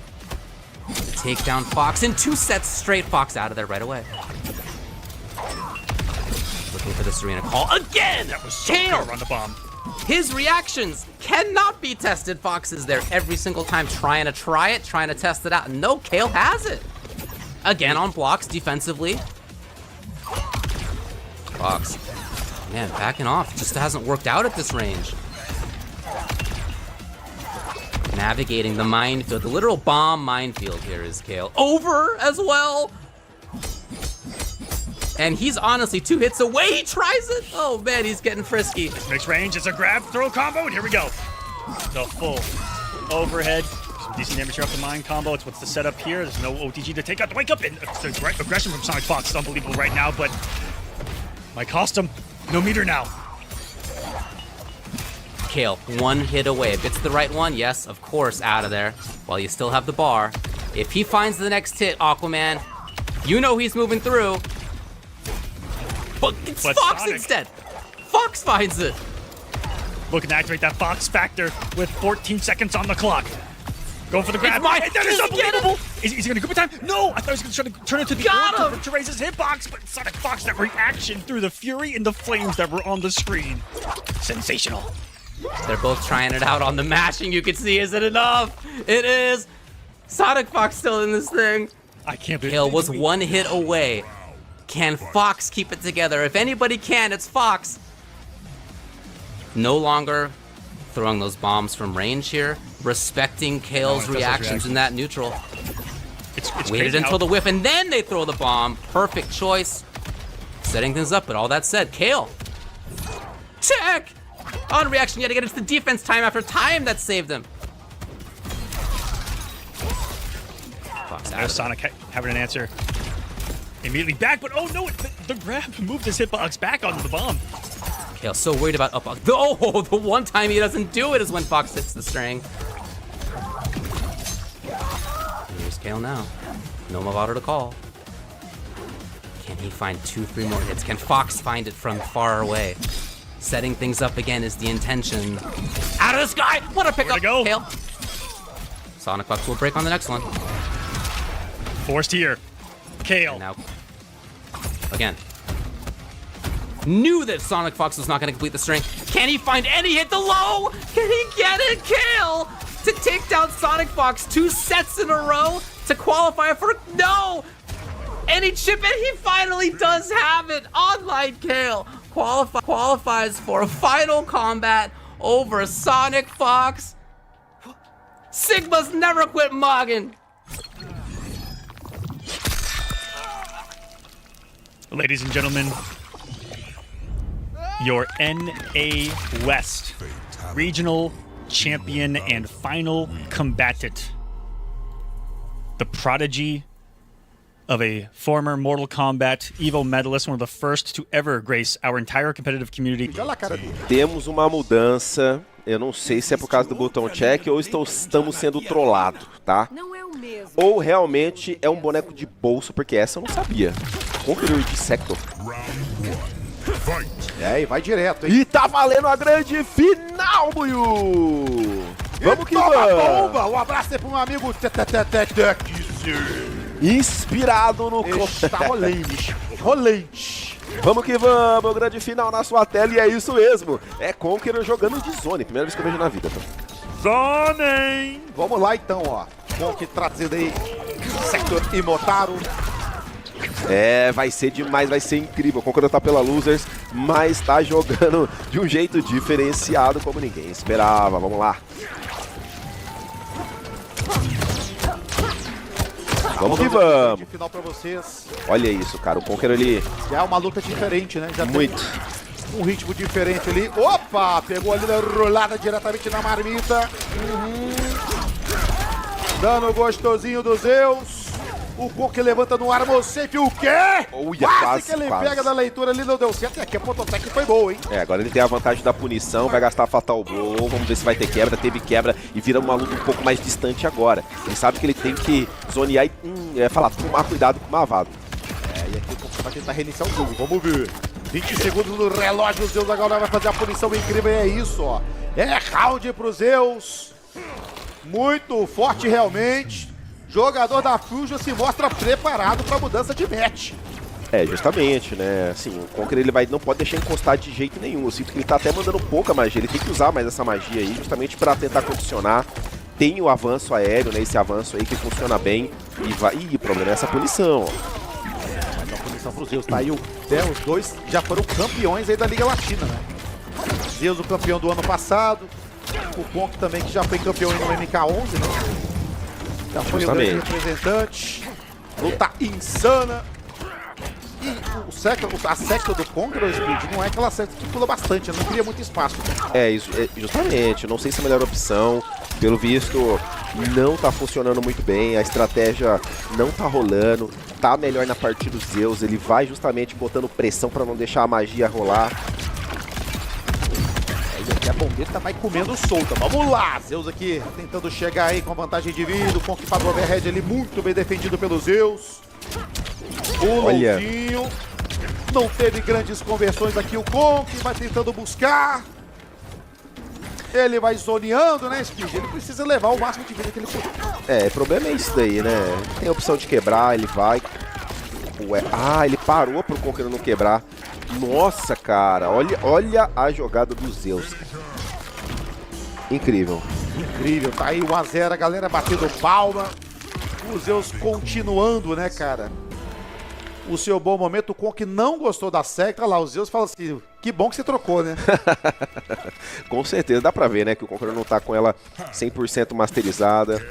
To take down Fox in 2 sets straight. Fox out of there right away. Looking for this arena call again. That was so clear on the bomb. His reactions cannot be tested. Fox is there every single time trying to try it, trying to test it out. No, Kale has it. Again on blocks defensively. Fox, man, backing off. Just hasn't worked out at this range. Navigating the minefield, the literal bomb minefield here is Kale. Over as well. And he's honestly 2 hits away. He tries it. Oh man, he's getting frisky. Mixed range, it's a grab, throw combo, and here we go. The full overhead. Some decent damage here off the mine combo. It's what's the setup here. There's no OTG to take out the wake up. And the aggression from Sonicfox is unbelievable right now, but might cost him. No meter now. Kale, 1 hit away. If it's the right one, yes, of course, out of there. While you still have the bar. If he finds the next hit, Aquaman, you know he's moving through. But it's Fox Sonic instead. Fox finds it. Looking to activate that Fox factor with 14 seconds on the clock. Going for the grab. That is unbelievable. Is he going to go for time? No, I thought he was going to turn into the orb to raise his hitbox, but Sonicfox, that reaction through the fury and the flames that were on the screen. Sensational. They're both trying it out on the mashing. You can see, is it enough? It is. Sonicfox still in this thing. I can't believe Kale was 1 hit away. Can Fox keep it together? If anybody can, it's Fox. No longer throwing those bombs from range here. Respecting Kale's reactions in that neutral. It's waited until the whiff, and then they throw the bomb. Perfect choice. Setting things up, but all that said, Kale. Check! On reaction yet again, it's the defense time after time that saved him. There's Sonic having an answer. Immediately back, but oh no, the grab moved his hitbox back onto the bomb. Kale so worried about up. Oh, the one time he doesn't do it is when Fox hits the string. Here's Kale now. No melhor to call. Can he find 2-3 more hits? Can Fox find it from far away? Setting things up again is the intention. Out of the sky! What a pickup! Go. Kale. Sonicfox will break on the next one. Forced here. Kale. Now, again. Knew that Sonicfox was not going to complete the string. Can he find any hit? The low? Can he get it? Kale to take down Sonicfox 2 sets in a row to qualify for... No! Any chip, and he finally does have it. OnlineCale qualifies for a final combat over Sonicfox. Sigma's never quit mogging. Ladies and gentlemen, your NA West regional champion and final combatant, the prodigy of a former Mortal Kombat Evo medalist, one of the first to ever grace our entire competitive community. Temos uma mudança, eu não sei se é por causa do botão check ou estamos sendo trollados, tá? Ou realmente é um boneco de bolso, porque essa eu não sabia. Konqueror de Sector. E vai direto, hein? E tá valendo a grande final, Buiu! Vamos que vamos! Bomba! Um abraço aí pro meu amigo Inspirado no... Está rolante. Rolante. Vamos que vamos, grande final na sua tela, e é isso mesmo. É Konqueror jogando de Zone, primeira vez que eu vejo na vida. Tá? Zone! Vamos lá então, ó. Konk trazendo aí Sector e Motaro. É, vai ser demais, vai ser incrível. O Konqueror tá pela Losers, mas tá jogando de um jeito diferenciado como ninguém esperava. Vamos lá. Vamos que vamos. Final pra vocês. Olha isso, cara. O Konqueror ali... Já é uma luta diferente, né? Já muito. Tem um ritmo diferente ali. Opa! Pegou ali na rolada diretamente na marmita. Dano gostosinho do Zeus. O Konk levanta no ar, safe, o quê? Quase que ele pega da leitura ali, não deu certo. E aqui a Pototec foi boa, hein? É, agora ele tem a vantagem da punição, vai gastar Fatal Blow, vamos ver se vai ter quebra. Teve quebra e vira uma luta um pouco mais distante agora. Ele sabe que ele tem que zonear e tomar cuidado com o Mavado. E aqui o Konk vai tentar reiniciar o jogo, vamos ver. 20 segundos no relógio, o Zeus agora vai fazer a punição incrível, e é isso, ó. É round pro Zeus. Muito forte realmente. Jogador da Fusion se mostra preparado para mudança de match. É, justamente, né? Assim, o Konqueror ele não pode deixar encostar de jeito nenhum. Eu sinto que ele tá até mandando pouca magia. Ele tem que usar mais essa magia aí, justamente para tentar condicionar. Tem o avanço aéreo, né? Esse avanço aí que funciona bem. E vai... Ih, o problema é essa punição, ó. Mas a punição pro Zeus tá aí. Os dois já foram campeões aí da Liga Latina, né? Zeus, o campeão do ano passado. O Konk também, que já foi campeão no MK1, né? Já foi o grande representante. Luta insana. E a secta do Konqueror, Speed, não é aquela secta que pula bastante, não cria muito espaço. É, isso, justamente. Não sei se é a melhor opção. Pelo visto, não tá funcionando muito bem. A estratégia não tá rolando. Tá melhor na parte do Zeus. Ele vai justamente botando pressão para não deixar a magia rolar. E a bombeta vai comendo solta. Vamos lá, Zeus aqui tentando chegar aí com vantagem de vida. O Konk pagou overhead ali, muito bem defendido pelo Zeus. O Louquinho. Não teve grandes conversões aqui o Konk, vai tentando buscar. Ele vai zoneando, né, Speed? Ele precisa levar o máximo de vida que ele puder. É, o problema é isso daí, né? Tem a opção de quebrar, ele vai. Ué. Ah, ele parou pro Konqueror não quebrar. Nossa, cara, olha a jogada do Zeus. Incrível. Incrível, tá aí 1 a 0, a galera batendo palma. O Zeus continuando, né, cara? O seu bom momento, o Konk não gostou da secta. Lá, o Zeus fala assim, que bom que você trocou, né? Com certeza, dá pra ver, né, que o Konqueror não tá com ela 100% masterizada.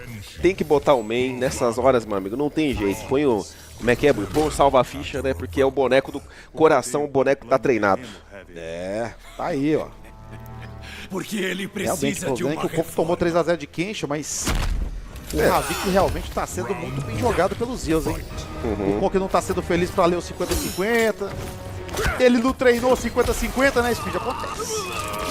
Tem que botar o main nessas horas, meu amigo, não tem jeito. Põe o... Como é que é, Põe o salva-ficha, né? Porque é o boneco do coração, o boneco tá treinado. É, tá aí, ó. Porque ele precisa realmente, de uma que o Konk tomou 3 a 0 de Kensho, mas o Ravik realmente tá sendo muito bem jogado pelos Zeus, hein? O Konk não tá sendo feliz pra ler o 50-50. Ele não treinou 50-50, né, Speed?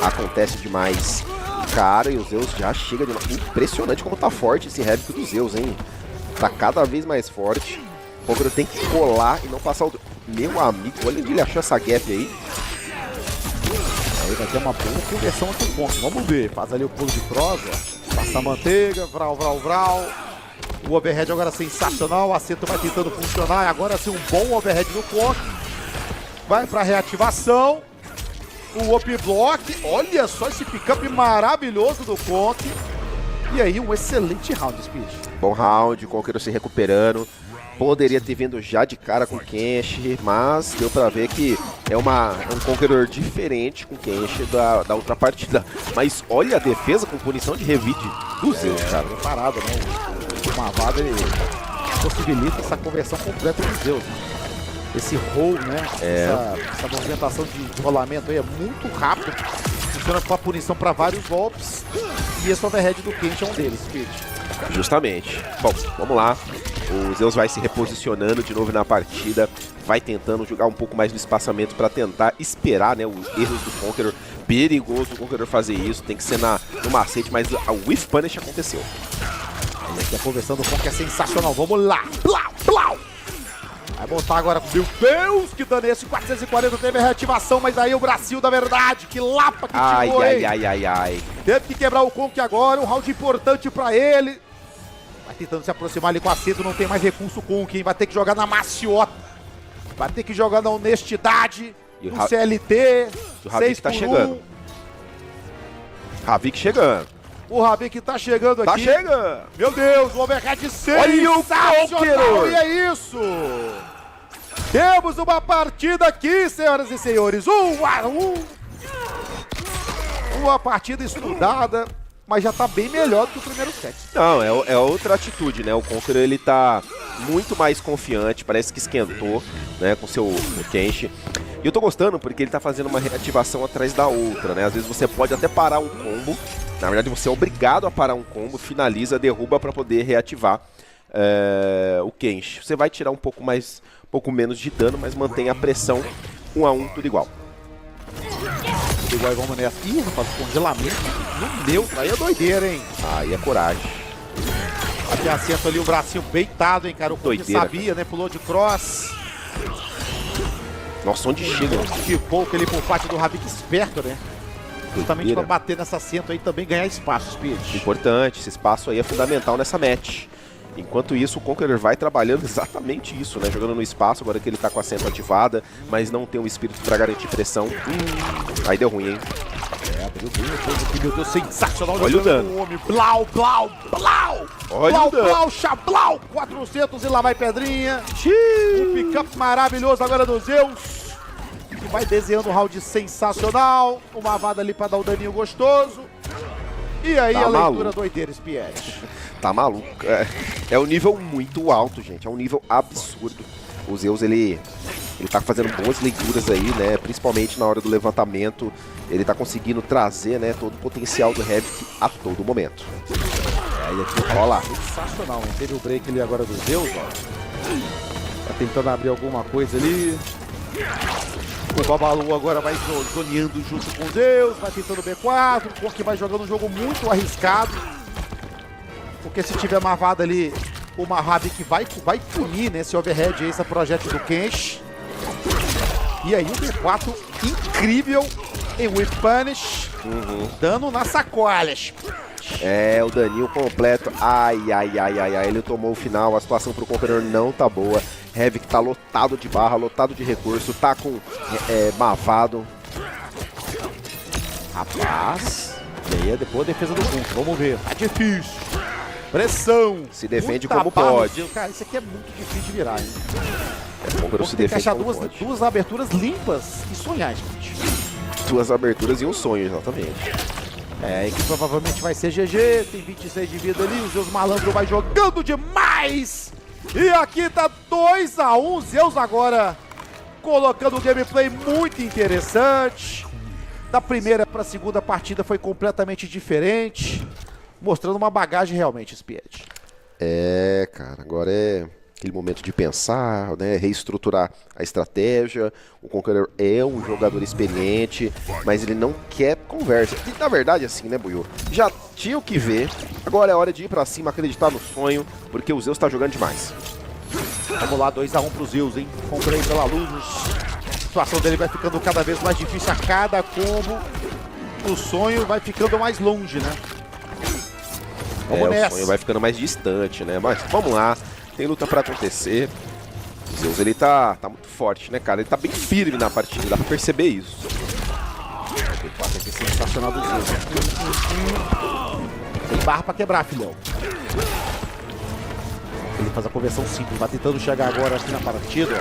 Acontece demais. Cara, e o Zeus já chega de... Impressionante como tá forte esse Ravik do Zeus, hein? tá cada vez mais forte. O Konqueror tem que colar e não passar o... Meu amigo, olha onde ele achou essa gap aí. Aí vai ter uma boa conversão aqui no ponto. Vamos ver. Faz ali o pulo de cross, ó. Passa a manteiga, vral, vral, vral. O overhead agora sensacional. O acerto vai tentando funcionar. Agora sim, um bom overhead no Konk. Vai pra reativação. O up block. Olha só esse pick-up maravilhoso do Konk. E aí, um excelente round, Speed. Bom round, o Konqueror se recuperando. Poderia ter vindo já de cara com o Kenshi, mas deu pra ver que é um Konqueror diferente com o Kenshi da outra partida. Mas olha a defesa com punição de revide do Zeus, cara. Parado, né? O Mavado, ele possibilita essa conversão completa do Zeus. Esse roll, né? Essa movimentação de rolamento aí é muito rápido. Funciona com a punição para vários golpes. E esse overhead do Kenshi é um deles, Speed. Justamente. Bom, vamos lá. O Zeus vai se reposicionando de novo na partida. Vai tentando jogar um pouco mais no espaçamento para tentar esperar, né, os erros do Konqueror. Perigoso o Konqueror fazer isso. Tem que ser no macete, mas a Whiff Punish aconteceu. E aqui a conversão do Konk é sensacional. Vamos lá. Blau, blau. Vai botar agora. Meu Deus, que dano é esse? 440 teve a reativação, mas aí o Brasil da verdade. Que lapa que tirou, hein? Ai. Teve que quebrar o Konk agora. Um round importante pra ele. Vai tentando se aproximar ali com o acerto. Não tem mais recurso Konk, hein? Vai ter que jogar na maciota. Vai ter que jogar na honestidade. No CLT. O Ravik tá chegando. Ravik chegando. O Ravik tá chegando aqui. Tá chegando. Meu Deus, o overhead sensacional. E é isso. Temos uma partida aqui, senhoras e senhores. 1-1. Uma partida estudada, mas já tá bem melhor do que o primeiro set. Não, é outra atitude, né? O Konqueror, ele tá muito mais confiante, parece que esquentou, né, com seu Kenshi. E eu tô gostando porque ele tá fazendo uma reativação atrás da outra, né? Às vezes você pode até parar um combo. Na verdade, você é obrigado a parar um combo, finaliza, derruba para poder reativar o Kenshi. Você vai tirar um pouco menos de dano, mas mantém a pressão 1-1, tudo igual. Tudo igual, vamos nessa. Ih, rapaz, congelamento. Meu Deus, aí é doideira, hein? Aí é coragem. Aqui acerta ali o bracinho beitado, hein, cara? O Konk sabia, né? Pulou de cross. Nossa, onde chega? Que pouco ele por parte do Ravik esperto, né? Justamente para bater nessa assento aí também ganhar espaço, Speed. Importante, esse espaço aí é fundamental nessa match. Enquanto isso, o Konqueror vai trabalhando exatamente isso, né? Jogando no espaço, agora que ele tá com a assento ativada, mas não tem o espírito para garantir pressão. Aí deu ruim, hein? Meu Deus, sensacional. Olha o dano. Blau, blau, blau. Olha blau, o dano. Blau, chablau. 400 e lá vai pedrinha. Um pick-up maravilhoso agora do Zeus. Que vai desenhando um round sensacional. Uma vada ali pra dar um daninho gostoso. E aí tá a leitura maluco. doideira, Spiet. Tá maluco. É um nível muito alto, gente. É um nível absurdo. O Zeus, ele tá fazendo boas leituras aí, né? Principalmente na hora do levantamento. Ele tá conseguindo trazer, né, todo o potencial do Ravik a todo momento. Aí aqui rola. Sensacional, hein? Teve o break ali agora do Zeus, ó. Tá tentando abrir alguma coisa ali. O Babalu agora vai zoneando junto com o Zeus, vai tentando B4, o Konk vai jogando um jogo muito arriscado. Porque se tiver marvada ali, o Ravik vai punir, né, esse overhead aí, esse projeto do Kenshi. E aí um B4 incrível em Whiff Punish, dano nas sacolas. É, o daninho completo. Ai, ele tomou o final, a situação pro Konqueror não tá boa. Ravik tá lotado de barra, lotado de recurso, tá com mavado. Rapaz, e aí é depois a defesa do Konk, vamos ver. Tá difícil. Pressão. Se defende muita como pode. Cara, isso aqui é muito difícil de virar, hein? O Konqueror se tem que defende achar como pode. duas aberturas limpas e sonhar, gente. Duas aberturas e um sonho, exatamente. É, que provavelmente vai ser GG, tem 26 de vida ali, o Zeus Malandro vai jogando demais! E aqui tá 2-1, Zeus agora colocando um gameplay muito interessante. Da primeira pra segunda partida foi completamente diferente, mostrando uma bagagem realmente, Spiet. É, cara, agora aquele momento de pensar, né, reestruturar a estratégia. O Konqueror é um jogador experiente, mas ele não quer conversa. E, na verdade, assim, né, Buiu? Já tinha o que ver, agora é hora de ir pra cima, acreditar no sonho, porque o Zeus tá jogando demais. Vamos lá, 2 a 1 pro Zeus, hein? Konqueror pela luz. A situação dele vai ficando cada vez mais difícil a cada combo. O sonho vai ficando mais longe, né? Vamos nessa. O sonho vai ficando mais distante, né? Mas vamos lá, tem luta pra acontecer. O Zeus, ele tá muito forte, né, cara? Ele tá bem firme na partida, dá pra perceber isso. Que sensacional do Zeus. Tem barra pra quebrar, filhão. Ele faz a conversão simples, vai tentando chegar agora aqui na partida.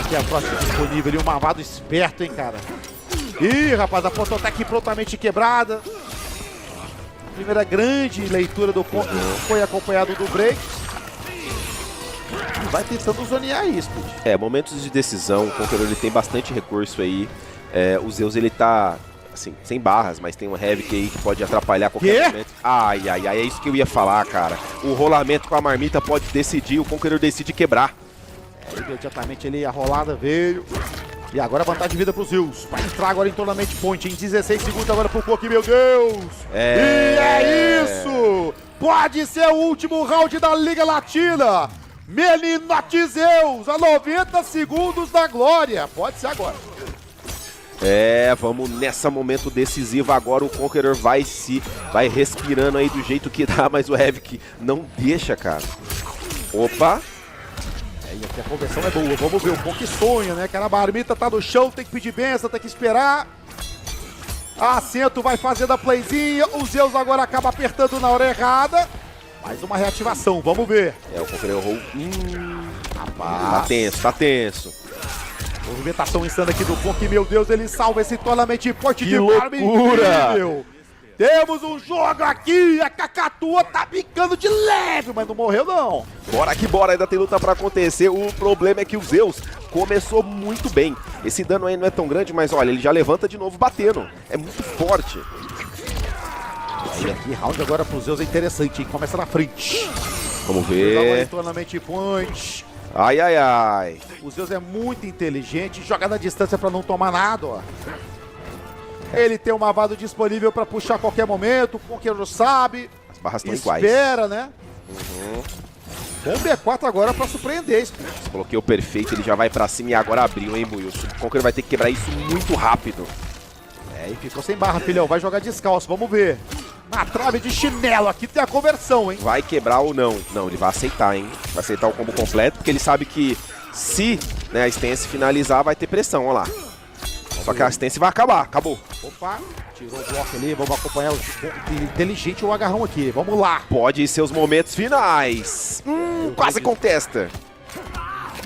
Aqui é a próxima disponível ali, um malvado esperto, hein, cara. Ih, rapaz, a porta tá aqui prontamente quebrada. Primeira grande leitura do ponto foi acompanhado do break. E vai tentando zonear isso, Tweedy. Momentos de decisão, o Konqueror ele tem bastante recurso aí. O Zeus ele tá, assim, sem barras, mas tem um heavy aí que pode atrapalhar qualquer momento. Ai, é isso que eu ia falar, cara. O rolamento com a marmita pode decidir, o Konqueror decide quebrar. Imediatamente ali a rolada veio. E agora a vantagem de vida pro Zeus. Vai entrar agora em Tournament Point em 16 segundos agora pro Konqueror, meu Deus! E é isso! Pode ser o último round da Liga Latina! Meninote Zeus, a 90 segundos da glória. Pode ser agora. Vamos nessa momento decisivo agora. O Konqueror vai respirando aí do jeito que dá, mas o Havoc não deixa, cara. Opa! E aqui a conversão é boa, vamos ver o Konk sonha, né? Cara, a marmita tá no chão, tem que pedir benção, tem que esperar. Assento vai fazendo a playzinha, o Zeus agora acaba apertando na hora errada. Mais uma reativação, vamos ver. O Konqueror errou. Rapaz. Tá tenso. Movimentação insana aqui do Konk, meu Deus, ele salva esse Tournament Point de loucura! Temos um jogo aqui, a Cacatua tá picando de leve, mas não morreu não. Bora que bora, ainda tem luta pra acontecer. O problema é que o Zeus começou muito bem. Esse dano aí não é tão grande, mas olha, ele já levanta de novo batendo. É muito forte. Aí aqui, round agora pro Zeus é interessante, hein? Começa na frente. Vamos ver. Tournament Point. Ai. O Zeus é muito inteligente, joga na distância pra não tomar nada, ó. Ele tem um mavado disponível para puxar a qualquer momento, o Konqueror sabe. As barras estão iguais. Espera, né? Bom B4 agora para surpreender isso. Coloquei o perfeito, ele já vai para cima e agora abriu, hein, Buiu? O Konqueror vai ter que quebrar isso muito rápido. E ficou sem barra, filhão. Vai jogar descalço, vamos ver. Na trave de chinelo, aqui tem a conversão, hein? Vai quebrar ou não? Não, ele vai aceitar, hein? Vai aceitar o combo completo, porque ele sabe que se, né, a Stance finalizar, vai ter pressão, olha lá. Só que a assistência vai acabar, acabou. Opa, tirou o bloco ali, vamos acompanhar o inteligente o agarrão aqui, vamos lá. Pode ser os momentos finais. Quase contesta.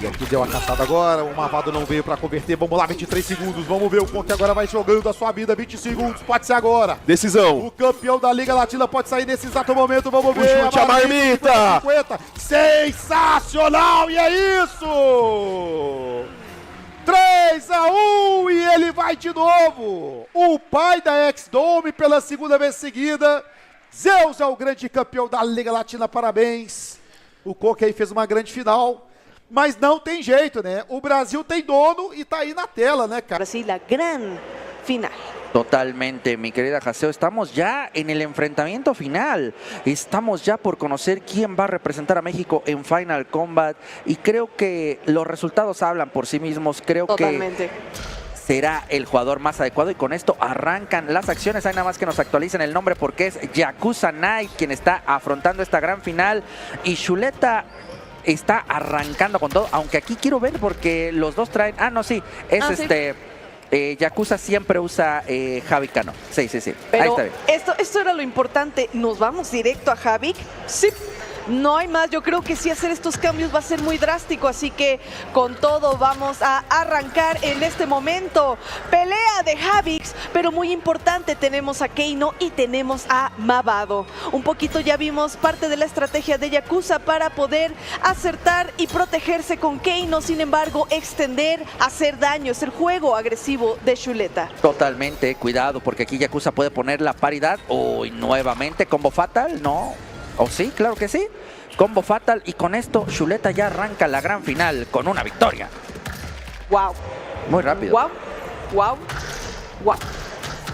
E aqui deu a caçada agora, o Mavado não veio pra converter, vamos lá, 23 segundos, vamos ver o Konk agora vai jogando a sua vida, 20 segundos, pode ser agora. Decisão. O campeão da Liga Latina pode sair nesse exato momento, vamos ver. O chute a marmita. 50. Sensacional, e é isso! 3 a 1 e ele vai de novo. O pai da X-Dome pela segunda vez seguida. Zeus é o grande campeão da Liga Latina, parabéns. O Konk aí fez uma grande final. Mas não tem jeito, né? O Brasil tem dono e tá aí na tela, né, cara? Brasil, a gran final. Totalmente, mi querida Haseo. Estamos ya en el enfrentamiento final. Estamos ya por conocer quién va a representar a México en Final Combat. Y creo que los resultados hablan por sí mismos. Creo que será el jugador más adecuado. Y con esto arrancan las acciones. Hay nada más que nos actualicen el nombre porque es YakuzzaKnight quien está afrontando esta gran final. Y Shuletah está arrancando con todo. Aunque aquí quiero ver porque los dos traen... Ah, no, sí. Es Yakuza siempre usa Javicano. Sí. Pero ahí está bien. Esto era lo importante. ¿Nos vamos directo a Javic? Sí. No hay más, yo creo que sí hacer estos cambios va a ser muy drástico, así que con todo vamos a arrancar en este momento. Pelea de Javix, pero muy importante, tenemos a Keino y tenemos a Mavado. Un poquito ya vimos parte de la estrategia de Yakuza para poder acertar y protegerse con Keino, sin embargo, extender, hacer daño, es el juego agresivo de Shuletah. Totalmente, cuidado, porque aquí Yakuza puede poner la paridad. Uy, nuevamente, combo fatal, ¿no? ¿O sí? Claro que sí. combo fatal y con esto Shuletah ya arranca la gran final con una victoria. Wow. Muy rápido. Wow, wow, wow.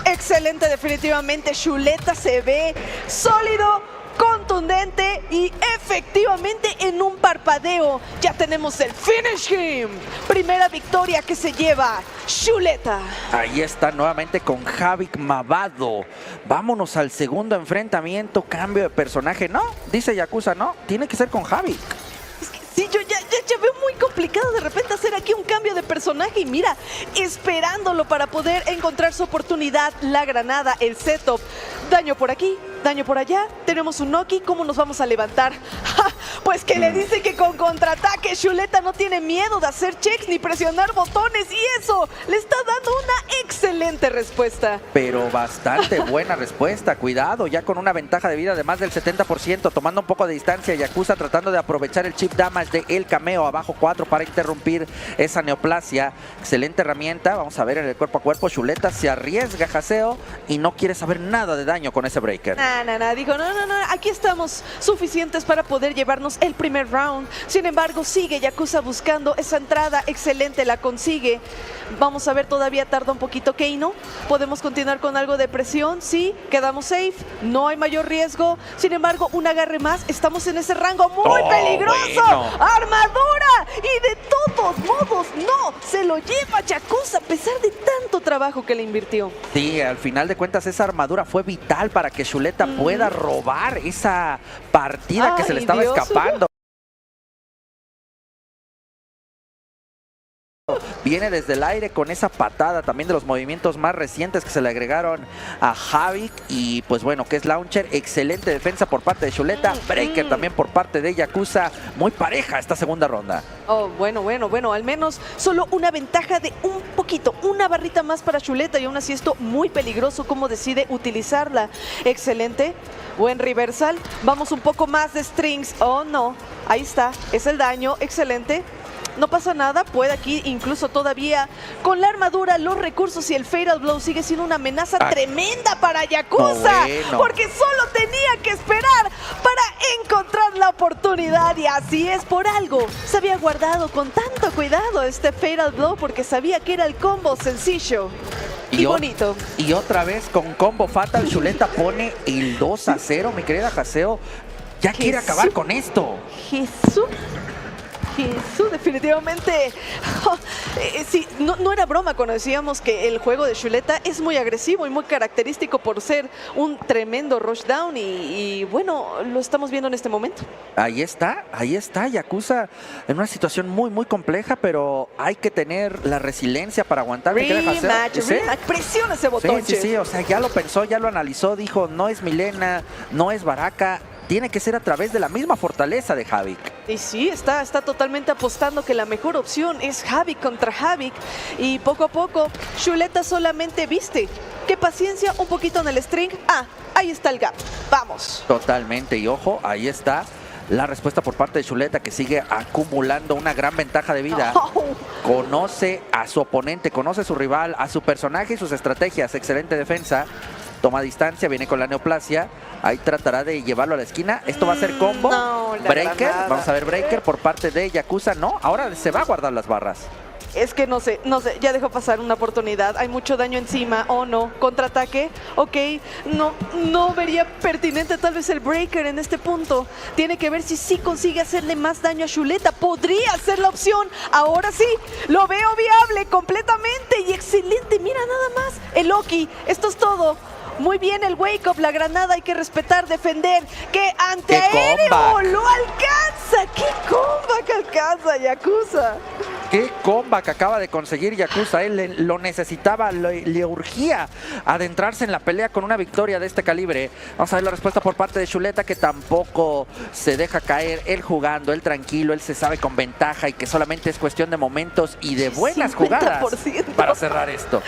Excelente, definitivamente. Shuletah se ve sólido, contundente y efectivamente en un parpadeo ya tenemos el finish him. Primera victoria que se lleva Shuletah. Ahí está nuevamente con Havik Mavado. Vámonos al segundo enfrentamiento. Cambio de personaje. No, dice Yakuza, no. Tiene que ser con Havik. Sí, yo ya veo muy complicado de repente hacer aquí un cambio de personaje. Y mira, esperándolo para poder encontrar su oportunidad. La granada, el setup. Daño por aquí, daño por allá. Tenemos un Noki. ¿Cómo nos vamos a levantar? ¡Ja! Pues que le dice que con contraataque Shuletah no tiene miedo de hacer checks ni presionar botones. Y eso le está dando una excelente respuesta. Pero bastante buena respuesta. Cuidado, ya con una ventaja de vida de más del 70%. Tomando un poco de distancia. Yakuza tratando de aprovechar el chip damage de el cameo abajo 4 para interrumpir esa neoplasia. Excelente herramienta. Vamos a ver en el cuerpo a cuerpo. Shuletah se arriesga, Haseo, y no quiere saber nada de daño con ese breaker. Dijo, no, aquí estamos suficientes para poder llevarnos el primer round. Sin embargo, sigue Yakuza buscando esa entrada. Excelente, la consigue. Vamos a ver, todavía tarda un poquito Keino. Podemos continuar con algo de presión. Sí, quedamos safe. No hay mayor riesgo. Sin embargo, un agarre más. Estamos en ese rango muy peligroso. Bueno. ¡Armadura! Y de todos modos, no. Se lo lleva Yakuza a pesar de tanto trabajo que le invirtió. Sí, al final de cuentas esa armadura fue vital para que Shuletah pueda robar esa partida que se le estaba escapando. Viene desde el aire con esa patada, también de los movimientos más recientes que se le agregaron a Havik. Y pues bueno, que es launcher, excelente defensa por parte de Shuletah. Breaker también por parte de Yakuza. Muy pareja esta segunda ronda. Oh, bueno, al menos solo una ventaja de un poquito, una barrita más para Shuletah. Y aún así esto muy peligroso, cómo decide utilizarla. Excelente, buen reversal. Vamos un poco más de strings. Oh no, ahí está, es el daño, excelente. No pasa nada, puede aquí incluso todavía con la armadura, los recursos y el Fatal Blow sigue siendo una amenaza tremenda para Yakuza. Porque solo tenía que esperar para encontrar la oportunidad. Y así es, por algo se había guardado con tanto cuidado este Fatal Blow porque sabía que era el combo sencillo y bonito. Y otra vez con combo fatal, Shuletah pone el 2-0, mi querida Haseo. Ya quiere acabar con esto. Jesús, definitivamente. Sí, no era broma cuando decíamos que el juego de Shuletah es muy agresivo y muy característico por ser un tremendo rushdown y bueno, lo estamos viendo en este momento. Ahí está Yakuza en una situación muy compleja, pero hay que tener la resiliencia para aguantar. Rematch, presiona ese botón. Sí, o sea, ya lo pensó, ya lo analizó, dijo, no es Milena, no es Baraka. Tiene que ser a través de la misma fortaleza de Havik. Y sí, está totalmente apostando que la mejor opción es Havik contra Havik. Y poco a poco, Shuletah solamente viste. Qué paciencia, un poquito en el string. Ahí está el gap. Vamos. Totalmente. Y ojo, ahí está la respuesta por parte de Shuletah, que sigue acumulando una gran ventaja de vida. Conoce a su oponente, conoce a su rival, a su personaje y sus estrategias. Excelente defensa. Toma distancia, viene con la neoplasia. Ahí tratará de llevarlo a la esquina. Esto va a ser combo. Breaker. Granada. Vamos a ver breaker por parte de Yakuza. No, ahora se va a guardar las barras. Es que no sé, ya dejó pasar una oportunidad. Hay mucho daño encima. Oh no, contraataque. Ok, no vería pertinente tal vez el breaker en este punto. Tiene que ver si sí consigue hacerle más daño a Shuletah. Podría ser la opción. Ahora sí, lo veo viable completamente y excelente. Mira nada más. El Loki, esto es todo. Muy bien el wake up, la granada hay que respetar, defender. ¡Qué antiaéreo! ¡Lo alcanza! ¡Qué comeback alcanza Yakuza! ¡Qué comeback acaba de conseguir Yakuza! Él lo necesitaba, le urgía adentrarse en la pelea con una victoria de este calibre. Vamos a ver la respuesta por parte de Shuletah, que tampoco se deja caer. Él jugando, él tranquilo, él se sabe con ventaja y que solamente es cuestión de momentos y de buenas 50%. Jugadas para cerrar esto.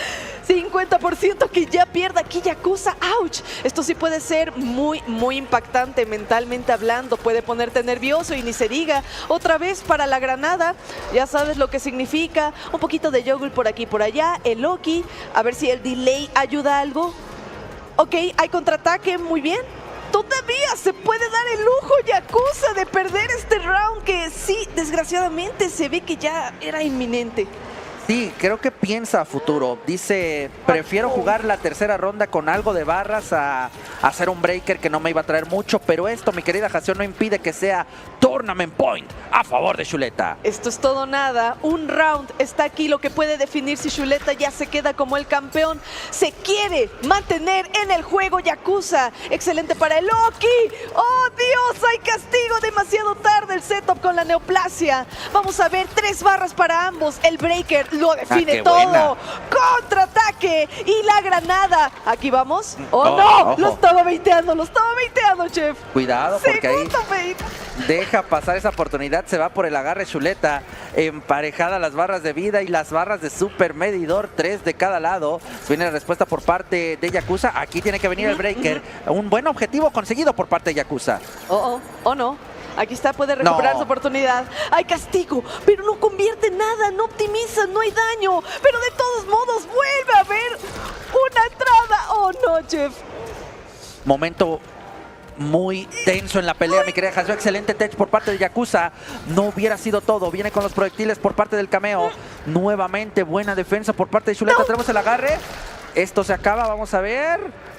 50% que ya pierda aquí Yakuza. ¡Auch! Esto sí puede ser muy impactante mentalmente hablando. Puede ponerte nervioso y ni se diga. Otra vez para la granada. Ya sabes lo que significa. Un poquito de juggle por aquí por allá. El Loki. A ver si el delay ayuda algo. Ok, hay contraataque. Muy bien. Todavía se puede dar el lujo, Yakuza, de perder este round que sí, desgraciadamente se ve que ya era inminente. Sí, creo que piensa a futuro. Dice, prefiero jugar la tercera ronda con algo de barras a hacer un breaker que no me iba a traer mucho, pero esto, mi querida Haseo, no impide que sea Tournament Point a favor de Shuletah. Esto es todo nada. Un round está aquí lo que puede definir si Shuletah ya se queda como el campeón. Se quiere mantener en el juego, Yakuza. Excelente para el Loki. ¡Oh, Dios! Hay castigo demasiado tarde el setup con la neoplasia. Vamos a ver 3 barras para ambos. El breaker lo define todo. Buena. Contraataque y la granada. Aquí vamos. ¡Oh, no! Ojo. Lo estaba baiteando, chef. Cuidado, porque ahí deja pasar esa oportunidad. Se va por el agarre Shuletah. Emparejada las barras de vida y las barras de super medidor. 3 de cada lado. Viene la respuesta por parte de Yakuza. Aquí tiene que venir el breaker. Un buen objetivo conseguido por parte de Yakuza. Oh, no. Aquí está, puede recuperar su oportunidad. Hay castigo, pero no convierte nada, no optimiza, no hay daño. Pero de todos modos vuelve a haber una entrada. Oh no, chef. Momento muy tenso en la pelea, mi querida Haseo. Excelente tech por parte de Yakuza. No hubiera sido todo. Viene con los proyectiles por parte del cameo. Nuevamente buena defensa por parte de Shuletah. Tenemos el agarre. Esto se acaba, vamos a ver.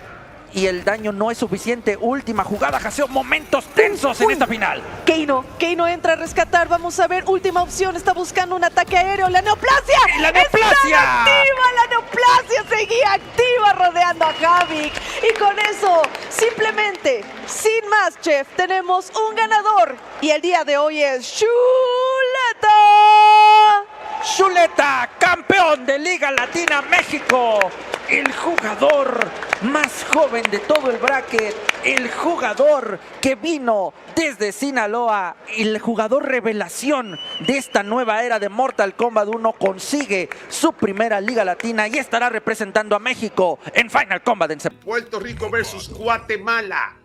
Y el daño no es suficiente. Última jugada, Haseo. Momentos tensos en esta final. Keino entra a rescatar. Vamos a ver, última opción. Está buscando un ataque aéreo. ¡La neoplasia! ¡La neoplasia! ¡Está activa! ¡La neoplasia seguía activa rodeando a Havik! Y con eso, simplemente, sin más, chef, tenemos un ganador. Y el día de hoy es Shuletah. Shuletah, campeón de Liga Latina México. El jugador más joven de todo el bracket, el jugador que vino desde Sinaloa, el jugador revelación de esta nueva era de Mortal Kombat 1, consigue su primera Liga Latina y estará representando a México en Final Kombat en septiembre. Puerto Rico versus Guatemala.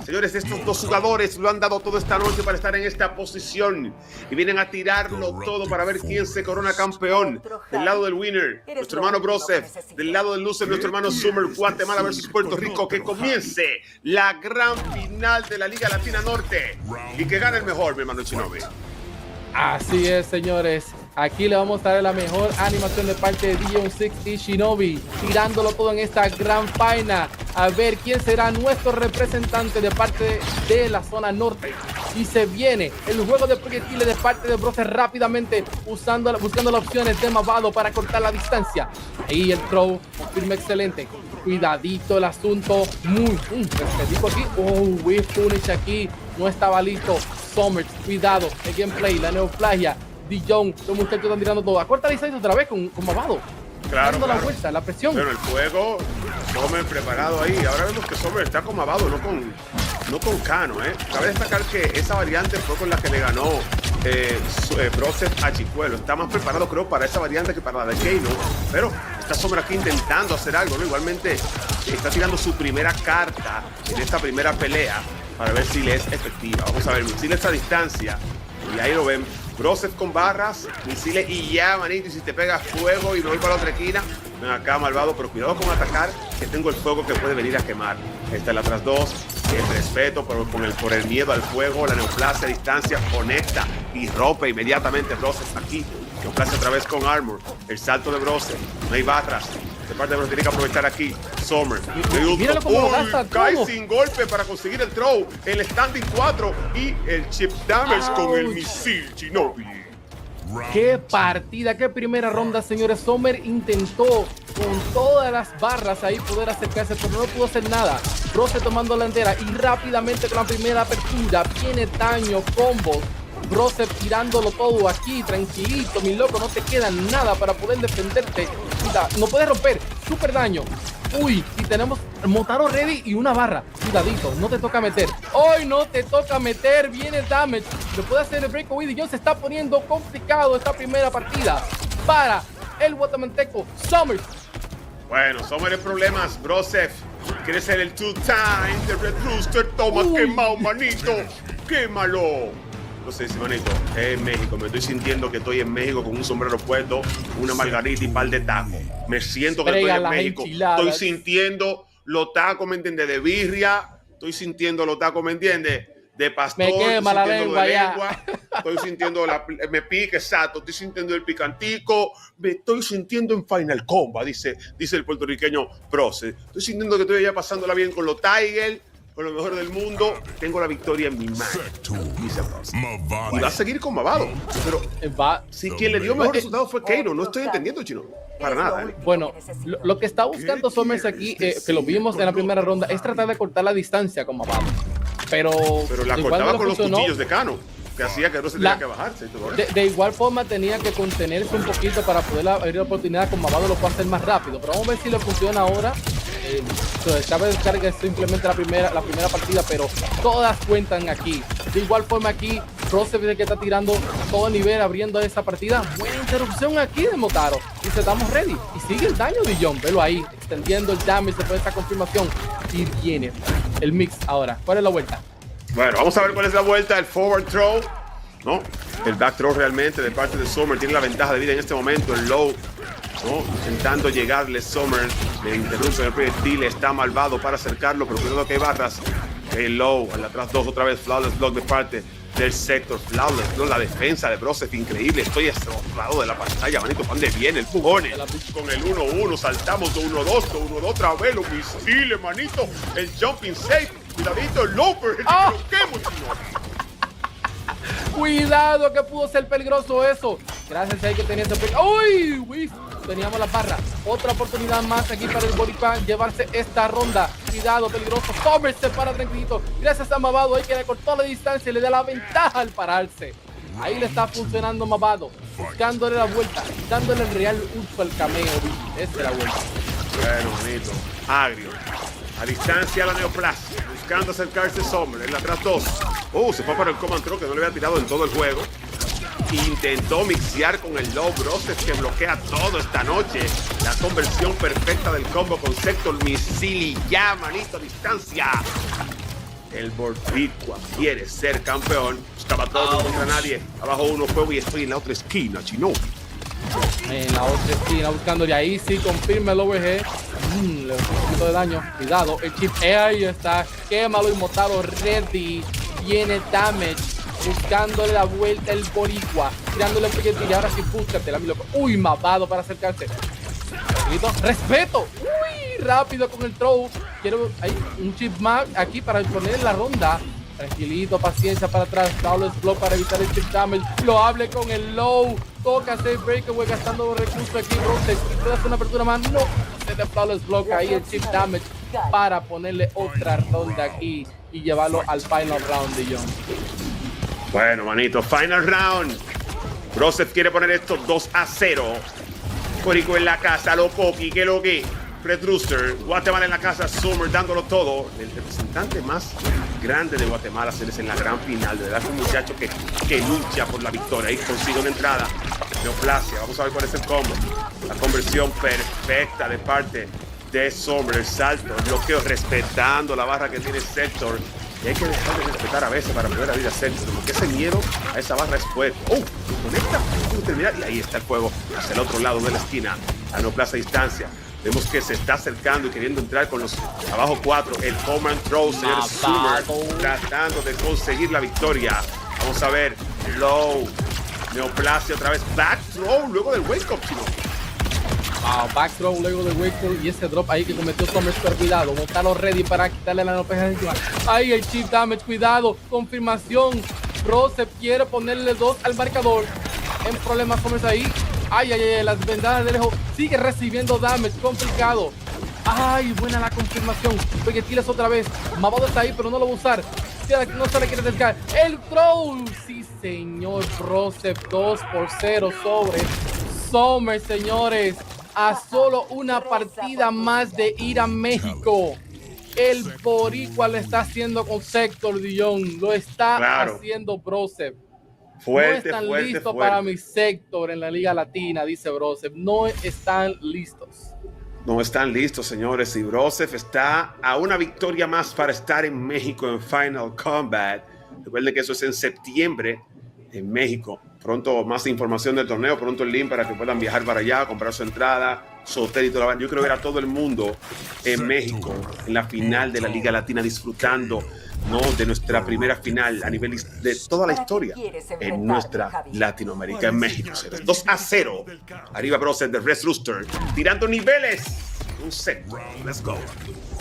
Señores, estos dos jugadores lo han dado todo esta noche para estar en esta posición y vienen a tirarlo todo para ver quién se corona campeón. Del lado del winner, nuestro hermano Broseph. Del lado del loser, nuestro hermano Zommer. Guatemala versus Puerto Rico. Que comience la gran final de la Liga Latina Norte y que gane el mejor, mi hermano Shinobi. Así es, señores. Aquí le vamos a dar la mejor animación de parte de DJ6 y Shinobi, tirándolo todo en esta gran final. A ver quién será nuestro representante de parte de la zona norte. Y se viene el juego de proyectiles de parte de Broseph rápidamente, buscando las opciones de Mavado para cortar la distancia. Ahí el throw, firme excelente. Cuidadito el asunto. Respetico aquí. Wich punish aquí. No estaba listo. Zommer, cuidado. El gameplay, la neoplagia. Dijon, los muchachos están tirando todo. A corta distancia otra vez con Mavado. Dando la vuelta, la presión. Pero el fuego, Zommer preparado ahí. Ahora vemos que Zommer está con Mavado, no con Kano, Cabe destacar que esa variante fue con la que le ganó Broseph a Chicuelo. Está más preparado, creo, para esa variante que para la de Keino. Pero está Zommer aquí intentando hacer algo, ¿no? Igualmente está tirando su primera carta en esta primera pelea para ver si le es efectiva. Vamos a ver, misiles a distancia. Y ahí lo ven. Broseph con barras, misiles y ya, manito. Y si te pegas fuego y me voy para la otra esquina, ven acá, malvado, pero cuidado con atacar, que tengo el fuego que puede venir a quemar. Esta es la tras 2. El respeto por el miedo al fuego, la neoplasia a distancia, conecta y rompe inmediatamente Broseph aquí. Neoplasia otra vez con armor. El salto de Broseph, no hay barras. De parte de Broseph tiene que aprovechar aquí. Zommer. Míralo cómo lo gasta cae todo. sin golpe para conseguir el throw. El standing 4 y el chip damage con el misil Shinobi. Qué partida, qué primera ronda, señores. Zommer intentó con todas las barras ahí poder acercarse, pero no pudo hacer nada. Broseph tomando la entera y rápidamente con la primera apertura viene daño, combos. Broseph tirándolo todo aquí, tranquilito, mi loco, no te queda nada para poder defenderte. Mira, no puedes romper, súper daño. Uy, y tenemos Motaro ready y una barra. Cuidadito, no te toca meter. Hoy no te toca meter, viene damage. Le puede hacer el breakaway y yo se está poniendo complicado esta primera partida para el guatemalteco Zommer. Bueno, Zommer en problemas. Broseph quiere ser el two-time de Red Rooster. Toma, quemado, manito. Quémalo. No sé si, manito, es en México. Me estoy sintiendo que estoy en México con un sombrero puesto, una margarita y par de tacos. Me siento que estoy en México. Estoy sintiendo los tacos, ¿me entiendes? De birria, estoy sintiendo los tacos, ¿me entiendes? De pastor, me quema la lengua ya. Estoy sintiendo me pica, exacto, estoy sintiendo el picantico, me estoy sintiendo en Final Combat, dice el puertorriqueño Broseph. Estoy sintiendo que estoy allá pasándola bien con los Tigers, con lo mejor del mundo, tengo la victoria en mi mano, dice Broseph. Y va a seguir con Mavado, pero si quien le dio mejor resultado fue Keiro, no estoy entendiendo, chino. Para nada. Bueno, lo que está buscando Zommer aquí, que lo vimos en la primera ronda, es tratar de cortar la distancia con Mavado. Pero la cortaba con los cuchillos de Cano, que hacía que no se tenía que bajarse. De igual forma tenía que contenerse un poquito para poder abrir la oportunidad con Mavado, lo puede hacer más rápido. Pero vamos a ver si le funciona ahora. Cabe destacar que es simplemente la primera partida, pero todas cuentan aquí. De igual forma aquí, Broseph es el que está tirando todo nivel, abriendo esa partida. Buena interrupción aquí de Motaro. Dice, estamos ready. Y sigue el daño de John. Velo ahí, extendiendo el damage después de esta confirmación. Y viene el mix ahora. ¿Cuál es la vuelta? Bueno, vamos a ver cuál es la vuelta. El forward throw, ¿no? El back throw realmente de parte de Zommer. Tiene la ventaja de vida en este momento. El low, ¿no? Intentando llegarle Zommer. Le interrumpe el proyectil. Está malvado para acercarlo, pero cuidado que hay barras. El low, al atrás 2 otra vez. Flawless block de parte del sector. Flawless, ¿no? La defensa de Broseph, increíble. Estoy a este lado de la pantalla, manito. ¿Dónde viene el pugone? Con el 1-1, saltamos de 1-2, de 1-2 otra vez. Los misiles, manito. El jumping safe. Cuidadito, el loper. Cuidado, que pudo ser peligroso eso. Gracias a él que tenía ese ¡uy! Teníamos la barra. Otra oportunidad más aquí para el Boricua llevarse esta ronda. Cuidado, peligroso. Zommer se para tranquilito. Gracias a Mavado, ahí que le cortó la distancia y le da la ventaja al pararse. Ahí le está funcionando Mavado. Buscándole la vuelta. Dándole el real uso al cameo. Esa es la vuelta. Bueno, manito. Agrio. A distancia la neoplasia. Buscando acercarse Zommer. En la atrás 2. Se fue para el command throw que no le había tirado en todo el juego. Intentó mixear con el low Broseph que bloquea todo esta noche. La conversión perfecta del combo con sector misil y ya, manito, a distancia. El Boricua quiere ser campeón. Buscaba todo contra nadie. Abajo uno fuego y estoy en la otra esquina, chino. En la otra esquina buscándole ahí, sí, confirma el overhead. Le da un poquito de daño. Cuidado, el chip ahí está. Quémalo y Motaro ready. Viene damage. Buscándole la vuelta el Boricua. Tirándole el proyectil. Y ahora sí, búscatela, mi loco. Uy, Mavado para acercarse. Respeto. Uy, rápido con el throw. Quiero hay un chip más aquí para poner en la ronda. Tranquilito, paciencia para atrás. Flawless block para evitar el chip damage. Lo hable con el low. Toca hacer breakaway gastando recursos aquí. Broseph. Puede hacer una apertura más. No. Hacer el flawless block ahí. El chip damage para ponerle otra ronda aquí y llevarlo al final round de John. Bueno, manito, final round. Broseph quiere poner esto 2-0. Corico en la casa, lo Coqui, que lo que. Fred Rooster, Guatemala en la casa, Zommer dándolo todo. El representante más grande de Guatemala se les en la gran final. De verdad es un muchacho que lucha por la victoria. Ahí consigue una entrada. Neoplasia, vamos a ver cuál es el combo. La conversión perfecta de parte de Zommer. El salto, el bloqueo, respetando la barra que tiene Sector. Y hay que dejar de respetar a veces para poder abrir a Sector, porque ese miedo a esa barra es fuerte. Conecta, terminar, y ahí está el juego hacia el otro lado de la esquina. A no plaza distancia. Vemos que se está acercando y queriendo entrar con los abajo 4. El command throw, señor Zommer, tratando de conseguir la victoria. Vamos a ver. Low. Neoplasia otra vez. Back throw luego del wake up, chino. Back throw luego del wake up y ese drop ahí que cometió Zommer. Super cuidado. Montarlo ready para quitarle la neoplasia encima. Ahí el chip damage. Cuidado. Confirmación. Broseph quiere ponerle 2 al marcador. En problemas Zommer ahí. Ay, las ventanas de lejos. Sigue recibiendo damage, complicado. Ay, buena la confirmación. Proyectiles otra vez. Mavado está ahí, pero no lo va a usar. No se le quiere acercar. El throw. Sí, señor. Broseph 2-0 sobre Zommer, señores. A solo una partida más de ir a México. El Boricua lo está haciendo con Sector Dion. Lo está haciendo Broseph. Fuerte, no están listos para mi sector en la Liga Latina, dice Broseph. No están listos. No están listos, señores. Y Broseph está a una victoria más para estar en México en Final Combat. Recuerden que eso es en septiembre en México. Pronto más información del torneo, pronto el link para que puedan viajar para allá, comprar su entrada. Sotel y toda la banda. Yo creo que era todo el mundo en México, en la final de la Liga Latina, disfrutando, ¿no?, de nuestra primera final a nivel de toda la historia en nuestra Latinoamérica, en México. 2-0. Arriba Broseph de Red Rooster, tirando niveles. Un set. Let's go.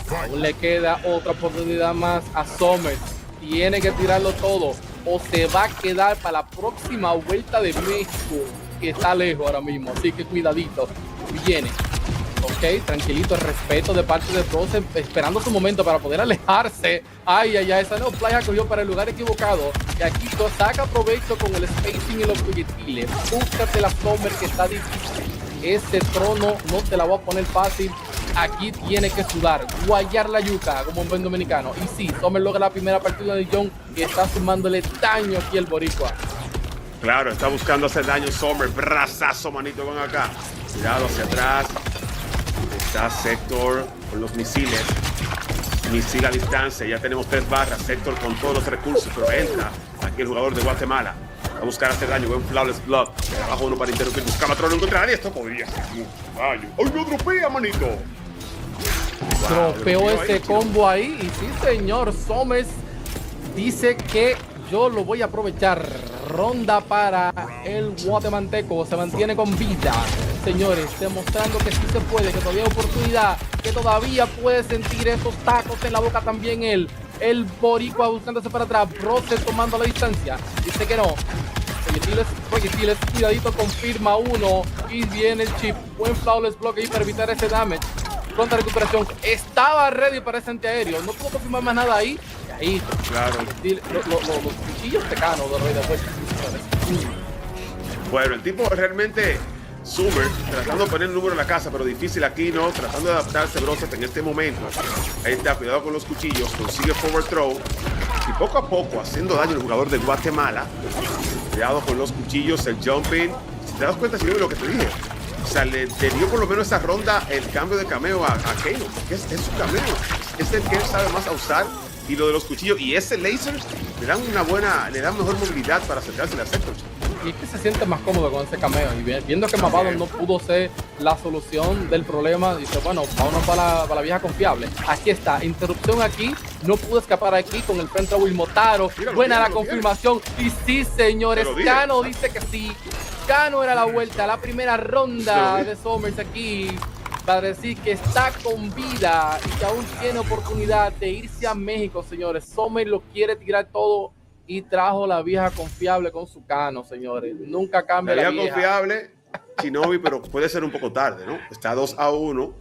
Aún le queda otra oportunidad más a Zommer. Tiene que tirarlo todo o se va a quedar para la próxima vuelta de México, que está lejos ahora mismo. Así que cuidadito. Viene. Ok, tranquilito, el respeto de parte de Broseph, esperando su momento para poder alejarse. Ay, ay, ay, esa neoplagia cogió para el lugar equivocado. Y aquí saca provecho con el spacing y los proyectiles. Búscate la Zommer, que está difícil. Ese trono no te la voy a poner fácil. Aquí tiene que sudar, guayar la yuca como un buen dominicano. Y sí, Zommer logra la primera partida de John, que está sumándole daño aquí el boricua. Claro, está buscando hacer daño Zommer. Brazazo, manito, ven acá. Cuidado hacia atrás. Está Sector con los misiles. Misil a distancia. Ya tenemos 3 barras. Sector con todos los recursos. Pero entra aquí el jugador de Guatemala a buscar hacer daño. Buen Flawless Blood. Abajo uno para interrumpir. Buscaba trono. No encontraba nadie. Esto podría ser un daño. ¡Ay, no dropea, manito! Tropeó ese combo ahí. Y sí, señor. Zommer dice que yo lo voy a aprovechar. Ronda para el guatemalteco. Se mantiene con vida. Señores, demostrando que sí se puede, que todavía hay oportunidad, que todavía puede sentir esos tacos en la boca también él. El boricua buscándose para atrás. Broseph tomando la distancia. Dice que no. Proyectiles, cuidadito, confirma uno. Y viene el chip. Buen flawless block ahí para evitar ese damage. Pronta recuperación. Estaba ready para ese antiaéreo. No pudo confirmar más nada ahí. Ahí. Claro. Los cuchillos tecanos de Rey de Wich. Bueno, el tipo realmente Zommer tratando de poner el número en la casa, pero difícil aquí, ¿no? Tratando de adaptarse Broseph en este momento. Ahí está, cuidado con los cuchillos, consigue forward throw. Y poco a poco haciendo daño al jugador de Guatemala. Cuidado con los cuchillos, el jumping. Si te das cuenta, si no, lo que te dije. O sea, le dio por lo menos esa ronda el cambio de cameo a Kano, porque es su cameo. Es el que él sabe más a usar. Y lo de los cuchillos y ese laser le dan mejor movilidad para acercarse al sector. Y es que se siente más cómodo con ese cameo. Y viendo que Mavado no pudo ser la solución del problema, dice, bueno, vámonos para la vieja confiable. Aquí está, interrupción aquí. No pudo escapar aquí con el frente a Wilmotaro. Buena la confirmación. Y sí, señores, Kano dice que sí. Kano era la vuelta, la primera ronda de Zommer aquí, para decir que está con vida y que aún tiene oportunidad de irse a México, señores. Zommer lo quiere tirar todo y trajo la vieja confiable con su Kano, señores. Nunca cambia la vieja confiable, Shinobi, pero puede ser un poco tarde, ¿no? Está 2-1.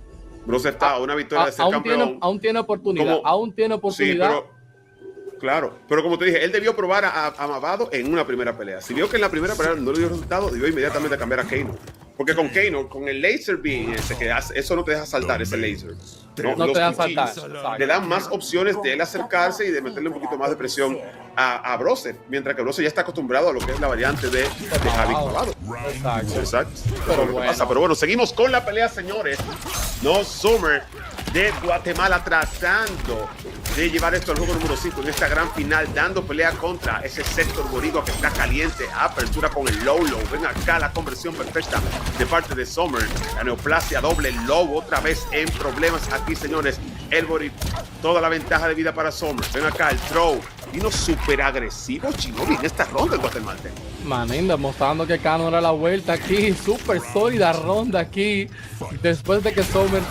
Broseph está a una victoria de ser campeón. Aún tiene oportunidad, aún tiene oportunidad. Sí, claro, pero como te dije, él debió probar a Mavado en una primera pelea. Si vio que en la primera pelea no le dio resultado, debió inmediatamente cambiar a Kano. Porque con Kano, con el laser beam ese que hace, eso no te deja saltar, ese laser. No te deja saltar. Le dan más opciones de él acercarse y de meterle un poquito más de presión a Broseph, mientras que Broseph ya está acostumbrado a lo que es la variante de Javi Mavado. Exacto. Pero bueno, seguimos con la pelea, señores. No, Zommer de Guatemala tratando de llevar esto al juego número 5 en esta gran final, dando pelea contra ese sector boricua que está caliente. Apertura con el low. Ven acá la conversión perfecta de parte de Zommer. La neoplasia doble, low otra vez en problemas aquí, señores. El boricua, toda la ventaja de vida para Zommer. Ven acá el throw. Vino súper agresivo Shinobi en esta ronda el guatemalteco. Manín, demostrando que Kano era la vuelta aquí. Súper sólida ronda aquí. Después de que Zommer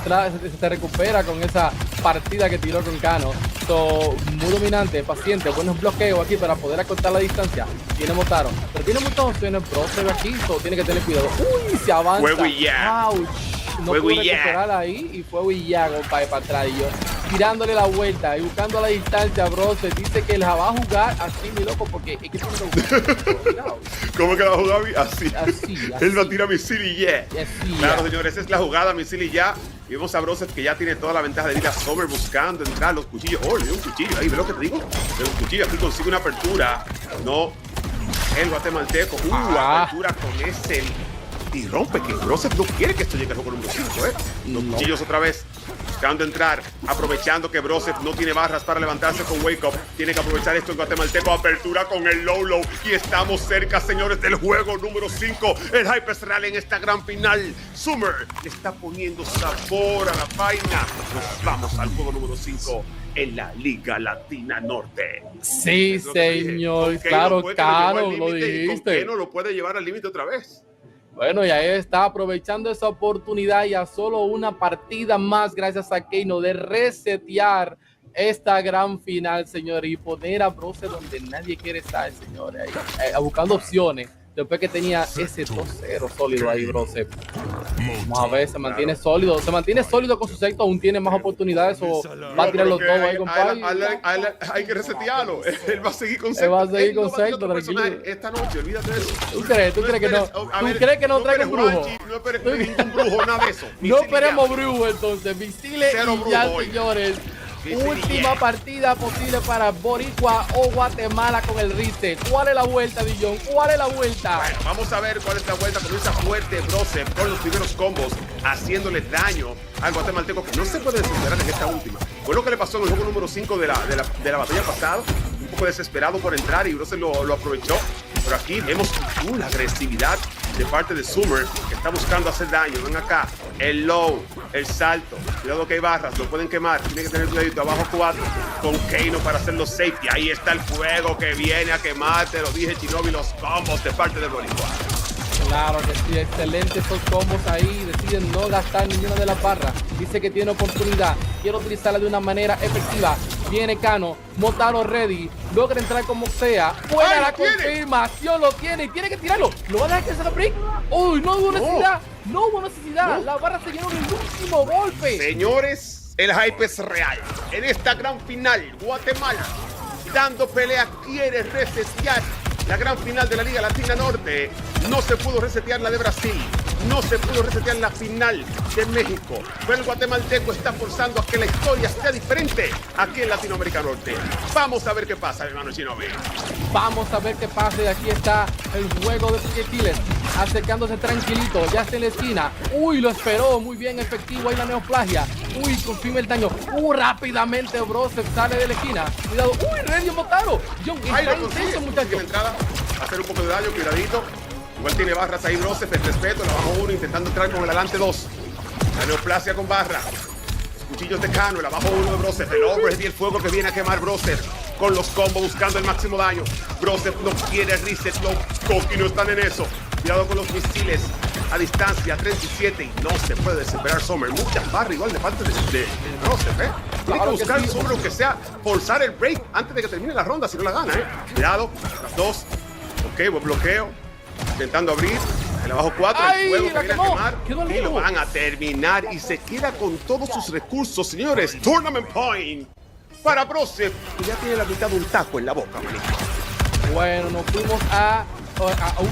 se recupera con esa partida que tiró con Kano. Muy dominante, paciente, buenos bloqueos aquí para poder acortar la distancia. Tiene Motaro, pero tiene muchas opciones. Broseph aquí, tiene que tener cuidado. Uy, se avanza. Ouch. No pudo recuperar ahí y fue Willago para atrás. Y yo tirándole la vuelta y buscando la distancia. Broseph dice que él va a jugar así, mi loco, porque es que tiene que ¿Cómo que va a jugar así? Él va a tirar misil y ya. Claro, señores, esa es la jugada, misil y ya. Y vemos a Broseph que ya tiene toda la ventaja de vida. Zommer buscando entrar los cuchillos. Oh, le dio un cuchillo ahí, ¿ves lo que te digo? De los cuchillos aquí consigue una apertura. No, el guatemalteco. Apertura con ese. Y rompe, que Broseph no quiere que esto llegue al juego número 5, Los cuchillos otra vez buscando entrar, aprovechando que Broseph no tiene barras para levantarse con Wake Up. Tiene que aprovechar esto en guatemalteco. Apertura con el low. Y estamos cerca, señores, del juego número 5. El hype es real en esta gran final. Zommer está poniendo sabor a la vaina. Nos vamos al juego número 5 en la Liga Latina Norte. Sí, señor. Claro, Cano, lo dijiste. ¿Por qué no lo puede llevar al límite otra vez? Bueno, y ahí está aprovechando esa oportunidad y a solo una partida más gracias a Kano de resetear esta gran final, señores, y poner a Broseph donde nadie quiere estar, señores, buscando opciones. Después que tenía ese 2-0 sólido ahí, Broseph. Vamos a ver, se mantiene sólido con su secto, aún tiene más oportunidades o va a tirar los dos ahí, compadre. Hay que resetearlo. Él va a seguir con secto. Él va a seguir con secto, tranquilo. Esta noche, olvídate de eso. ¿Tú crees que no? ¿Tú crees que no traiga un brujo? No esperes ningún brujo, nada de eso. No esperemos brujo, entonces. Misiles y ya, señores. Última partida posible para Boricua o Guatemala con el reset. ¿Cuál es la vuelta, Dillon? ¿Cuál es la vuelta? Bueno, vamos a ver cuál es la vuelta. Comienza fuerte Broseph con los primeros combos, haciéndole daño al guatemalteco, que no se puede desesperar en esta última. Fue lo que le pasó en el juego número 5 de la batalla pasada. Un poco desesperado por entrar y Broseph lo aprovechó. Pero aquí vemos la agresividad de parte de Zommer, que está buscando hacer daño. Ven acá, el low, el salto. Cuidado que hay barras, lo pueden quemar. Tiene que tener cuidadito. Abajo 4 con Kano para hacer los safety. Ahí está el fuego que viene a quemar. Te lo dije, Shinobi, los combos de parte de Boricua. Claro que sí, excelente esos combos ahí. Deciden no gastar ninguna de las barras. Dice que tiene oportunidad. Quiero utilizarla de una manera efectiva. Viene Cano, Motaro ready. Logra entrar como sea. Buena la confirmación, lo tiene. Y tiene que tirarlo. ¿Lo va a dejar que se la break? Uy, no hubo necesidad. No hubo necesidad. La barra se llenó en el último golpe. Señores, el hype es real. En esta gran final, Guatemala, dando pelea, quiere resetear la gran final de la Liga Latina Norte. No se pudo resetear la de Brasil. No se pudo resetear la final de México. Pero el guatemalteco está forzando a que la historia sea diferente aquí en Latinoamérica Norte. Vamos a ver qué pasa, hermano Shinobi. Vamos a ver qué pasa. Y aquí está el juego de proyectiles. Acercándose tranquilito. Ya está en la esquina. Uy, lo esperó. Muy bien, efectivo ahí la neoplagia. Uy, confirma el daño. Rápidamente Broseph sale de la esquina. Cuidado. Uy, Redio Motaro. Ahí lo consigue, muchacho. Entrada, hacer un poco de daño, cuidadito. Igual tiene barras ahí Broseph, el respeto, el abajo 1 intentando entrar con el adelante 2. La neoplasia con barra. Los cuchillos de Cano, el abajo 1 de Broseph. El overhead y el fuego que viene a quemar Broseph. Con los combos buscando el máximo daño. Broseph no quiere reset, los Koki no están en eso. Cuidado con los misiles a distancia, 37. Y no se puede desesperar Zommer. Muchas barras igual de parte de Broseph, Tiene que buscar el Zommer, aunque sea forzar el break antes de que termine la ronda, si no la gana, Cuidado, las dos. Ok, buen bloqueo. Intentando abrir, el abajo 4, el fuego que viene a quemar y lo van a terminar y se queda con todos sus recursos, señores. Tournament point para Broseph, que ya tiene la mitad de un taco en la boca, manito. Bueno, nos fuimos a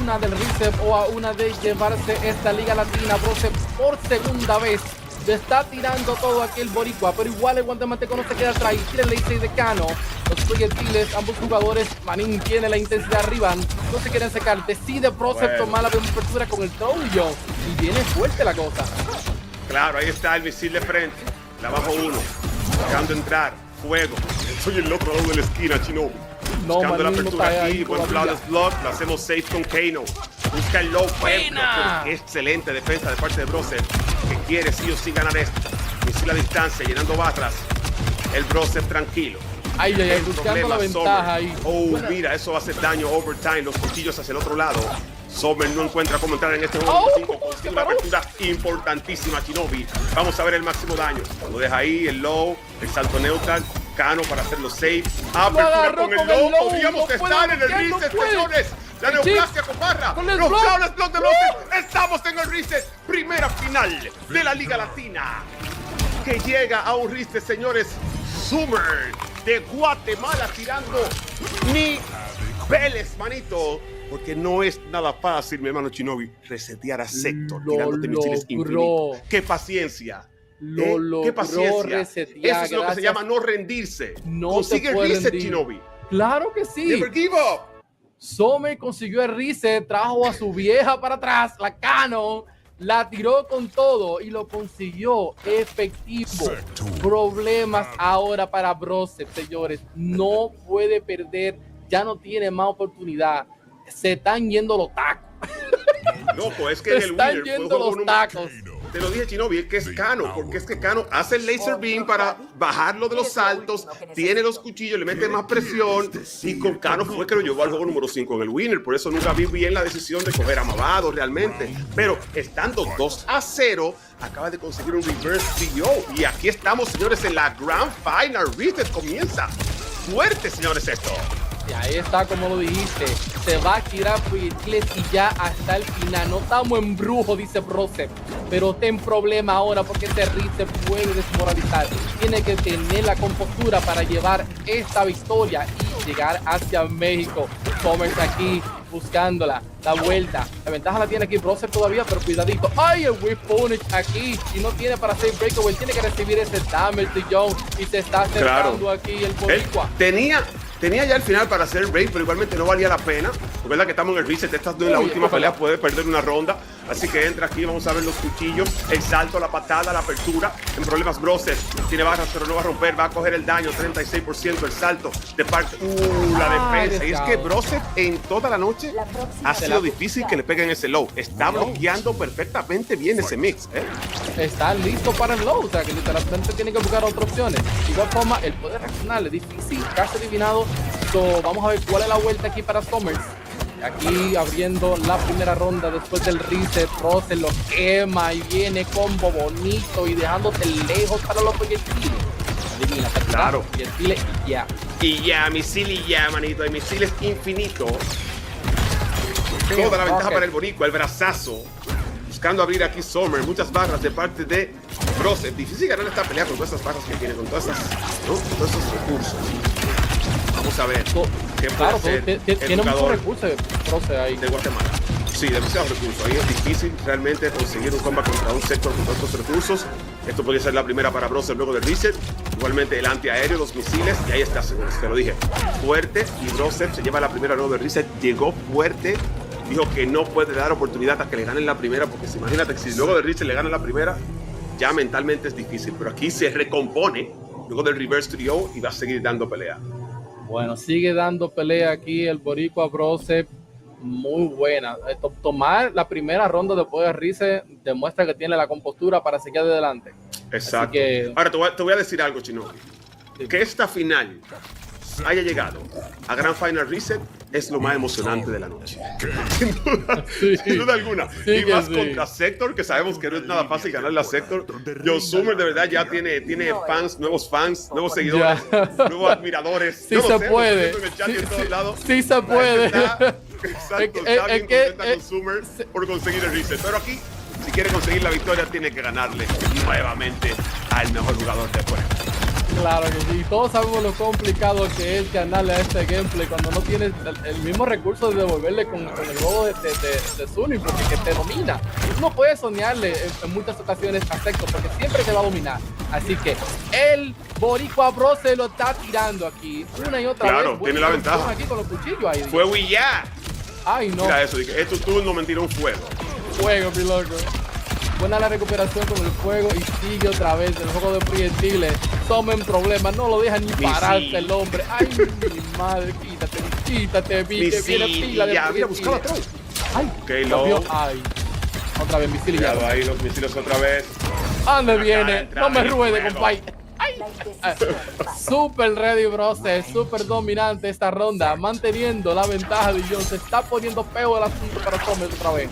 una del reset o a una de llevarse esta Liga Latina. Broseph por segunda vez le está tirando todo aquí el Boricua, pero igual el guatemalteco no se queda atrás. Tira el late de Cano. Los proyectiles, ambos jugadores, Manín tiene la intensidad arriba, no se quieren secar. Decide Broseph tomar la apertura con el throw y viene fuerte la cosa. Claro, ahí está el misil de frente, el abajo 1, buscando entrar, fuego. Soy el otro lado de la esquina, Shinobi. Buscando la apertura aquí, buen flawless block, lo hacemos safe con Kano. Busca el low, excelente defensa de parte de Broseph, que quiere sí o sí ganar esto. Misil a distancia, llenando barras. El Broseph tranquilo. Ay, buscando la ventaja ahí. Mira, eso va a hacer daño overtime, los cuchillos hacia el otro lado. Zommer no encuentra cómo entrar en este juego 5. Consigue una apertura importantísima, Shinobi. Vamos a ver el máximo daño. Lo deja ahí, el low, el salto neutral. Cano para hacer los saves. Apertura con el low. Podríamos estar en el reset, señores. La neoplasia con barra. Los flawless block de Broseph. Estamos en el reset. Primera final de la Liga Latina. Que llega a un reset, señores. Zommer de Guatemala tirando niveles, manito. Porque no es nada fácil, mi hermano Shinobi, resetear a Sector tirándote misiles infinitos. ¡Qué paciencia! ¡Qué paciencia! Eso es lo que se llama no rendirse. Consigue el reset, Shinobi. ¡Claro que sí! ¡Never give up! Zommer consiguió el reset, trajo a su vieja para atrás, la Cano. La tiró con todo y lo consiguió efectivo. Problemas ahora para Broseph, señores. No puede perder, ya no tiene más oportunidad. Se están yendo los tacos. Loco, es que en el están winner yendo los tacos. Te lo dije, Shinobi, es que es Kano, porque es que Kano hace el laser beam para bajarlo de los saltos, tiene los cuchillos, le mete más presión, y con Kano fue que lo llevó al juego número 5 en el winner. Por eso nunca vi bien la decisión de coger a Mavado realmente. Pero estando 2-0, acaba de conseguir un reverse TO. Y aquí estamos, señores, en la Grand Final. Reset comienza fuerte, señores, esto. Y ahí está, como lo dijiste, se va a tirar proyectiles y ya hasta el final. No estamos en brujo, dice Broseph, pero ten problema ahora porque este Riz se puede desmoralizar. Tiene que tener la compostura para llevar esta victoria y llegar hacia México. Zommer aquí buscándola, la vuelta. La ventaja la tiene aquí Broseph todavía, pero cuidadito. ¡Ay, el whip punish aquí! Y no tiene para hacer breakaway, tiene que recibir ese damage de Jones y se está acercando aquí el boricua. Tenía ya el final para hacer el break, pero igualmente no valía la pena. Es verdad que estamos en el reset. Esta en la última pelea puede perder una ronda. Así que entra aquí, vamos a ver los cuchillos, el salto, la patada, la apertura. En problemas Broseph, tiene barras pero no va a romper, va a coger el daño, 36% el salto de parte. La defensa. Y es que Broseph en toda la noche ha sido difícil que le peguen ese low. Está bloqueando perfectamente bien ese mix. Está listo para el low, o sea que literalmente tiene que buscar otras opciones. De igual forma, el poder reaccionar es difícil, casi adivinado. Vamos a ver cuál es la vuelta aquí para Zommer. Aquí abriendo la primera ronda después del reset. Broseph lo quema y viene combo bonito y dejándote lejos para los proyectiles. Adivina, claro. Proyectiles y ya. Y ya, misil y ya, manito. Hay misiles infinitos. Toda la ventaja para el boricua, el brazazo. Buscando abrir aquí Zommer. Muchas barras de parte de Broseph. Difícil ganar esta pelea con todas estas barras que tiene, con todas estas, ¿no? Con todos estos recursos. Vamos a ver qué puede hacer tiene muchos recursos ahí de Guatemala. Sí, demasiados recursos. Ahí es difícil realmente conseguir un combat contra un sector con todos estos recursos. Esto podría ser la primera para Broseph luego del reset. Igualmente el antiaéreo, los misiles. Y ahí está, te lo dije. Fuerte. Y Broseph se lleva la primera luego del reset. Llegó fuerte. Dijo que no puede dar oportunidad a que le ganen la primera. Porque imagínate que si luego del reset le ganan la primera, ya mentalmente es difícil. Pero aquí se recompone luego del reverse TO y va a seguir dando pelea. Bueno, sigue dando pelea aquí el boricua Broseph, muy buena. Tomar la primera ronda después de reset demuestra que tiene la compostura para seguir adelante. Exacto. Ahora te voy a decir algo, Chino. Que esta final haya llegado a Grand Final Reset es lo más emocionante de la noche. Sin duda alguna. Y más contra Sector, que sabemos que no es nada fácil ganarle a Sector. Zommer de verdad ya tiene fans, nuevos seguidores, nuevos admiradores. Sí se puede. Sí se puede. Exacto, está bien contenta con Zommer por conseguir el reset. Pero aquí, si quiere conseguir la victoria, tiene que ganarle nuevamente al mejor jugador de juego. Claro que sí, todos sabemos lo complicado que es ganarle a este gameplay cuando no tienes el mismo recurso de devolverle con el juego de Sunny, porque que te domina. No puedes soñarle en muchas ocasiones a Sector porque siempre te va a dominar. Así que el boricua Broseph lo está tirando aquí una y otra vez. Claro, tiene la ventaja. Aquí con los cuchillos ahí. Fuego y ya. Ay, no. Mira eso, es tu turno, mentira, un fuego. Fuego, mi loco. Buena la recuperación con el fuego y sigue otra vez el juego de proyectiles. Tomen problemas, no lo dejan ni pararse el hombre. Ay, mi madre, quítate, vi que viene pila de proyectiles. Buscaba atrás. Ay, ay. Otra vez, misil y ya. Ahí los misiles otra vez. ¿Dónde viene? No me ruede, compadre. Ay. Super ready, Broseph, super dominante esta ronda, manteniendo la ventaja de Jones. Se está poniendo peor el asunto para Zommer otra vez.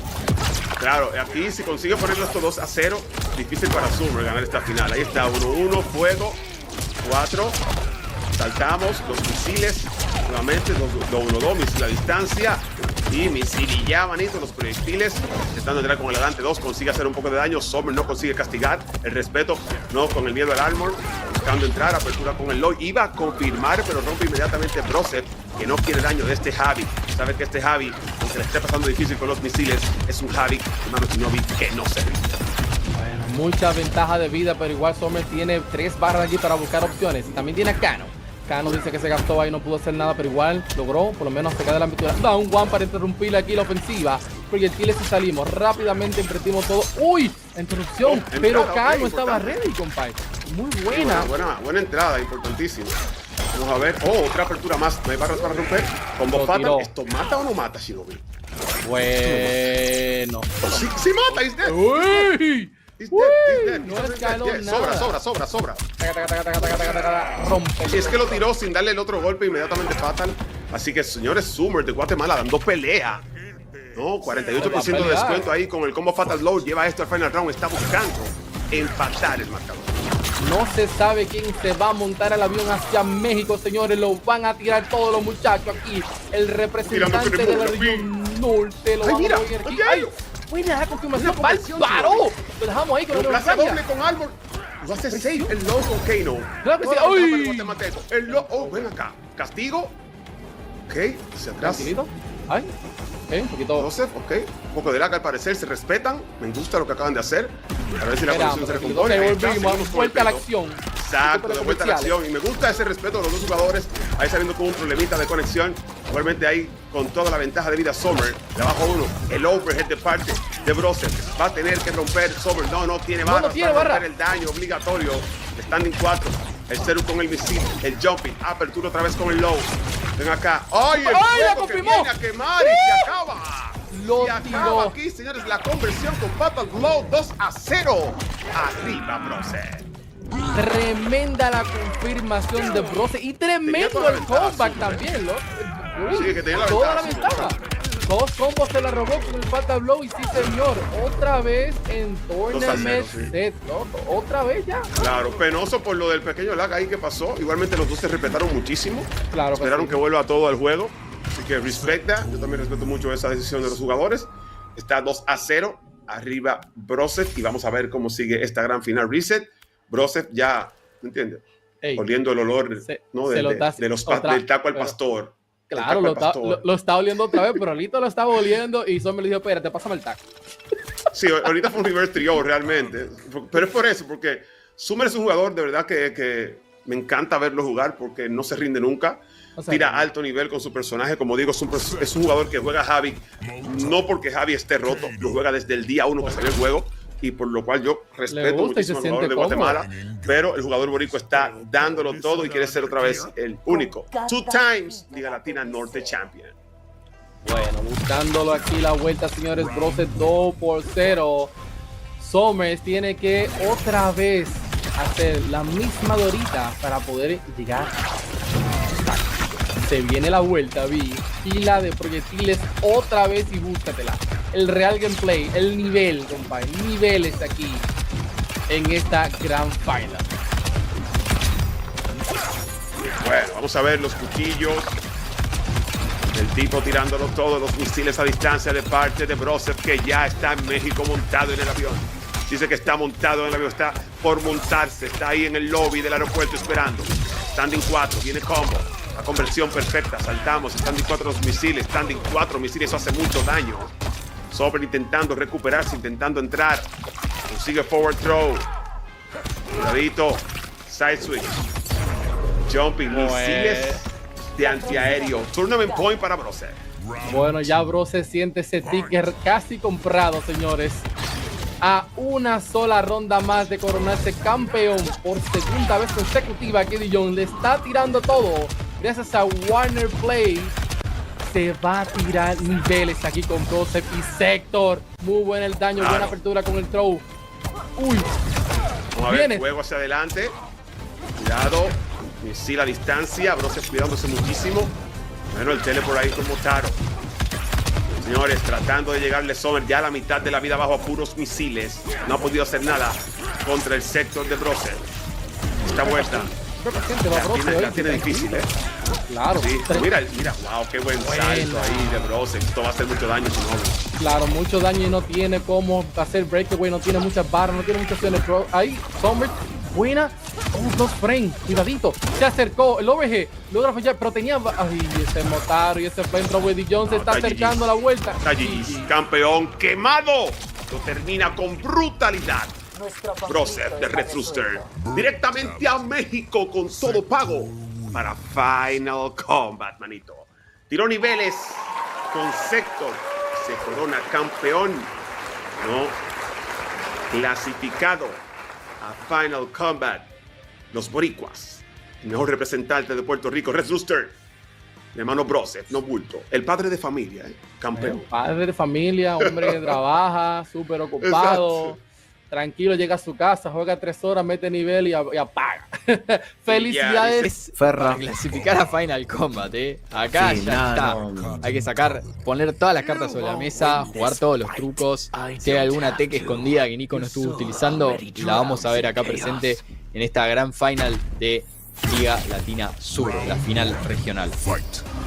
Claro, aquí si consigue ponerlo estos 2-0, difícil para Zommer ganar esta final. Ahí está, 1-1, fuego, 4, saltamos, los misiles, nuevamente, 2-1-2, misil a distancia, y misil y ya, manito, los proyectiles, intentando entrar con el adelante 2, consigue hacer un poco de daño, Zommer no consigue castigar, el respeto, no con el miedo al armor, buscando entrar, apertura con el low, iba a confirmar, pero rompe inmediatamente Broseph, que no quiere daño de este Javi. Sabe que este Javi, aunque le esté pasando difícil con los misiles, es un Javi, hermano Shinobi, que no se rinde. Bueno, mucha ventaja de vida, pero igual Zommer tiene 3 barras aquí para buscar opciones. También tiene a Kano. Kano dice que se gastó ahí, no pudo hacer nada, pero igual logró por lo menos sacar de la aventura. Da un one para interrumpirle aquí la ofensiva. proyectiles y salimos. Rápidamente invertimos todo. ¡Uy! La interrupción. Pero K no estaba ready, compadre. Muy buena. Buena entrada, importantísima. Vamos a ver. Oh, otra apertura más. No hay barras para romper. Combo fatal. ¿Esto mata o no mata, Shinobi? Bueno. Sí mata, he's dead. ¡Uy! He's dead. No escaló nada. Sobra. Si es que lo tiró sin darle el otro golpe inmediatamente fatal. Así que, señores, Zommer de Guatemala dando pelea. No, 48% de descuento ahí con el combo Fatal Blow. Lleva esto al final round. Está buscando empatar el marcador. No se sabe quién se va a montar al avión hacia México, señores. Lo van a tirar todos los muchachos aquí. El representante de la región norte lo vamos a ver aquí. ¡Ay! Buena la confirmación. ¡Paró! Lo dejamos ahí con el doble con árbol. Lo hace safe el low con Kano. Claro que sí. ¡Uy! El low. Oh, ven acá. Castigo. Ok, hacia atrás. Ay. Un poquito. Broseph, ok. Un poco de lag al parecer, se respetan. Me gusta lo que acaban de hacer. A ver si la conexión se recompone. Vuelta a la acción. Exacto, de vuelta a la acción. Y me gusta ese respeto de los dos jugadores. Ahí sabiendo con un problemita de conexión. Igualmente ahí con toda la ventaja de vida Zommer. De abajo uno. El overhead de parte de Broseph. Va a tener que romper Zommer. No tiene barra. No tiene barra. El daño obligatorio. Standing 4. El Zeru con el misil. El jumping. Apertura otra vez con el low. Ven acá. ¡Ay! El fuego que viene a quemar y se acaba. Lo se acaba aquí, señores. La conversión con Fatal Blow 2-0. Arriba, Broseph. Tremenda la confirmación de Broseph. Y tremendo el comeback también, ¿no? Sí, que tenía toda la ventaja. Dos combos se la robó con el Fatal Blow y sí, señor. Otra vez en Tournament Set. Otra vez ya. Claro, penoso por lo del pequeño lag ahí que pasó. Igualmente los dos se respetaron muchísimo. Claro. Esperaron que vuelva todo al juego. Así que respecta. Yo también respeto mucho esa decisión de los jugadores. Está 2-0. Arriba Broseph. Y vamos a ver cómo sigue esta gran final reset. Broseph ya, ¿me entiendes? Oliendo el olor, ¿no? Del taco al pastor. Claro, lo está oliendo otra vez, pero ahorita lo estaba oliendo y Zommer le dijo, espérate, pásame el taco. Sí, ahorita fue un reverse trio realmente. Pero es por eso, porque Zommer es un jugador de verdad que me encanta verlo jugar porque no se rinde nunca. Tira alto nivel con su personaje. Como digo, es un jugador que juega Javi, no porque Javi esté roto, lo juega desde el día 1 que salió el juego. Y por lo cual yo respeto muchísimo al jugador de Guatemala, pero el jugador boricua está dándolo todo y quiere ser otra vez el único two times Liga Latina Norte Champion. Bueno, buscándolo aquí la vuelta, señores. Broseph 2-0. Zommer tiene que otra vez hacer la misma dorita para poder llegar. Se viene la vuelta, vi. Pila de proyectiles otra vez y búscatela. El real gameplay, el nivel, compadre. El nivel está aquí en esta gran final. Bueno, vamos a ver los cuchillos. El tipo tirándolo todos los misiles a distancia de parte de Broseph, que ya está en México montado en el avión. Dice que está montado en el avión, está por montarse, está ahí en el lobby del aeropuerto esperando. Standing 4, viene combo. La conversión perfecta, saltamos, standing 4 los misiles, standing 4 misiles, eso hace mucho daño. Zommer intentando recuperarse, intentando entrar. Consigue forward throw. Cuidadito. Side switch. Jumping. Misiles de antiaéreo. Tournament point para Broseph. Bueno, ya Broseph siente ese ticket casi comprado, señores. A una sola ronda más de coronarse campeón por segunda vez consecutiva. Kiddy John le está tirando todo. Gracias a Warner Play. Se va a tirar niveles aquí con Broseph y Sector. Muy buen el daño, buena apertura con el throw. Uy. Vamos a ver, juego hacia adelante. Cuidado. Misil a distancia. Broseph cuidándose muchísimo. Bueno, el tele por ahí como Taro. Señores, tratando de llegarle Zommer ya a la mitad de la vida bajo a puros misiles. No ha podido hacer nada contra el Sector de Broseph. Esta vuelta. La tiene difícil, Claro. Sí. Mira, wow, qué buen salto ahí de Broseph. Esto va a hacer mucho daño, ¿no? Claro, mucho daño y no tiene cómo hacer breakaway, no tiene muchas barras, no tiene muchas opciones. Ahí, Zommer, buena. Dos frames, cuidadito. Se acercó, el overhead, logra fallar, pero tenía. Ay, ese Motaro y ese frame throw. Eddie Jones se está acercando a la vuelta. Campeón quemado. Lo termina con brutalidad. Broseph de Red Rooster directamente a México con todo pago para Final Combat, manito. Tiró niveles con Sector. se corona campeón, ¿no? Clasificado a Final Combat. Los boricuas, el mejor representante de Puerto Rico, Red Rooster, mi hermano Broseph, no bulto, el padre de familia, campeón. El padre de familia, hombre que trabaja, súper ocupado, tranquilo, llega a su casa, juega 3 horas, mete nivel y apaga. Felicidades. Para clasificar a Final Combat, acá Sí, ya está. no. Hay que poner todas las cartas sobre la mesa, jugar todos los trucos. Si hay alguna tech escondida que Nico no estuvo utilizando, la vamos a ver acá presente en esta gran final de Liga Latina Sur, la final regional.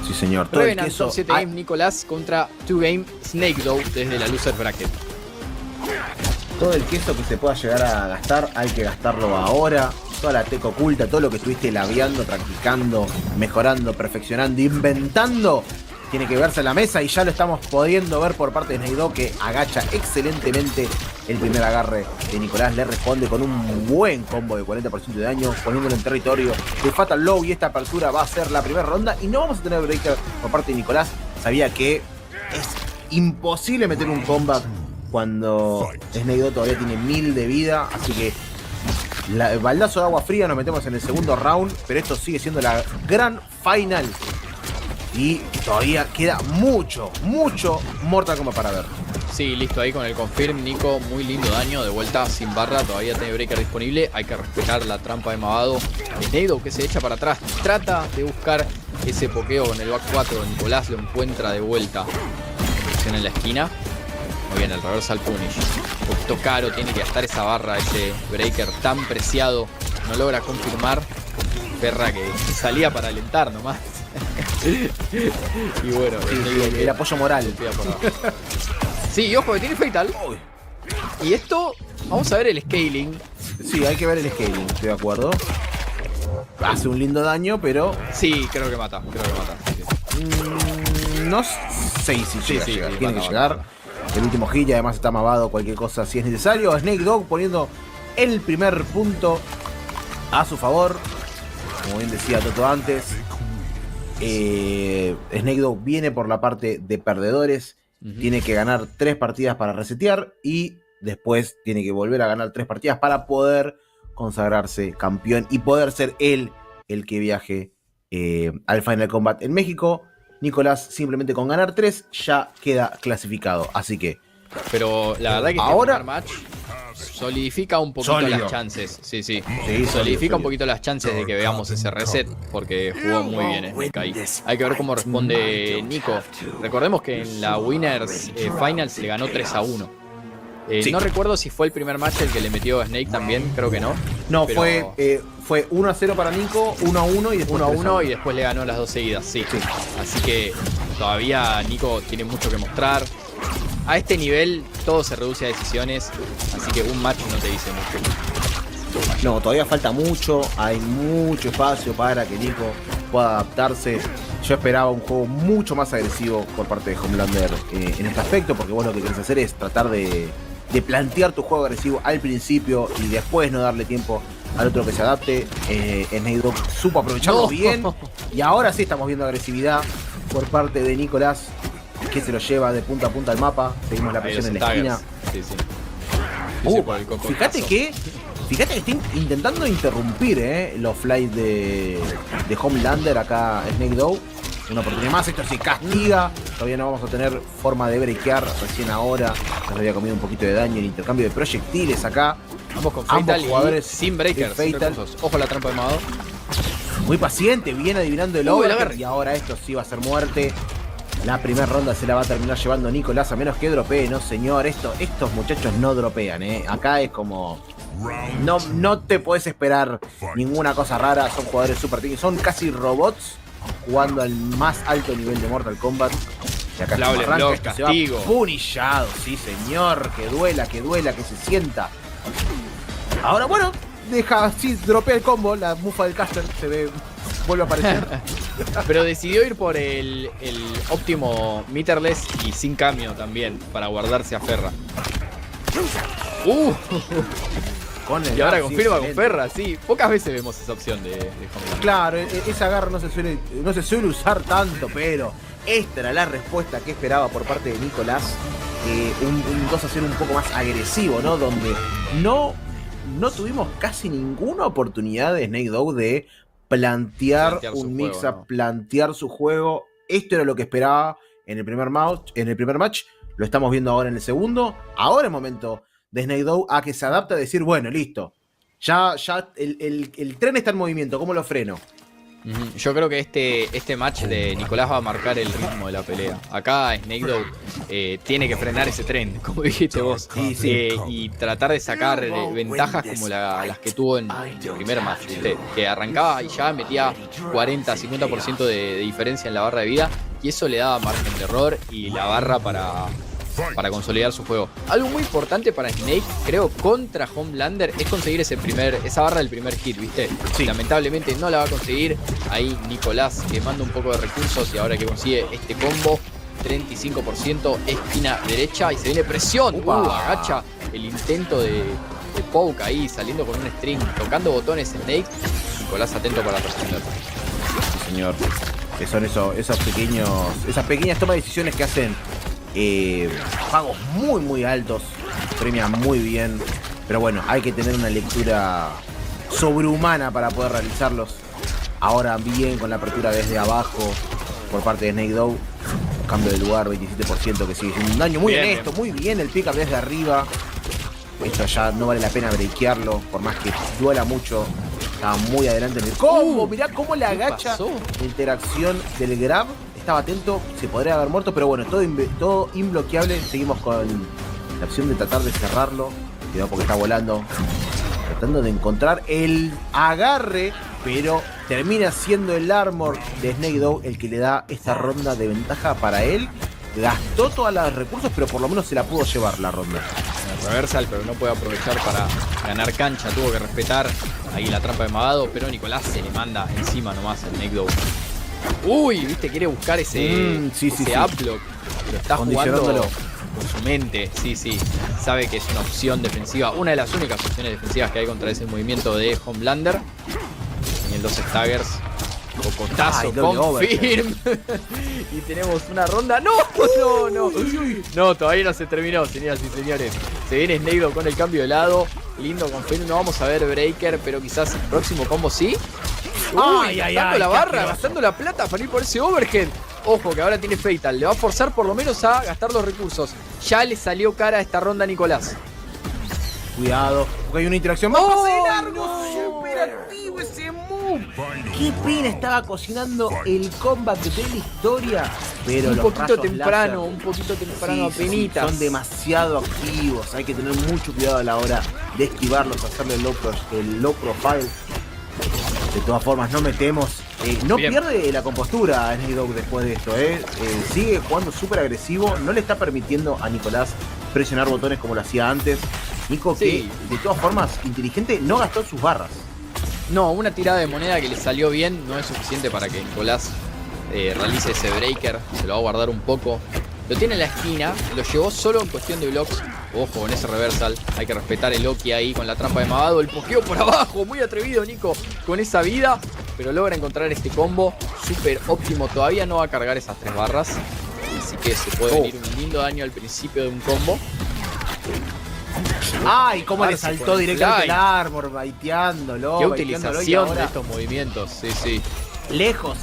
Sí, señor. Todo el Revenant queso. Top 7 Game Nicolas contra 2Game SnakeDoe desde la Loser Bracket. Todo el queso que se pueda llegar a gastar, hay que gastarlo ahora. Toda la teca oculta, todo lo que estuviste labiando, practicando, mejorando, perfeccionando, inventando, tiene que verse en la mesa y ya lo estamos pudiendo ver por parte de SnakeDoe, que agacha excelentemente el primer agarre de Nicolás. Le responde con un buen combo de 40% de daño, poniéndolo en territorio de Fatal Low, y esta apertura va a ser la primera ronda y no vamos a tener breaker por parte de Nicolás. Sabía que es imposible meter un combat cuando SnakeDoe todavía tiene 1000 de vida, así que el baldazo de agua fría, nos metemos en el segundo round, pero esto sigue siendo la gran final y todavía queda mucho Mortal Kombat para ver. Sí, listo, ahí con el confirm, Nico, muy lindo daño, de vuelta sin barra, todavía tiene breaker disponible, hay que respetar la trampa de Mavado. SnakeDoe que se echa para atrás, trata de buscar ese pokeo con el back 4, Nicolás lo encuentra de vuelta. En la esquina. Muy bien, el reversal punish. Un poquito caro, tiene que gastar esa barra, ese breaker tan preciado. No logra confirmar. Ferra que salía para alentar nomás. Y bueno, el apoyo moral. Sí, y ojo que tiene Fatal. Y esto, vamos a ver el scaling. Sí, hay que ver el scaling, estoy de acuerdo. Hace un lindo daño, pero... Sí, creo que mata. No sé si llega a llegar. Tiene que llegar. El último hit, además está mavado, cualquier cosa si es necesario. SnakeDoe poniendo el primer punto a su favor. Como bien decía Toto antes, SnakeDoe viene por la parte de perdedores. Tiene que ganar 3 partidas para resetear y después tiene que volver a ganar 3 partidas para poder consagrarse campeón y poder ser él el que viaje al Final Combat en México. Nicolás simplemente con ganar 3 ya queda clasificado, así que... Pero la verdad que ahora este match solidifica un poquito las chances. Sí, solidifica sólido. un poquito las chances de que veamos ese reset, porque jugó muy bien ahí. Hay que ver cómo responde Nico. Recordemos que en la Winners Finals le ganó 3-1. No recuerdo si fue el primer match el que le metió a Snake también, creo que no. No, pero... fue 1-0 para Nico, 1-1 y después 1-1 y después le ganó las 2 seguidas, sí. Así que todavía Nico tiene mucho que mostrar. A este nivel todo se reduce a decisiones, así que un match no te dice mucho. No, todavía falta mucho, hay mucho espacio para que Nico pueda adaptarse. Yo esperaba un juego mucho más agresivo por parte de Homelander en este aspecto, porque vos lo que querés hacer es tratar de plantear tu juego agresivo al principio y después no darle tiempo al otro que se adapte. SnakeDoe supo aprovecharlo bien y ahora sí estamos viendo agresividad por parte de Nicolás, que se lo lleva de punta a punta al mapa. Seguimos la presión en la esquina. Fíjate que está intentando interrumpir los flights de Homelander acá SnakeDoe. Una oportunidad más, esto se castiga. Todavía no vamos a tener forma de breakear recién ahora. Nos había comido un poquito de daño en intercambio de proyectiles acá. Vamos con Fatal jugadores sin breaker. Ojo la trampa de Mavado. Muy paciente, bien adivinando el over. Y ahora esto sí va a ser muerte. La primera ronda se la va a terminar llevando Nicolás, a menos que dropee. No, señor, estos muchachos no dropean, Acá es como... No te podés esperar ninguna cosa rara. Son jugadores super técnicos, son casi robots jugando al más alto nivel de Mortal Kombat. Y acá esto se va punillado, sí señor, que duela, que se sienta. Ahora bueno, deja así, dropea el combo, la mufa del caster se ve, vuelve a aparecer. Pero decidió ir por el óptimo meterless y sin cambio también, para guardarse a Ferra. Y ahora confirma con Ferra, sí. Pocas veces vemos esa opción de Homelander. Claro, esa garra no se suele usar tanto, pero esta era la respuesta que esperaba por parte de Nicolas. Un 2-0 un poco más agresivo, ¿no? Donde no tuvimos casi ninguna oportunidad de SnakeDoe de plantear un mix-up, ¿no? Plantear su juego. Esto era lo que esperaba en el primer match. Lo estamos viendo ahora en el segundo. Ahora es momento de SnakeDoe a que se adapte a decir, bueno, listo. Ya el tren está en movimiento, ¿cómo lo freno? Yo creo que este match de Nicolás va a marcar el ritmo de la pelea. Acá SnakeDoe tiene que frenar ese tren, como dijiste vos. Y tratar de sacar ventajas como las que tuvo en el primer match, ¿viste? Que arrancaba y ya metía 40-50% de diferencia en la barra de vida. Y eso le daba margen de error y la barra para consolidar su juego. Algo muy importante para Snake, creo, contra Homelander es conseguir esa barra del primer hit, ¿viste? Sí. Lamentablemente no la va a conseguir. Ahí Nicolás quemando un poco de recursos y ahora que consigue este combo, 35%, esquina derecha y se viene presión. Agacha el intento de poke ahí, saliendo con un string, tocando botones Snake. Nicolás atento para responder. Sí, señor. Que son esas pequeñas tomas de decisiones que hacen pagos muy muy altos, premian muy bien, pero bueno, hay que tener una lectura sobrehumana para poder realizarlos. Ahora bien, con la apertura desde abajo por parte de SnakeDoe, cambio de lugar, 27%, que sigue siendo un daño muy honesto, muy bien el pick up desde arriba. Esto ya no vale la pena breakearlo, por más que duela mucho. Estaba muy adelante en el combo. Mirá cómo le agacha la interacción del grab. Estaba atento, se podría haber muerto, pero bueno, todo imbloqueable. Seguimos con la opción de tratar de cerrarlo. Cuidado porque está volando. Tratando de encontrar el agarre, pero termina siendo el armor de SnakeDoe el que le da esta ronda de ventaja para él. Gastó todos los recursos, pero por lo menos se la pudo llevar la ronda. Reversal, pero no puede aprovechar para ganar cancha. Tuvo que respetar ahí la trampa de Magado, pero Nicolás se le manda encima nomás al SnakeDoe. Uy, viste, quiere buscar ese uplock. Lo está jugando con su mente. Sí. Sabe que es una opción defensiva. Una de las únicas opciones defensivas que hay contra ese movimiento de Homelander. En el 2 staggers. Cocotazo, confirm. Y tenemos una ronda. ¡No! No, todavía no se terminó, señoras y señores. Se viene SnakeDoe con el cambio de lado. Lindo confirm. No vamos a ver breaker, pero quizás el próximo combo sí. Gastando la barra, gastando la plata para ir por ese overhead. Ojo que ahora tiene Fatal. Le va a forzar por lo menos a gastar los recursos. Ya le salió cara a esta ronda a Nicolás. Cuidado, porque hay una interacción más. ¡Pase largo! ¡Superativo ese move! ¡Qué pena! Estaba cocinando el combat de la historia. Pero un poquito temprano apenitas. Son demasiado activos. Hay que tener mucho cuidado a la hora de esquivarlos, hacerle el low profile. De todas formas, no metemos. No pierde la compostura SnakeDoe después de esto. Sigue jugando súper agresivo. No le está permitiendo a Nicolás presionar botones como lo hacía antes. Nico, que de todas formas, inteligente, no gastó sus barras. No, una tirada de moneda que le salió bien no es suficiente para que Nicolás realice ese breaker. Se lo va a guardar un poco. Lo tiene en la esquina, lo llevó solo en cuestión de blocks. Ojo con ese reversal, hay que respetar el Loki ahí con la trampa de Magado. El pokeo por abajo, muy atrevido Nico con esa vida. Pero logra encontrar este combo súper óptimo. Todavía no va a cargar esas 3 barras. Así que se puede venir un lindo daño al principio de un combo. ¡Ay! Cómo le saltó directamente el armor, baiteándolo. Qué utilización de estos movimientos, sí. Lejos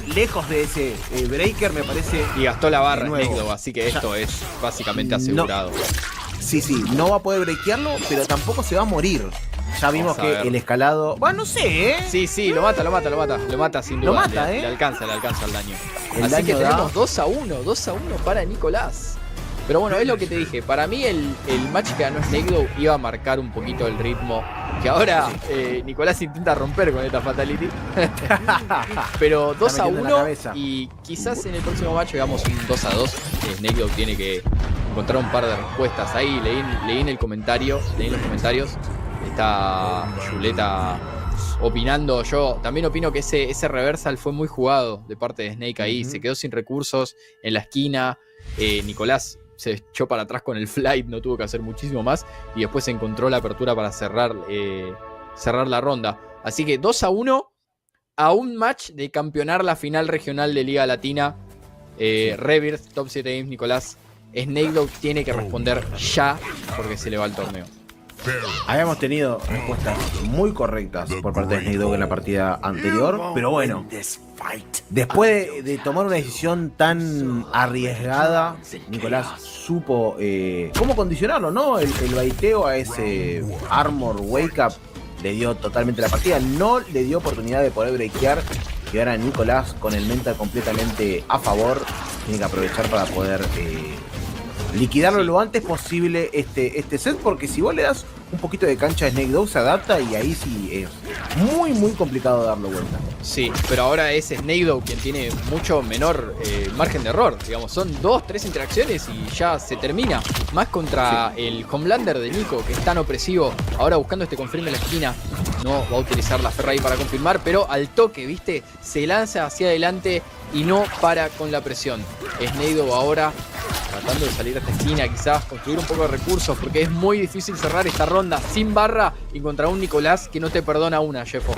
de ese breaker, me parece. Y gastó la barra SnakeDoe, así que esto es básicamente asegurado. No va a poder breakearlo, pero tampoco se va a morir. Ya vimos que el escalado... Bueno, no sé, Sí, lo mata sin duda. Lo mata, Le alcanza el daño. Así que tenemos 2-1 para Nicolás. Pero bueno, es lo que te dije. Para mí el match que ganó SnakeDoe iba a marcar un poquito el ritmo. Que ahora Nicolás intenta romper con esta Fatality. Pero 2-1 y quizás en el próximo match veamos un 2-2. SnakeDoe tiene que encontrar un par de respuestas. Ahí leí en los comentarios. Está Shuletah opinando. Yo también opino que ese reversal fue muy jugado de parte de Snake ahí. Se quedó sin recursos en la esquina. Nicolás se echó para atrás con el flight, no tuvo que hacer muchísimo más. Y después encontró la apertura para cerrar la ronda. Así que 2-1 a un match de campeonar la final regional de Liga Latina Reverse, top 7 games, Nicolás. SnakeDoe tiene que responder ya porque se le va el torneo. Habíamos tenido respuestas muy correctas por parte de SnakeDoe en la partida anterior, pero bueno, después de tomar una decisión tan arriesgada, Nicolás supo cómo condicionarlo, ¿no? El baiteo a ese Armor Wake Up le dio totalmente la partida, no le dio oportunidad de poder breakear, y ahora Nicolás con el mental completamente a favor tiene que aprovechar para poder liquidarlo lo antes posible este set, porque si vos le das un poquito de cancha a SnakeDoe se adapta y ahí sí es muy complicado darlo vuelta. Sí, pero ahora es SnakeDoe quien tiene mucho menor margen de error, digamos, son 2-3 interacciones y ya se termina, más contra el Homelander de Nico, que es tan opresivo, ahora buscando este confirme en la esquina, no va a utilizar la Ferra ahí para confirmar, pero al toque, viste, se lanza hacia adelante y no para con la presión. SnakeDoe ahora tratando de salir a esta esquina, quizás construir un poco de recursos, porque es muy difícil cerrar esta ronda sin barra y contra un Nicolás que no te perdona una, Jeffo.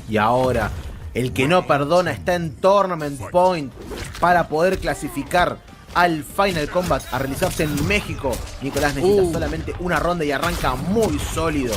Y ahora, el que no perdona está en Tournament Point para poder clasificar al Final Combat a realizarse en México. Nicolás necesita solamente una ronda y arranca muy sólido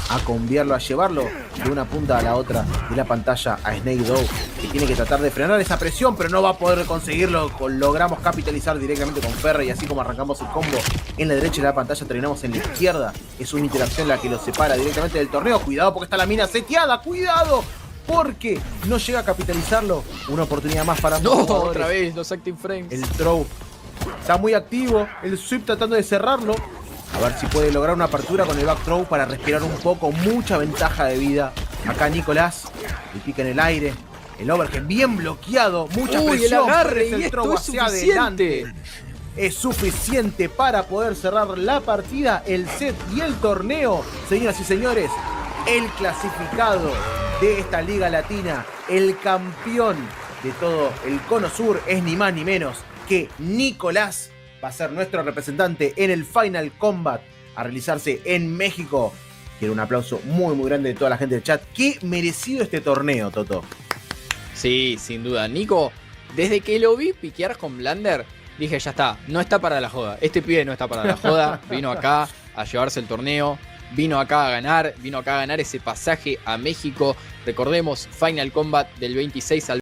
a cambiarlo, a llevarlo de una punta a la otra de la pantalla a SnakeDoe, que tiene que tratar de frenar esa presión, pero no va a poder conseguirlo. Logramos capitalizar directamente con Ferra y así como arrancamos el combo en la derecha de la pantalla, terminamos en la izquierda. Es una interacción la que lo separa directamente del torneo. Cuidado porque está la mina seteada, cuidado, porque no llega a capitalizarlo. Una oportunidad más para ambos jugadores. Otra vez los active frames. El throw está muy activo, el sweep tratando de cerrarlo. A ver si puede lograr una apertura con el back throw para respirar un poco. Mucha ventaja de vida. Acá Nicolás, el pica en el aire. El overhead bien bloqueado. Mucha presión. El agarre, el y throw esto es hacia suficiente. adelante. Es suficiente para poder cerrar la partida, el set y el torneo. Señoras y señores, el clasificado de esta Liga Latina, el campeón de todo el Cono Sur, es ni más ni menos que Nicolás. Va a ser nuestro representante en el Final Combat a realizarse en México. Quiero un aplauso muy grande de toda la gente del chat. Qué merecido este torneo, Toto. Sí, sin duda. Nico, desde que lo vi piquear con Blander, dije, ya está, no está para la joda. Este pibe no está para la joda. Vino acá a llevarse el torneo. Vino acá a ganar ese pasaje a México. Recordemos, Final Combat del 26 al